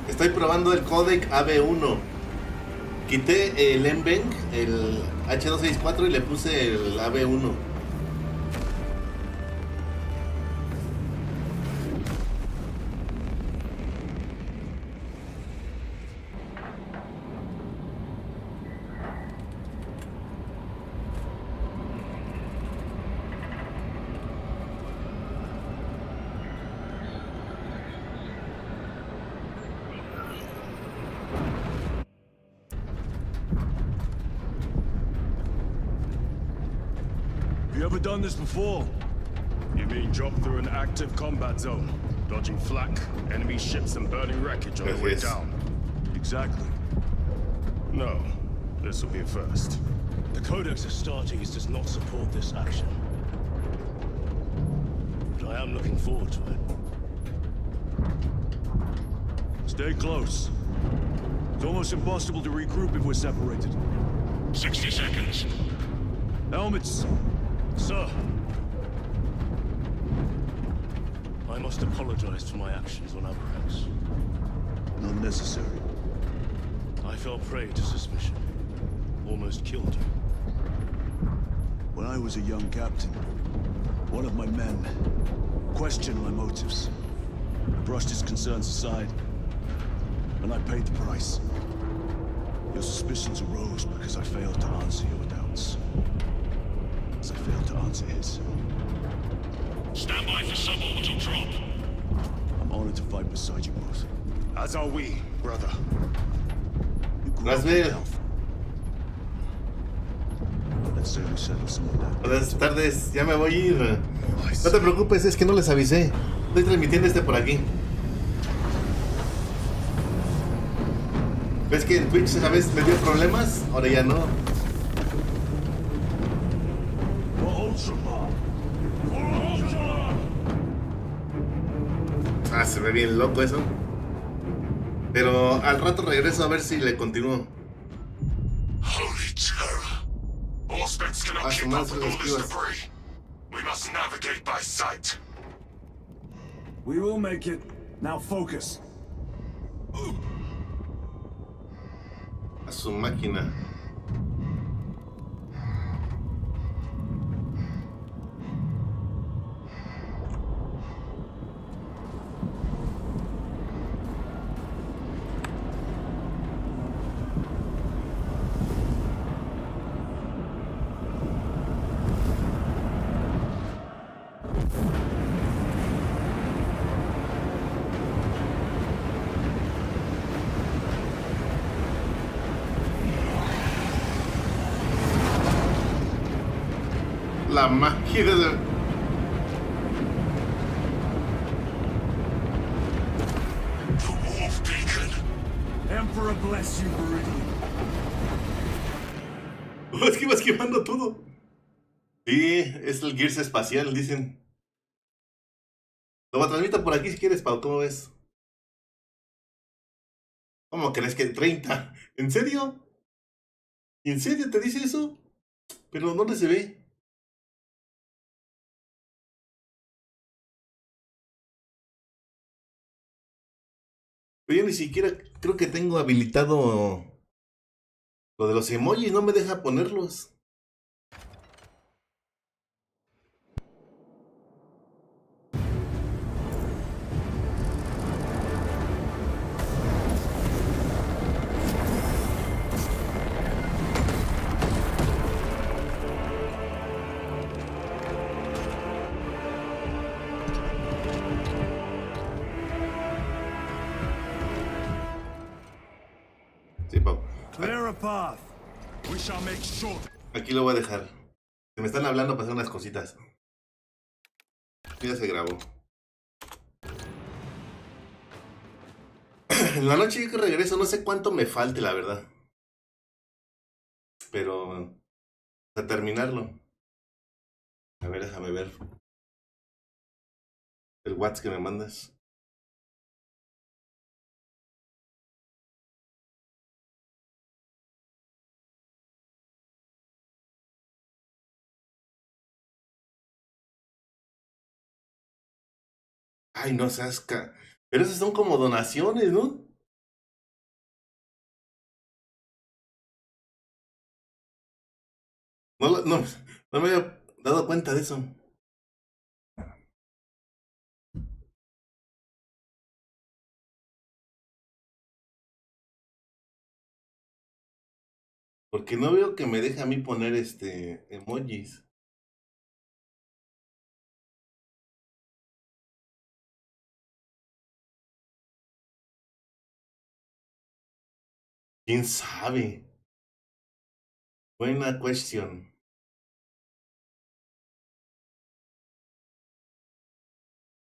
Speaker 1: Estoy probando el codec AB1. Quité el Mbenc, el H264 y le puse el AB1.
Speaker 10: You ever done this before?
Speaker 7: You mean drop through an active combat zone, dodging flak, enemy ships and burning wreckage on the way
Speaker 1: Yes.
Speaker 7: down?
Speaker 10: Exactly.
Speaker 7: No, this will be a first.
Speaker 3: The Codex Astartes does not support this action. But I am looking forward to it.
Speaker 10: Stay close. It's almost impossible to regroup if we're separated.
Speaker 2: 60 seconds.
Speaker 10: Helmets!
Speaker 3: Sir, I must apologize for my actions on Abrax.
Speaker 10: Not necessary.
Speaker 3: I fell prey to suspicion. Almost killed you.
Speaker 10: When I was a young captain, one of my men questioned my motives. I brushed his concerns aside, and I paid the price. Your suspicions arose because I failed to answer your doubts. As I failed to answer his.
Speaker 2: Stand by for suborbital drop.
Speaker 10: I'm honored to fight beside you both.
Speaker 7: As are we, brother.
Speaker 10: You grew
Speaker 1: Las
Speaker 10: up in
Speaker 1: veo.
Speaker 10: health. Let's say we settle some of that.
Speaker 1: Buenas tardes, ya me voy a ir. No te preocupes, es que no les avisé. Estoy transmitiendo por aquí. ¿Ves que en Twitch esa vez me dio problemas? Ahora ya no. Ah, se ve bien loco eso. Pero al rato regreso a ver si le continúo.
Speaker 2: Holy terror. Auspex cannot
Speaker 1: Ah, su
Speaker 2: keep
Speaker 1: madre,
Speaker 2: up
Speaker 1: se
Speaker 2: with
Speaker 1: los
Speaker 2: all this
Speaker 1: esquivas.
Speaker 2: debris. We must navigate by sight.
Speaker 14: We will make it. Now focus.
Speaker 1: A su máquina. La máquina de...
Speaker 14: Emperor bless you, Meridian.
Speaker 1: Es que vas quemando todo. Sí, es el Gears espacial, dicen. Lo transmito por aquí si quieres, Pau, ¿cómo ves? ¿Cómo crees que 30? ¿En serio? ¿En serio te dice eso? Pero ¿dónde se ve? Pero yo ni siquiera creo que tengo habilitado lo de los emojis, no me deja ponerlos. Sí, Pau.
Speaker 14: Clear a path.
Speaker 6: We shall make sure.
Speaker 1: Aquí lo voy a dejar. Se me están hablando para hacer unas cositas. Ya se grabó. En la noche yo que regreso, no sé cuánto me falte, la verdad. Pero a terminarlo. A ver, déjame ver. El WhatsApp que me mandas. Ay, no seas Pero esas son como donaciones, ¿no? No me había dado cuenta de eso. Porque no veo que me deje a mí poner emojis. ¿Quién sabe? Buena cuestión.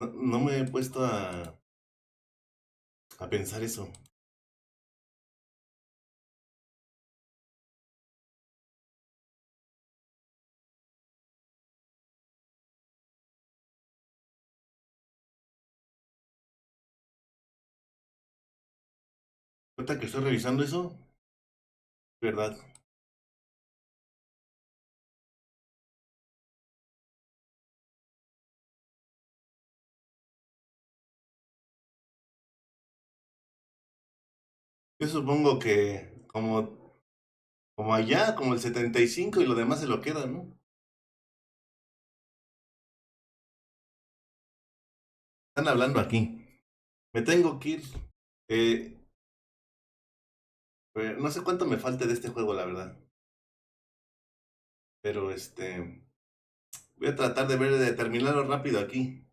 Speaker 1: No me he puesto a pensar eso. Ahorita que estoy revisando eso, ¿verdad? Yo supongo que como allá, como el 75 y lo demás se lo quedan, ¿no? Están hablando aquí. Me tengo que ir. Eh, no sé cuánto me falte de este juego, la verdad. Pero voy a tratar de terminarlo rápido aquí.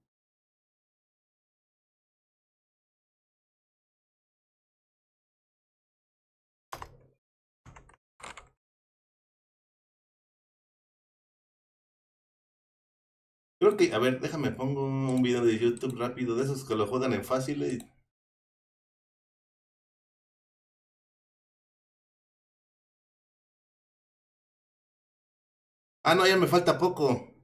Speaker 1: Creo que, a ver, déjame pongo un video de YouTube rápido de esos que lo juegan en fácil. Ah, no, ya me falta poco.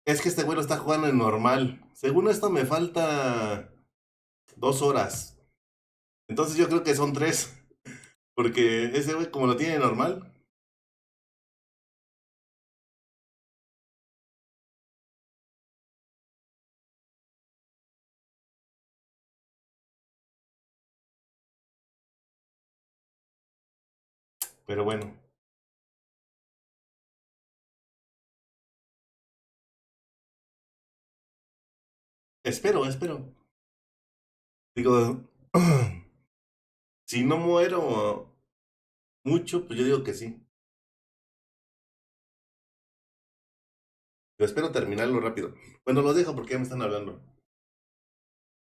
Speaker 1: Es que este güey lo está jugando en normal. Según esto me falta 2 horas. Entonces yo creo que son 3. Porque ese güey como lo tiene normal. Pero bueno. Espero. Digo, si no muero mucho, pues yo digo que sí. Pero espero terminarlo rápido. Bueno, lo dejo porque ya me están hablando.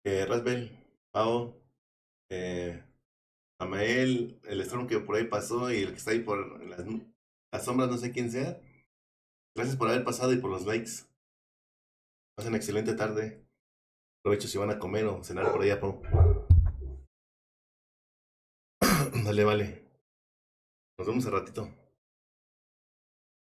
Speaker 1: Rasbel, Pao, Amael, el Storm que por ahí pasó y el que está ahí por las Las sombras no sé quién sea. Gracias por haber pasado y por los likes. Pasen excelente tarde. Aprovecho si van a comer o cenar por allá, Pau. Dale, vale. Nos vemos al ratito.